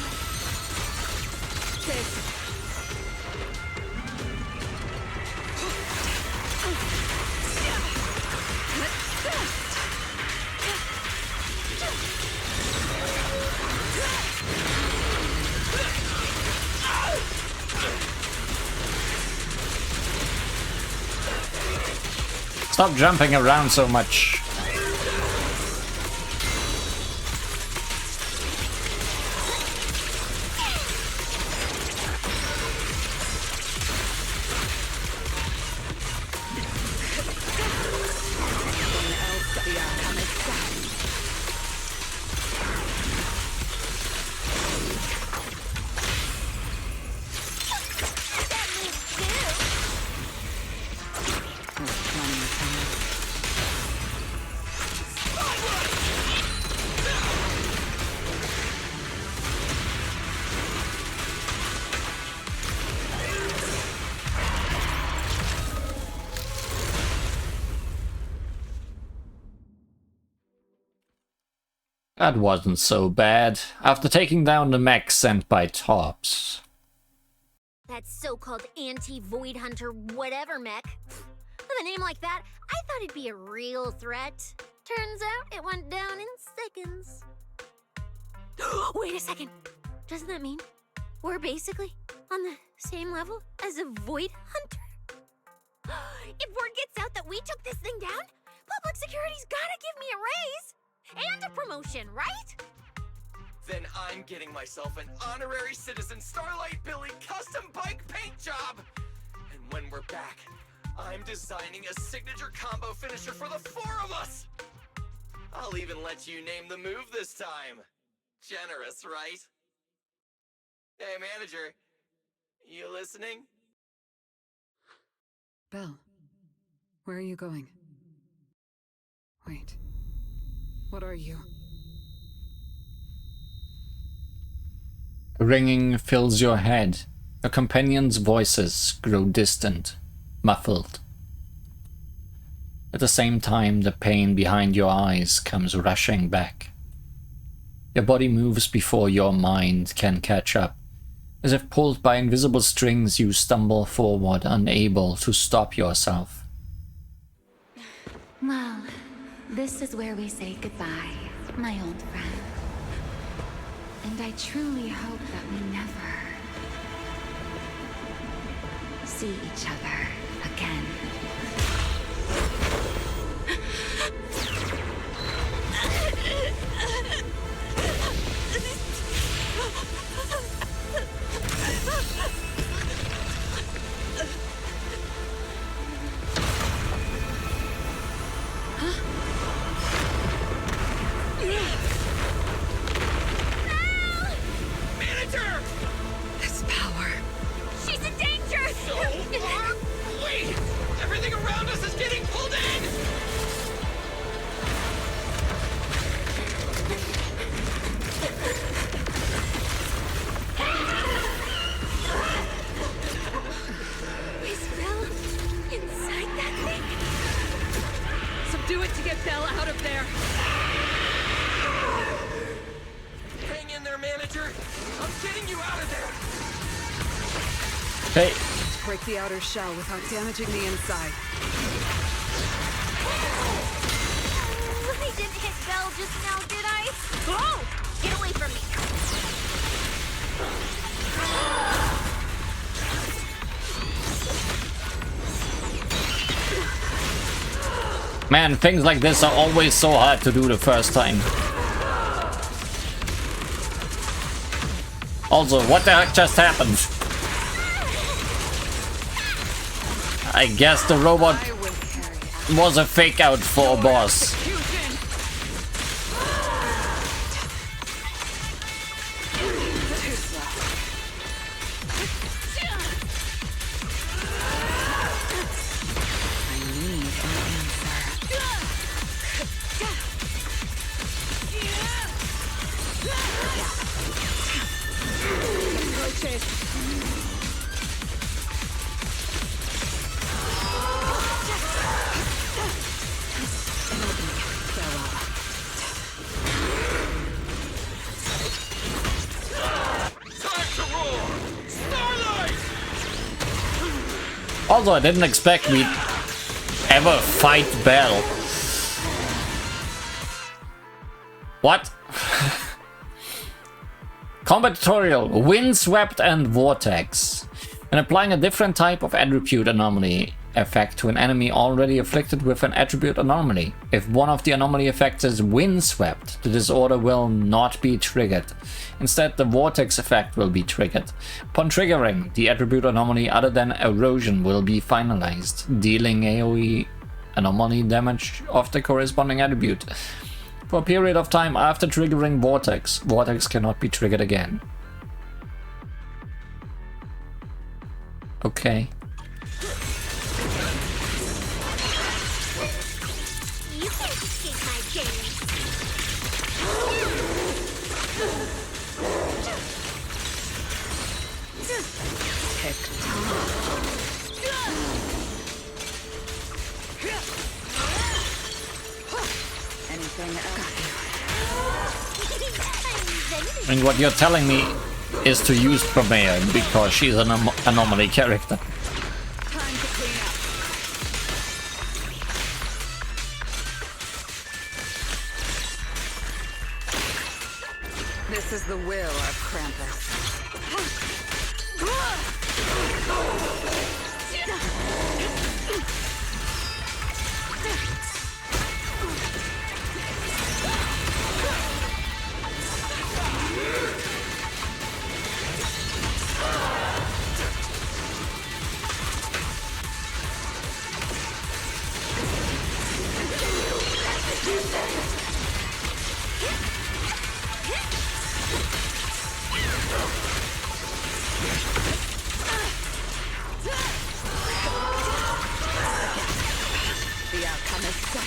Stop jumping around so much. That wasn't so bad, after taking down the mech sent by Tops. That so-called anti-Void Hunter whatever mech. With a name like that, I thought it'd be a real threat. Turns out it went down in seconds. Wait a second. Doesn't that mean we're basically on the same level as a Void Hunter? If word gets out that we took this thing down, public security's gotta give me a raise! And a promotion, right? Then I'm getting myself an honorary citizen Starlight Billy custom bike paint job! And when we're back, I'm designing a signature combo finisher for the four of us! I'll even let you name the move this time. Generous, right? Hey, manager. You listening? Belle, where are you going? Wait. What are you? Ringing fills your head. Your companions' voices grow distant, muffled. At the same time, the pain behind your eyes comes rushing back. Your body moves before your mind can catch up. As if pulled by invisible strings, you stumble forward, unable to stop yourself. Well, this is where we say goodbye, my old friend. And I truly hope that we never see each other again. Manager! This power. She's in danger! So are we! Everything around us is getting pulled in! Is Belle inside that thing? Subdue it to get Belle out of there. Hang in there, manager! I'm getting you out of there! Hey. Break the outer shell without damaging the inside. I didn't hit Belle just now, did I? Oh! Get away from me! Man, things like this are always so hard to do the first time. Also, what the heck just happened? I guess the robot was a fake out for a boss. Also, I didn't expect we'd ever fight Belle. What? Combat tutorial, windswept and vortex. When applying a different type of attribute anomaly effect to an enemy already afflicted with an attribute anomaly. If one of the anomaly effects is windswept, the disorder will not be triggered. Instead, the vortex effect will be triggered. Upon triggering, the attribute anomaly other than erosion will be finalized, dealing AoE anomaly damage of the corresponding attribute. For a period of time after triggering vortex, vortex cannot be triggered again. Okay. You can't escape my gaze. Anything else? And what you're telling me is to use Premier because she's an anomaly character. Time to clean up. This is the will of Krampus. The outcome is set.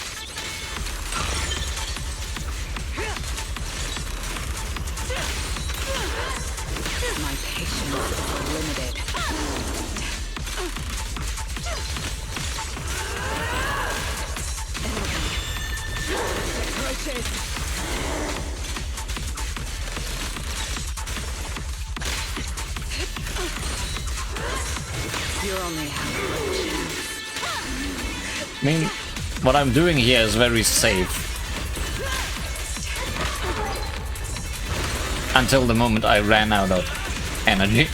roaches! You're only half. I mean, what I'm doing here is very safe. Until the moment I ran out of energy.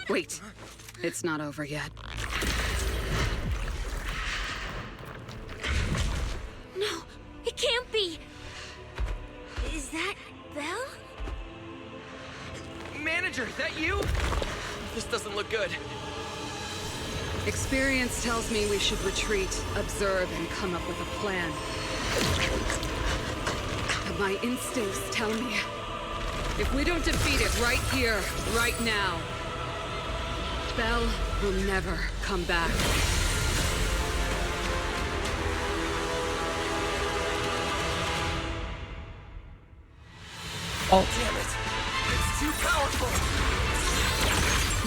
Wait, it's not over yet. No, it can't be. Is that Belle? Manager, that you? This doesn't look good. Experience tells me we should retreat, observe, and come up with a plan. But my instincts tell me, if we don't defeat it right here, right now, Belle will never come back. Oh, damn it! It's too powerful!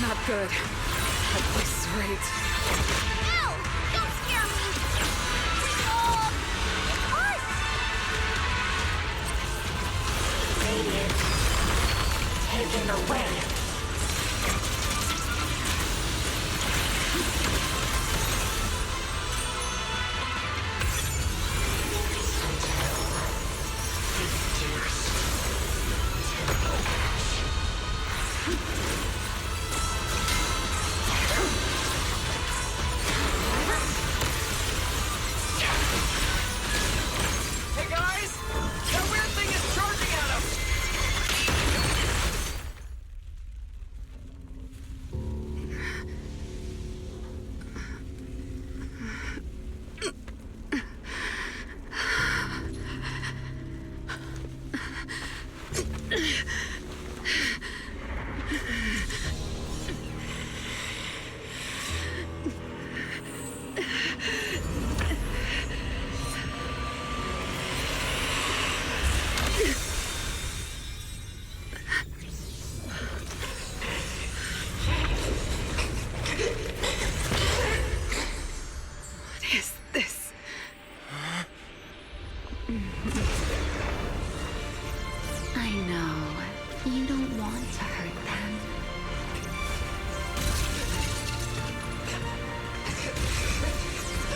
Not good. At this rate. Ow! Don't scare me! Oh, it hurts! Radiant taken away.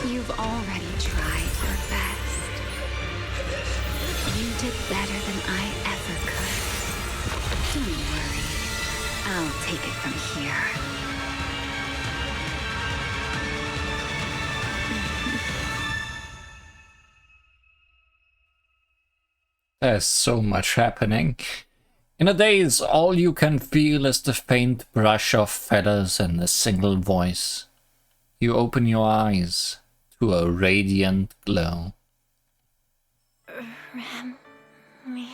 You've already tried your best. You did better than I ever could. Don't worry. I'll take it from here. There's so much happening. In a daze, all you can feel is the faint brush of feathers and a single voice. You open your eyes to a radiant glow. Me.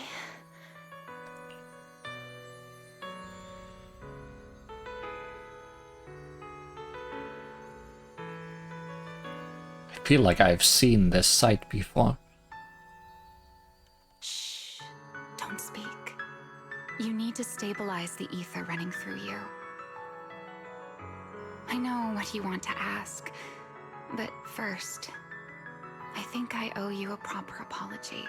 I feel like I've seen this sight before. Shh. Don't speak. You need to stabilize the ether running through you. I know what you want to ask, but first, I think I owe you a proper apology.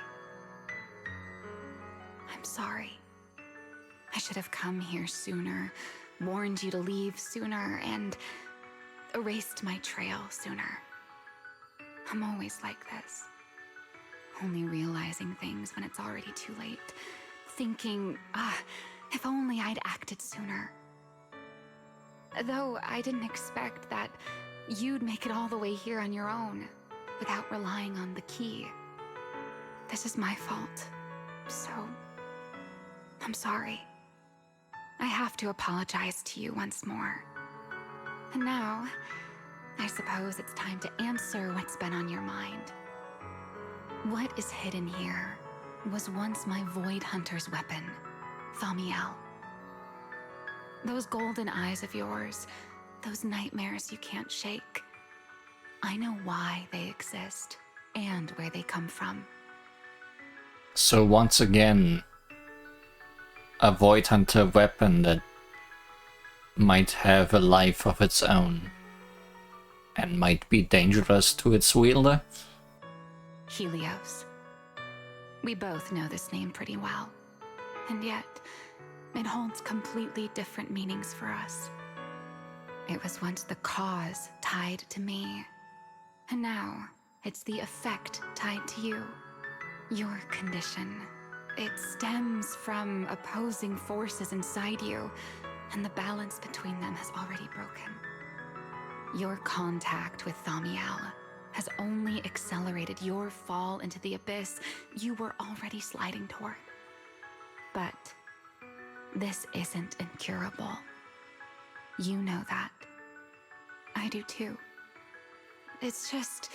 I'm sorry. I should have come here sooner, warned you to leave sooner, and erased my trail sooner. I'm always like this. Only realizing things when it's already too late. Thinking, if only I'd acted sooner. Though I didn't expect that you'd make it all the way here on your own, without relying on the key. This is my fault. So, I'm sorry. I have to apologize to you once more. And now, I suppose it's time to answer what's been on your mind. What is hidden here was once my Void Hunter's weapon, Thamiel. Those golden eyes of yours, those nightmares you can't shake. I know why they exist and where they come from. So once again, a Void Hunter weapon that might have a life of its own and might be dangerous to its wielder? Helios. We both know this name pretty well, and yet it holds completely different meanings for us. It was once the cause tied to me, and now it's the effect tied to you. Your condition. It stems from opposing forces inside you, and the balance between them has already broken. Your contact with Thamiel has only accelerated your fall into the abyss you were already sliding toward. But this isn't incurable. You know that. I do too. It's just...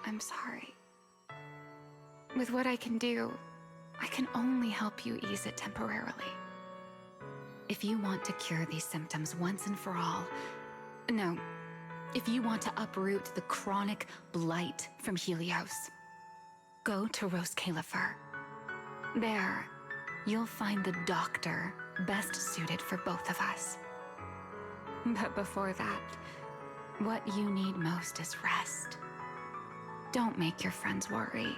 I'm sorry. With what I can do, I can only help you ease it temporarily. If you want to cure these symptoms once and for all, no, if you want to uproot the chronic blight from Helios, go to Rose Califer. There, you'll find the doctor best suited for both of us. But before that, what you need most is rest. Don't make your friends worry.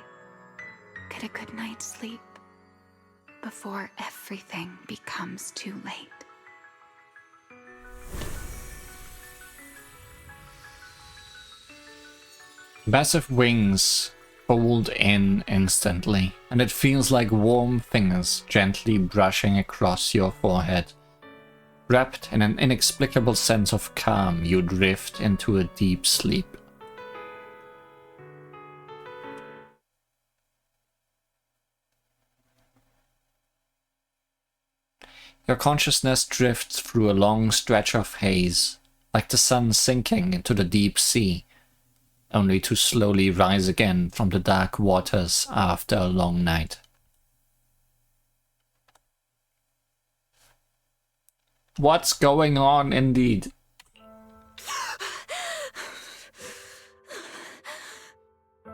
Get a good night's sleep before everything becomes too late. Massive wings fold in instantly, and it feels like warm fingers gently brushing across your forehead. Wrapped in an inexplicable sense of calm, you drift into a deep sleep. Your consciousness drifts through a long stretch of haze, like the sun sinking into the deep sea, only to slowly rise again from the dark waters after a long night. What's going on, indeed? I'm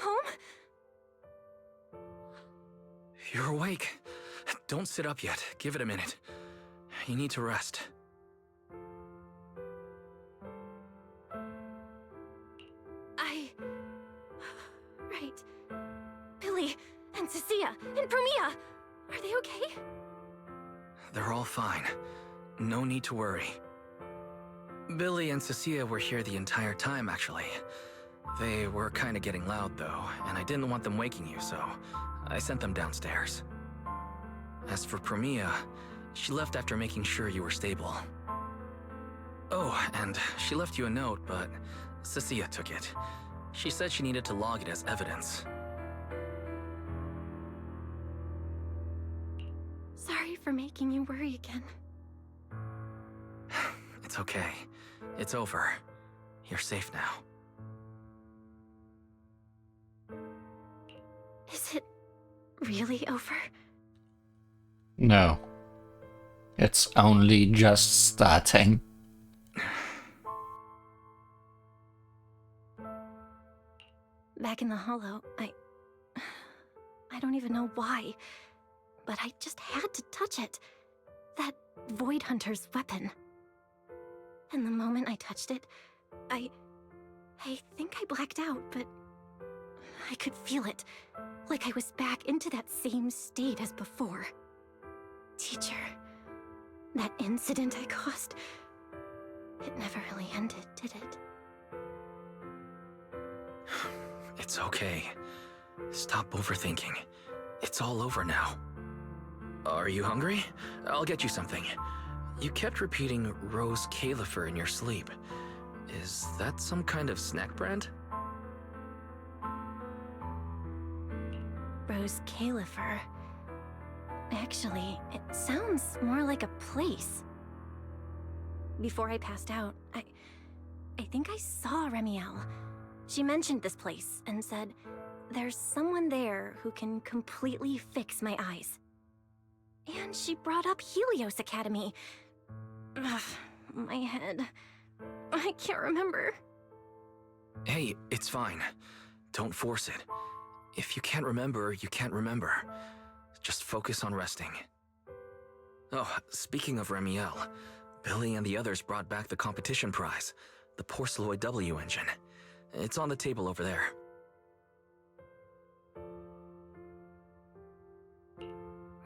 home? You're awake. Don't sit up yet. Give it a minute. You need to rest. Right. Billy and Cecilia and Promia, are they okay? They're all fine. No need to worry. Billy and Cecilia were here the entire time, actually. They were kind of getting loud, though, and I didn't want them waking you, so I sent them downstairs. As for Promia, she left after making sure you were stable. Oh, and she left you a note, but Cecilia took it. She said she needed to log it as evidence. Sorry for making you worry again. It's okay. It's over. You're safe now. Is it really over? No. It's only just starting. Back in the Hollow, I don't even know why, but I just had to touch it. That Void Hunter's weapon. And the moment I touched it, I think I blacked out, but I could feel it. Like I was back into that same state as before. Teacher, That incident I caused, it never really ended, did it? It's okay. Stop overthinking. It's all over now. Are you hungry? I'll get you something. You kept repeating Rose Califer in your sleep. Is that some kind of snack brand? Rose Califer. Actually, it sounds more like a place. Before I passed out, I think I saw Remiel. She mentioned this place and said, there's someone there who can completely fix my eyes. And she brought up Helios Academy. Ugh, my head. I can't remember. Hey, it's fine. Don't force it. If you can't remember, you can't remember. Just focus on resting. Oh, speaking of Remiel, Billy and the others brought back the competition prize, the Porceloid W engine. It's on the table over there.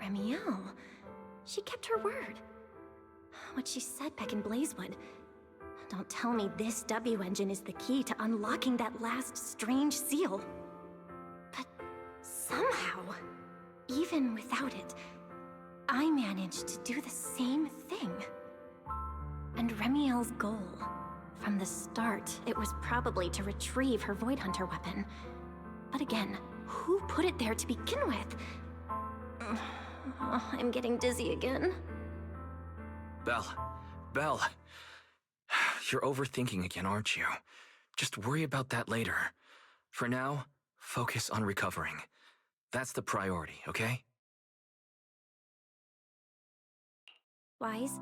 Remiel. She kept her word. What she said back in Blazewood. Don't tell me this W engine is the key to unlocking that last strange seal. But somehow, even without it, I managed to do the same thing. And Remiel's goal, from the start, it was probably to retrieve her Void Hunter weapon. But again, who put it there to begin with? I'm getting dizzy again. Belle. You're overthinking again, aren't you? Just worry about that later. For now, focus on recovering. That's the priority, okay? Wise,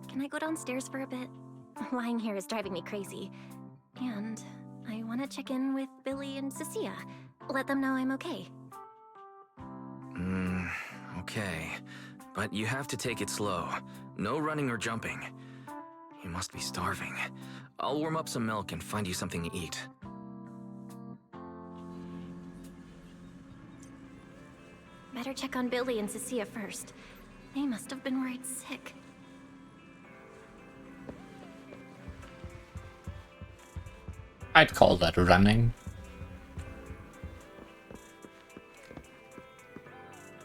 can I go downstairs for a bit? Lying here is driving me crazy. And I want to check in with Billy and Cecilia. Let them know I'm okay. Okay. But you have to take it slow. No running or jumping. You must be starving. I'll warm up some milk and find you something to eat. Better check on Billy and Cecilia first. They must have been worried sick. I'd call that running.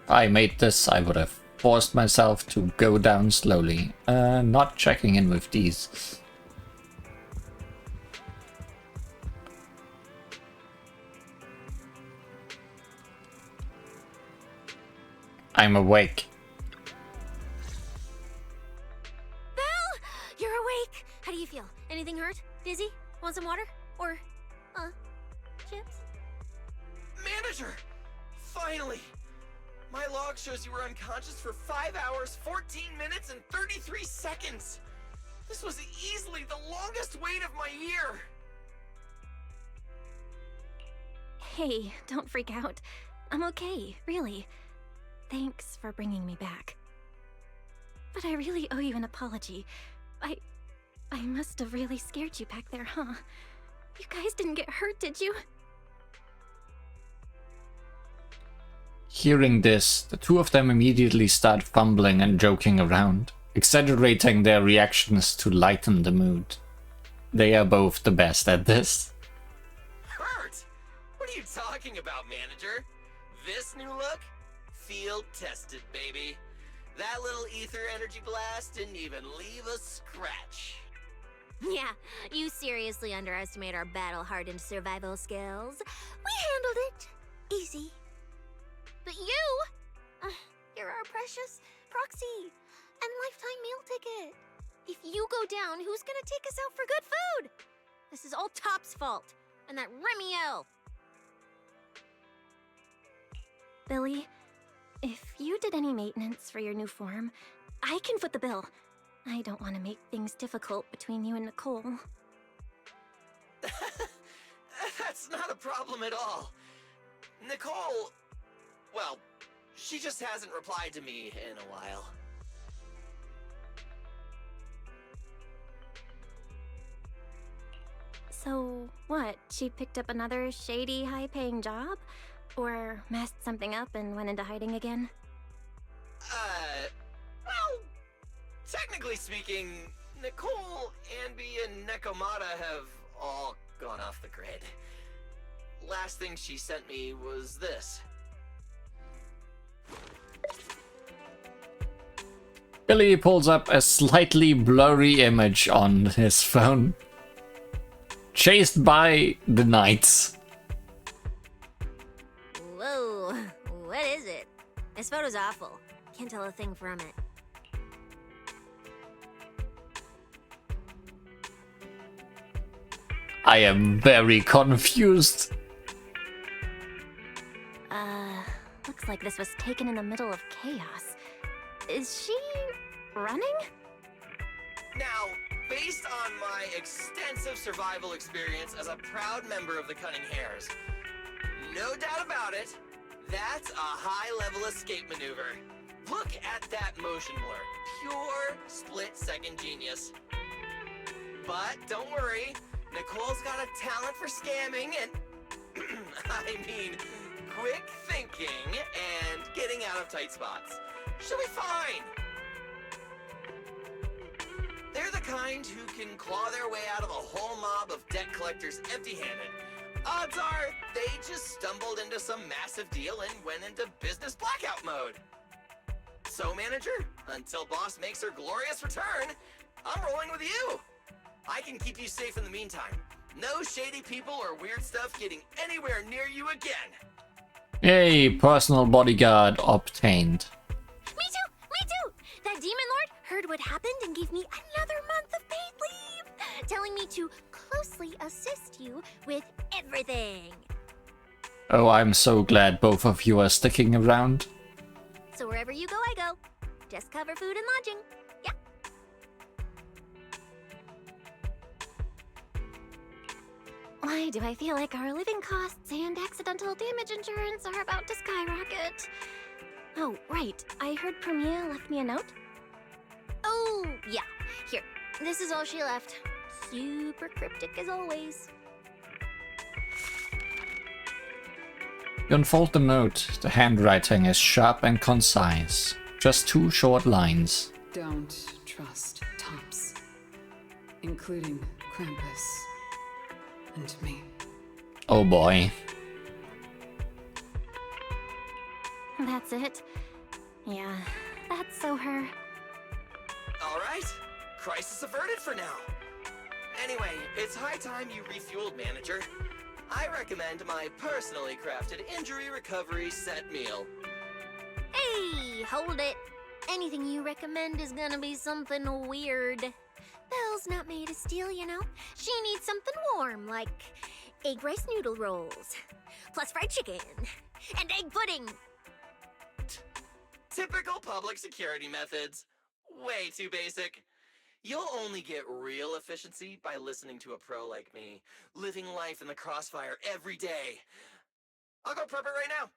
If I made this, I would have forced myself to go down slowly, not checking in with these. I'm awake. Belle! You're awake! How do you feel? Anything hurt? Dizzy? Want some water? Or, chips? Manager! Finally! My log shows you were unconscious for 5 hours, 14 minutes, and 33 seconds! This was easily the longest wait of my year! Hey, don't freak out. I'm okay, really. Thanks for bringing me back. But I really owe you an apology. I must have really scared you back there, huh? You guys didn't get hurt, did you? Hearing this, the two of them immediately start fumbling and joking around, exaggerating their reactions to lighten the mood. They are both the best at this. Hurt? What are you talking about, manager? This new look? Field tested, baby. That little ether energy blast didn't even leave a scratch. Yeah, you seriously underestimate our battle-hardened survival skills. We handled it. Easy. But you're our precious proxy and lifetime meal ticket. If you go down, who's gonna take us out for good food? This is all Top's fault, and that Remiel. Billy, if you did any maintenance for your new form, I can foot the bill. I don't want to make things difficult between you and Nicole. That's not a problem at all. Nicole, well, she just hasn't replied to me in a while. So, what? She picked up another shady, high-paying job? Or messed something up and went into hiding again? Well, technically Practically speaking, Nicole, Anby, and Nekomata have all gone off the grid. Last thing she sent me was this. Billy pulls up a slightly blurry image on his phone. Chased by the knights. Whoa, what is it? This photo's awful. Can't tell a thing from it. I am very confused. Looks like this was taken in the middle of chaos. Is she running? Now, based on my extensive survival experience as a proud member of the Cunning Hares, no doubt about it, that's a high-level escape maneuver. Look at that motion blur. Pure split-second genius. But don't worry, Nicole's got a talent for scamming and... I mean, quick thinking and getting out of tight spots. She'll be fine. They're the kind who can claw their way out of a whole mob of debt collectors empty-handed. Odds are they just stumbled into some massive deal and went into business blackout mode. So, manager, until boss makes her glorious return, I'm rolling with you. I can keep you safe in the meantime. No shady people or weird stuff getting anywhere near you again. Yay, personal bodyguard obtained. Me too! That demon lord heard what happened and gave me another month of paid leave, telling me to closely assist you with everything. Oh, I'm so glad both of you are sticking around. So wherever you go, I go. Just cover food and lodging. Yeah. Why do I feel like our living costs and accidental damage insurance are about to skyrocket? Oh, right. I heard Premier left me a note. Oh, yeah. Here. This is all she left. Super cryptic as always. You unfold the note. The handwriting is sharp and concise. Just 2 short lines. Don't trust Tops, including Krampus and me. Oh boy. That's it. Yeah, that's so her. All right, crisis averted for now. Anyway, it's high time you refueled, manager. I recommend my personally crafted injury recovery set meal. Hey, hold it. Anything you recommend is gonna be something weird. Belle's not made of steel, you know. She needs something warm, like egg rice noodle rolls, plus fried chicken, and egg pudding. Typical public security methods. Way too basic. You'll only get real efficiency by listening to a pro like me, living life in the crossfire every day. I'll go prep it right now.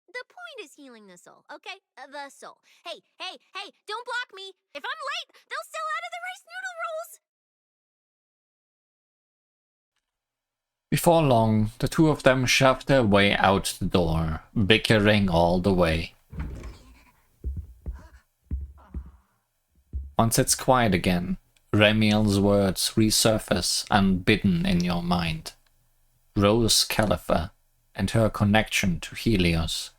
The point is healing the soul, okay? The soul. Hey, don't block me. If I'm late, they'll sell out of the rice noodle rolls. Before long, the two of them shoved their way out the door, bickering all the way. Once it's quiet again, Remiel's words resurface unbidden in your mind. Rose Califer and her connection to Helios.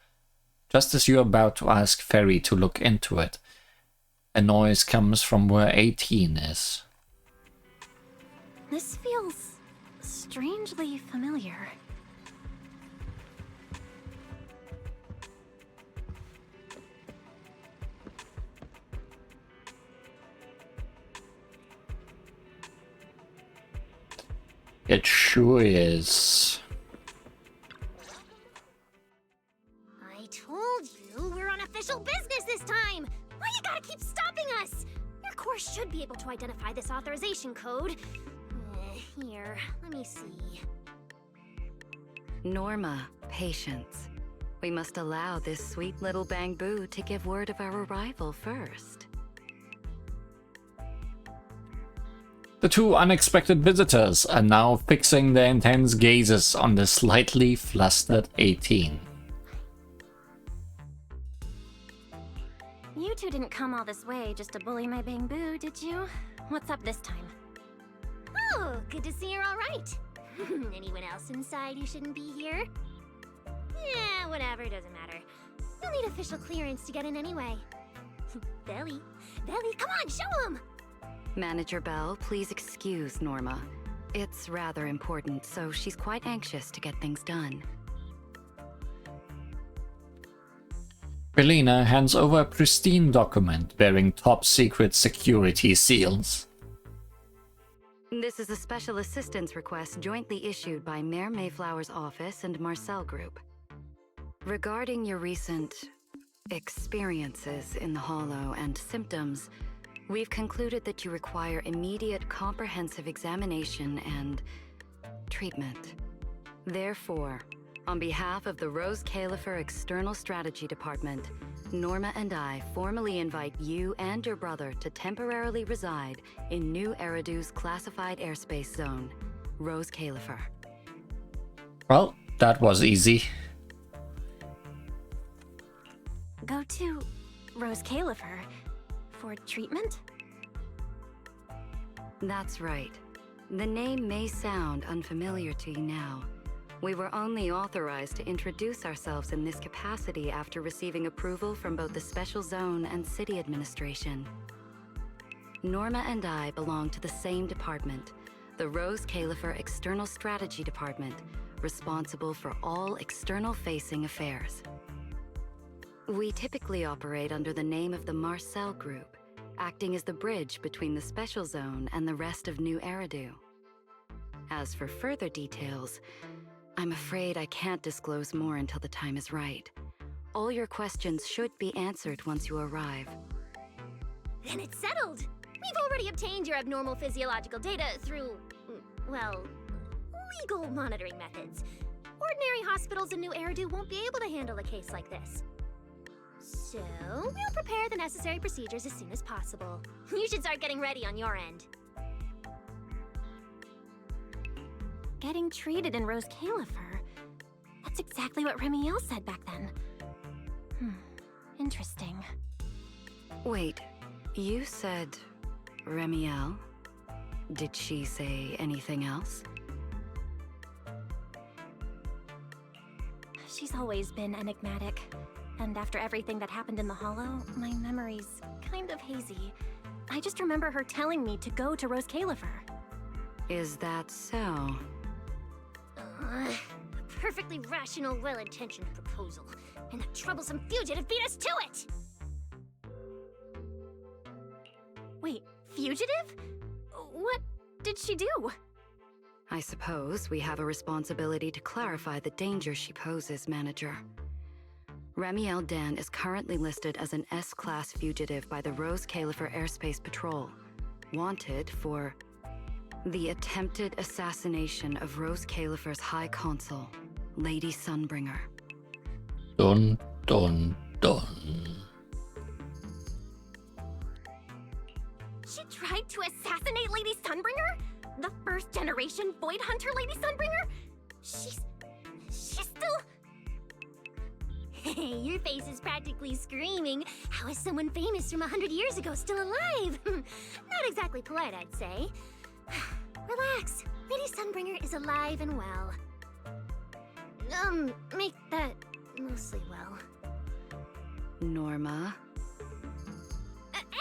Just as you're about to ask Ferry to look into it, a noise comes from where 18 is. This feels strangely familiar. It sure is. I told you we're on official business this time. Why you gotta keep stopping us? Your course should be able to identify this authorization code. Here, let me see. Norma, patience. We must allow this sweet little Bangbu to give word of our arrival first. The two unexpected visitors are now fixing their intense gazes on the slightly flustered 18. You two didn't come all this way just to bully my bamboo, did you? What's up this time? Oh, good to see you're all right. Anyone else inside who shouldn't be here? Yeah, whatever, doesn't matter. You'll need official clearance to get in anyway. Belly, come on, show him! Manager Bell, please excuse Norma. It's rather important, so she's quite anxious to get things done. Belina hands over a pristine document bearing top-secret security seals. This is a special assistance request jointly issued by Mayor Mayflower's office and Marcel Group. Regarding your recent experiences in the Hollow and symptoms, we've concluded that you require immediate comprehensive examination and treatment. Therefore, on behalf of the Rose Califer External Strategy Department, Norma and I formally invite you and your brother to temporarily reside in New Eridu's classified airspace zone, Rose Califer. Well, that was easy. Go to Rose Califer for treatment? That's right. The name may sound unfamiliar to you now. We were only authorized to introduce ourselves in this capacity after receiving approval from both the Special Zone and City Administration. Norma and I belong to the same department, the Rose Califer External Strategy Department, responsible for all external-facing affairs. We typically operate under the name of the Marcel Group, acting as the bridge between the Special Zone and the rest of New Eridu. As for further details, I'm afraid I can't disclose more until the time is right. All your questions should be answered once you arrive. Then it's settled! We've already obtained your abnormal physiological data through, well, legal monitoring methods. Ordinary hospitals in New Eridu won't be able to handle a case like this. So, we'll prepare the necessary procedures as soon as possible. You should start getting ready on your end. Getting treated in Rose Califer? That's exactly what Remiel said back then. Interesting. Wait, you said Remiel? Did she say anything else? She's always been enigmatic. And after everything that happened in the Hollow, my memory's kind of hazy. I just remember her telling me to go to Rose Califer. Is that so? A perfectly rational, well-intentioned proposal. And that troublesome fugitive beat us to it! Wait, fugitive? What did she do? I suppose we have a responsibility to clarify the danger she poses, Manager. Remiel Dan is currently listed as an S-Class fugitive by the Rose Califer Airspace Patrol, wanted for the attempted assassination of Rose Califer's High Consul, Lady Sunbringer. Dun, dun, dun. She tried to assassinate Lady Sunbringer? The first-generation Void Hunter Lady Sunbringer? She's still... Hey, your face is practically screaming. How is someone famous from 100 years ago still alive? Not exactly polite, I'd say. Relax. Lady Sunbringer is alive and well. Make that mostly well. Norma?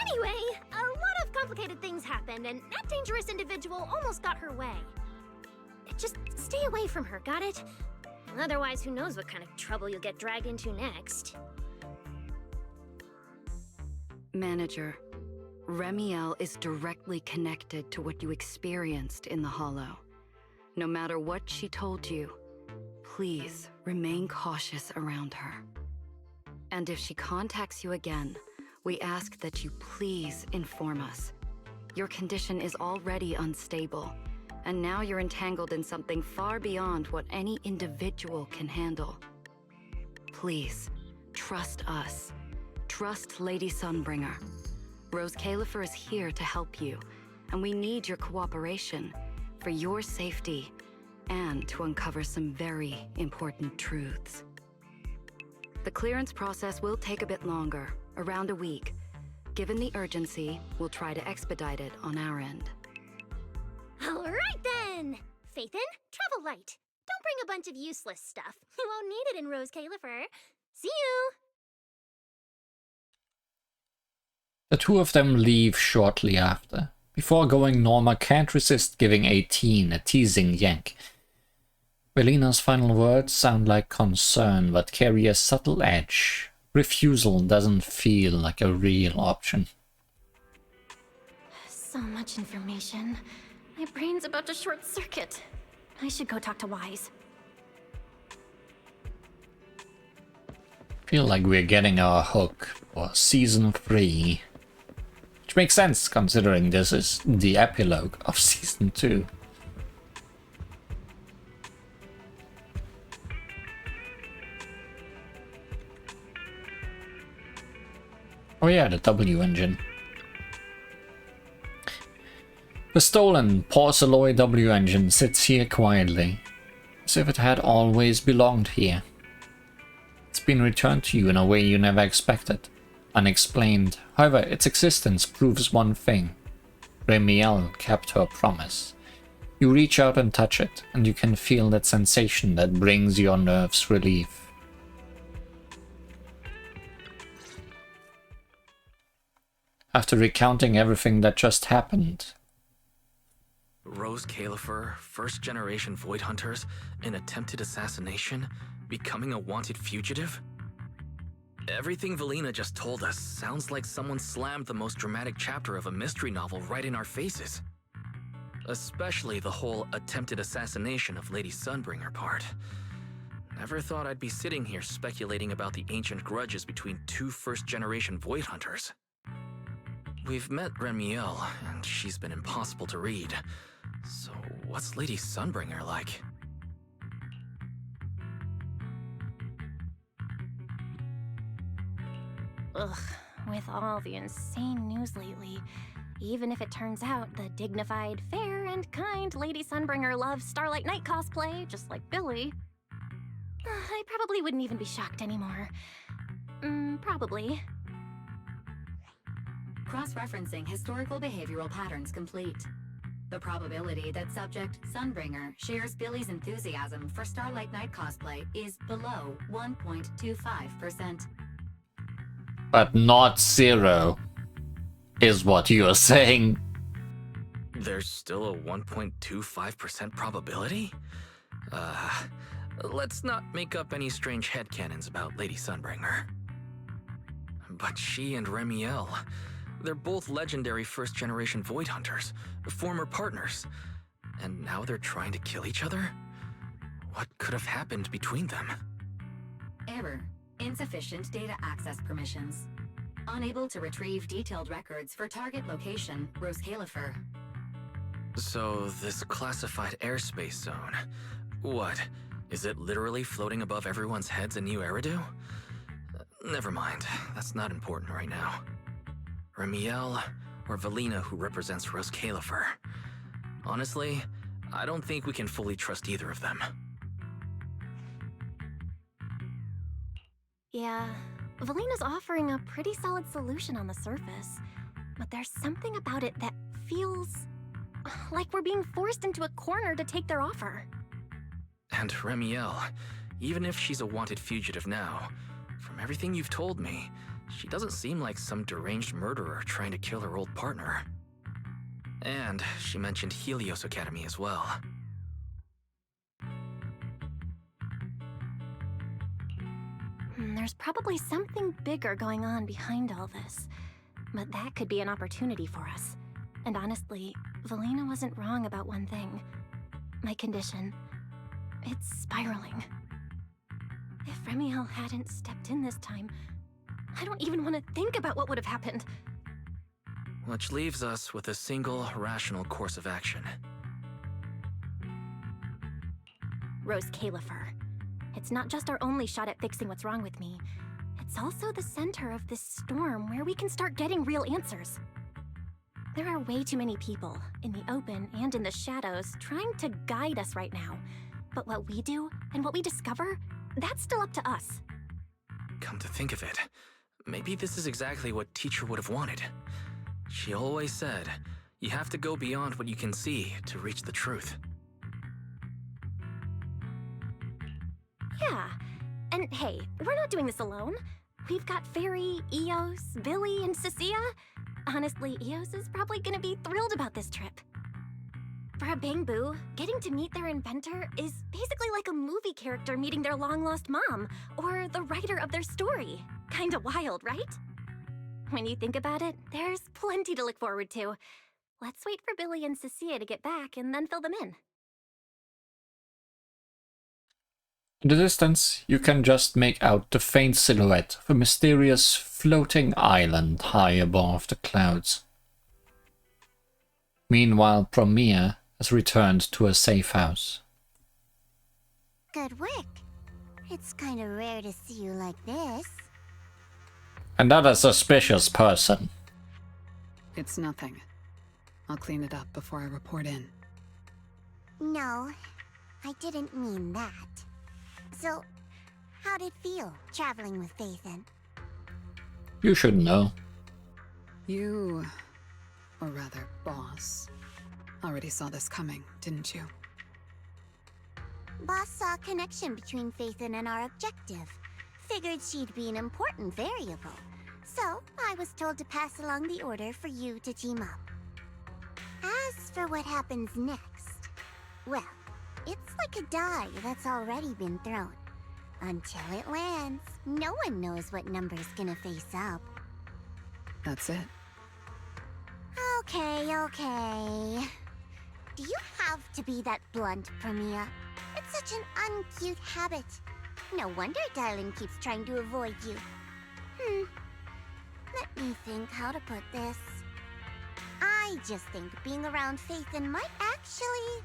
Anyway, a lot of complicated things happened, and that dangerous individual almost got her way. Just stay away from her, got it? Otherwise, who knows what kind of trouble you'll get dragged into next. Manager, Remiel is directly connected to what you experienced in the Hollow. No matter what she told you, please remain cautious around her. And if she contacts you again, we ask that you please inform us. Your condition is already unstable, and now you're entangled in something far beyond what any individual can handle. Please, trust us. Trust Lady Sunbringer. Rose Califer is here to help you, and we need your cooperation for your safety and to uncover some very important truths. The clearance process will take a bit longer, Around a week. Given the urgency, we'll try to expedite it on our end. All right then! Faithin, travel light. Don't bring a bunch of useless stuff. You won't need it in Rose Califer. See you! The two of them leave shortly after. Before going, Norma can't resist giving 18 a teasing yank. Velina's final words sound like concern, but carry a subtle edge. Refusal doesn't feel like a real option. So much information. My brain's about to short circuit. I should go talk to Wise. Feel like we're getting our hook for season 3. Which makes sense considering this is the epilogue of season 2. Oh yeah, the W engine. The stolen Porcelloy W engine sits here quietly, as if it had always belonged here. It's been returned to you in a way you never expected, unexplained. However, its existence proves one thing. Remiel kept her promise. You reach out and touch it, and you can feel that sensation that brings your nerves relief. After recounting everything that just happened. Rose Califer, first generation Void Hunters, an attempted assassination, becoming a wanted fugitive? Everything Velina just told us sounds like someone slammed the most dramatic chapter of a mystery novel right in our faces. Especially the whole attempted assassination of Lady Sunbringer part. Never thought I'd be sitting here speculating about the ancient grudges between two first-generation Void Hunters. We've met Remiel, and she's been impossible to read. So what's Lady Sunbringer like? Ugh, with all the insane news lately, even if it turns out the dignified, fair, and kind Lady Sunbringer loves Starlight Knight cosplay, just like Billy, I probably wouldn't even be shocked anymore. Probably. Cross-referencing historical behavioral patterns complete. The probability that subject Sunbringer shares Billy's enthusiasm for Starlight Knight cosplay is below 1.25%. But not 0, is what you're saying. There's still a 1.25% probability? Let's not make up any strange headcanons about Lady Sunbringer. But she and Remiel, they're both legendary first-generation Void Hunters, former partners. And now they're trying to kill each other? What could have happened between them? Error. Insufficient data access permissions. Unable to retrieve detailed records for target location, Rose Califer. So, this classified airspace zone, what? Is it literally floating above everyone's heads in New Eridu? Never mind, that's not important right now. Remiel, or Velina, who represents Rose Califer. Honestly, I don't think we can fully trust either of them. Yeah, Velina's offering a pretty solid solution on the surface, but there's something about it that feels like we're being forced into a corner to take their offer. And Remiel, even if she's a wanted fugitive now, from everything you've told me, she doesn't seem like some deranged murderer trying to kill her old partner. And she mentioned Helios Academy as well. There's probably something bigger going on behind all this, but that could be an opportunity for us. And honestly, Velina wasn't wrong about one thing. My condition. It's spiraling. If Remiel hadn't stepped in this time, I don't even want to think about what would have happened. Which leaves us with a single rational course of action. Rose Califer. It's not just our only shot at fixing what's wrong with me. It's also the center of this storm where we can start getting real answers. There are way too many people, in the open and in the shadows, trying to guide us right now. But what we do, and what we discover, that's still up to us. Come to think of it, Maybe this is exactly what Teacher would have wanted. She always said, you have to go beyond what you can see to reach the truth. Yeah. And hey, we're not doing this alone. We've got Fairy, Eos, Billy, and Cecilia. Honestly, Eos is probably gonna be thrilled about this trip. For a Bangbu, getting to meet their inventor is basically like a movie character meeting their long-lost mom, or the writer of their story. Kinda wild, right? When you think about it, there's plenty to look forward to. Let's wait for Billy and Cecilia to get back and then fill them in. In the distance, you can just make out the faint silhouette of a mysterious floating island high above the clouds. Meanwhile, Promia has returned to a safe house. Good work. It's kind of rare to see you like this. Another suspicious person. It's nothing. I'll clean it up before I report in. No, I didn't mean that. So, how'd it feel, traveling with Phaethon? You should know. You, or rather, boss, already saw this coming, didn't you? Boss saw a connection between Phaethon and our objective. Figured she'd be an important variable. So, I was told to pass along the order for you to team up. As for what happens next, well, it's like a die that's already been thrown. Until it lands, no one knows what number's gonna face up. That's it. Okay. Do you have to be that blunt, Promia? It's such an uncute habit. No wonder Dylan keeps trying to avoid you. Let me think how to put this. I just think being around Phaethon might actually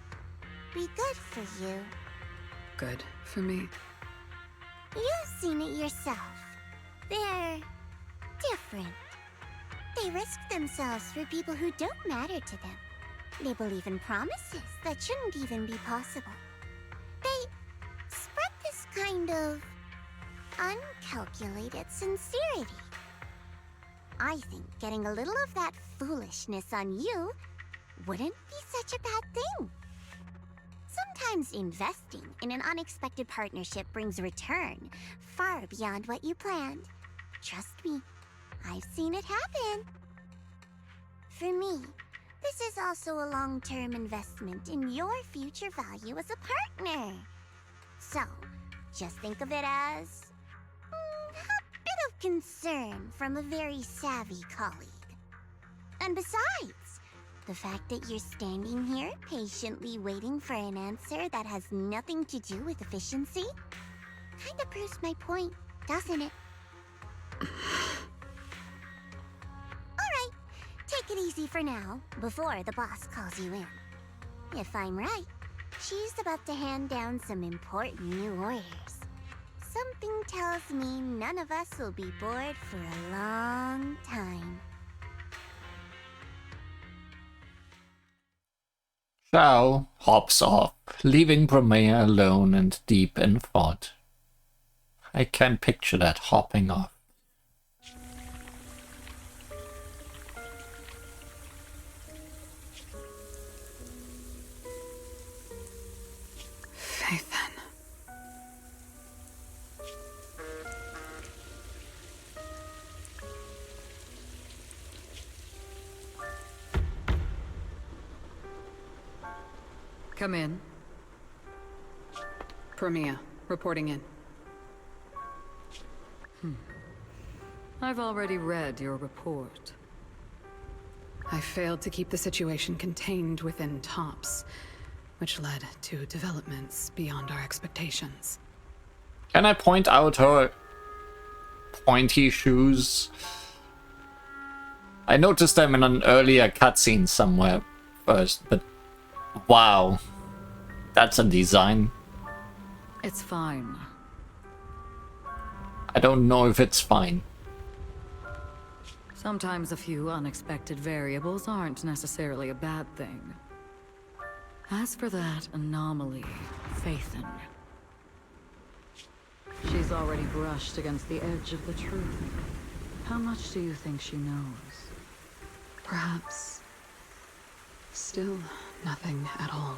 be good for you. Good for me. You've seen it yourself. They're different. They risk themselves for people who don't matter to them. They believe in promises that shouldn't even be possible. They spread this kind of uncalculated sincerity. I think getting a little of that foolishness on you wouldn't be such a bad thing. Sometimes investing in an unexpected partnership brings return far beyond what you planned. Trust me, I've seen it happen. For me, this is also a long-term investment in your future value as a partner. So, just think of it as a bit of concern from a very savvy colleague. And besides, the fact that you're standing here patiently waiting for an answer that has nothing to do with efficiency kinda proves my point, doesn't it? Alright, take it easy for now, before the boss calls you in. If I'm right, she's about to hand down some important new orders. Something tells me none of us will be bored for a long time. Xiao hops off, leaving Promea alone and deep in thought. I can picture that hopping off. Phaethon. Come in. Promia, reporting in. I've already read your report. I failed to keep the situation contained within TOPS, which led to developments beyond our expectations. Can I point out her pointy shoes? I noticed them in an earlier cutscene somewhere first, but wow, that's a design. It's fine. I don't know if it's fine. Sometimes a few unexpected variables aren't necessarily a bad thing. As for that anomaly, Phaethon, she's already brushed against the edge of the truth. How much do you think she knows? Perhaps still nothing at all.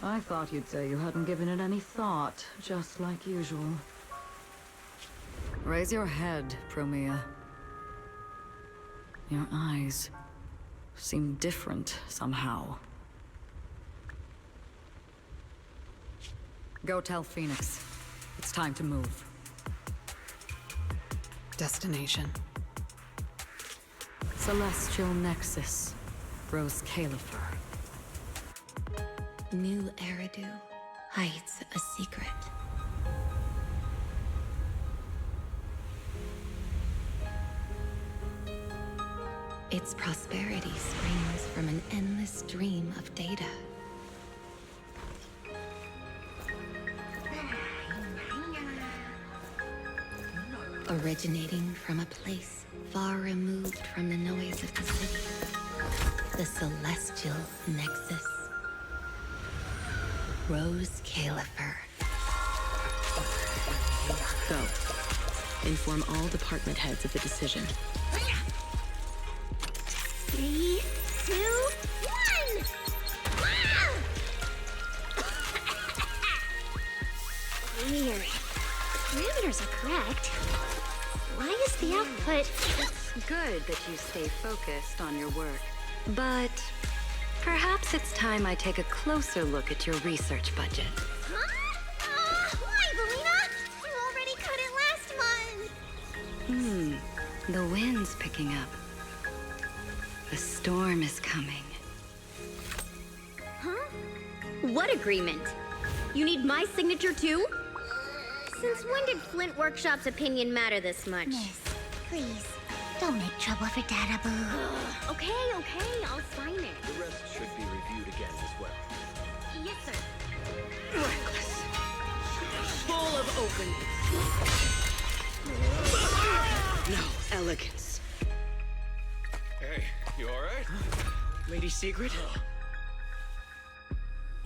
I thought you'd say you hadn't given it any thought, just like usual. Raise your head, Promia. Your eyes seem different somehow. Go tell Phoenix. It's time to move. Destination. Celestial Nexus. Rose Califer. New Eridu hides a secret. Its prosperity springs from an endless stream of data. Originating from a place far removed from the noise of the city. The Celestial Nexus. Rose Califer. Go. Inform all department heads of the decision. 3, 2, 1! Weird. Parameters are correct. Why is the output... It's good that you stay focused on your work. But perhaps it's time I take a closer look at your research budget. Huh? Why, Belina? You already cut it last month! The wind's picking up. The storm is coming. Huh? What agreement? You need my signature too? Since when did Flint Workshop's opinion matter this much? Miss, please, don't make trouble for Dada Boo. Okay, I'll sign it. The rest should be reviewed again as well. Yes, sir. Reckless. Full of openings. No elegance. Hey, you alright? Lady Secret?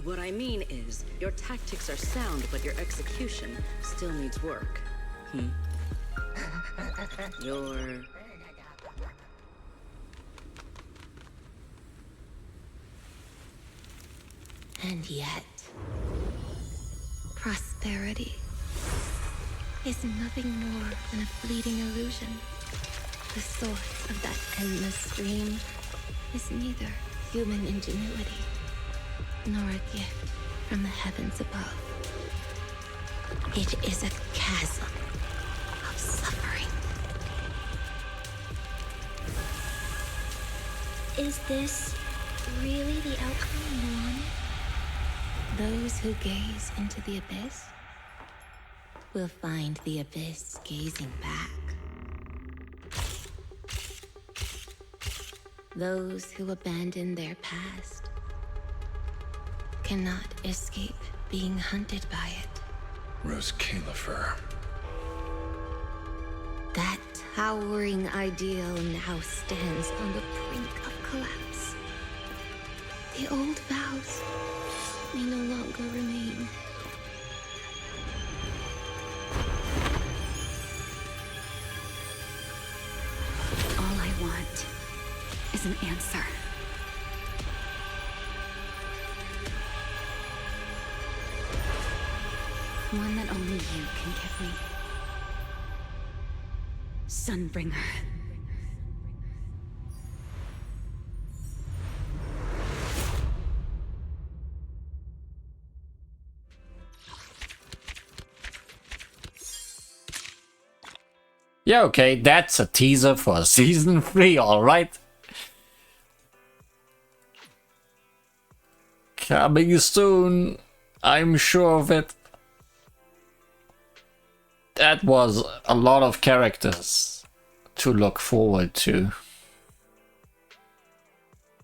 What I mean is, your tactics are sound, but your execution still needs work. Your... And yet, prosperity is nothing more than a fleeting illusion. The source of that endless stream is neither human ingenuity nor a gift from the heavens above. It is a chasm of suffering. Is this really the outcome you wanted? Those who gaze into the abyss will find the abyss gazing back. Those who abandon their past cannot escape being hunted by it. Rose Califer. That towering ideal now stands on the brink of collapse. The old vows may no longer remain. All I want is an answer. One that only you can give me. Sunbringer. Yeah, okay, that's a teaser for season 3, alright? Coming soon, I'm sure of it. That was a lot of characters to look forward to.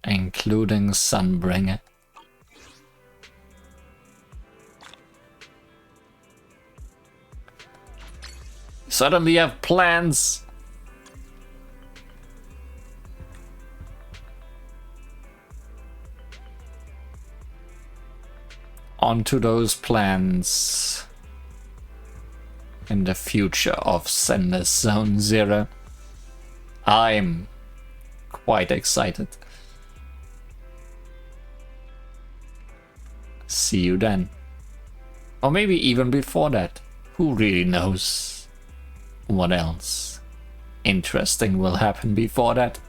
Including Sunbringer. Suddenly have plans. Onto those plans in the future of Zenless Zone Zero. I'm quite excited. See you then. Or maybe even before that. Who really knows what else interesting will happen before that?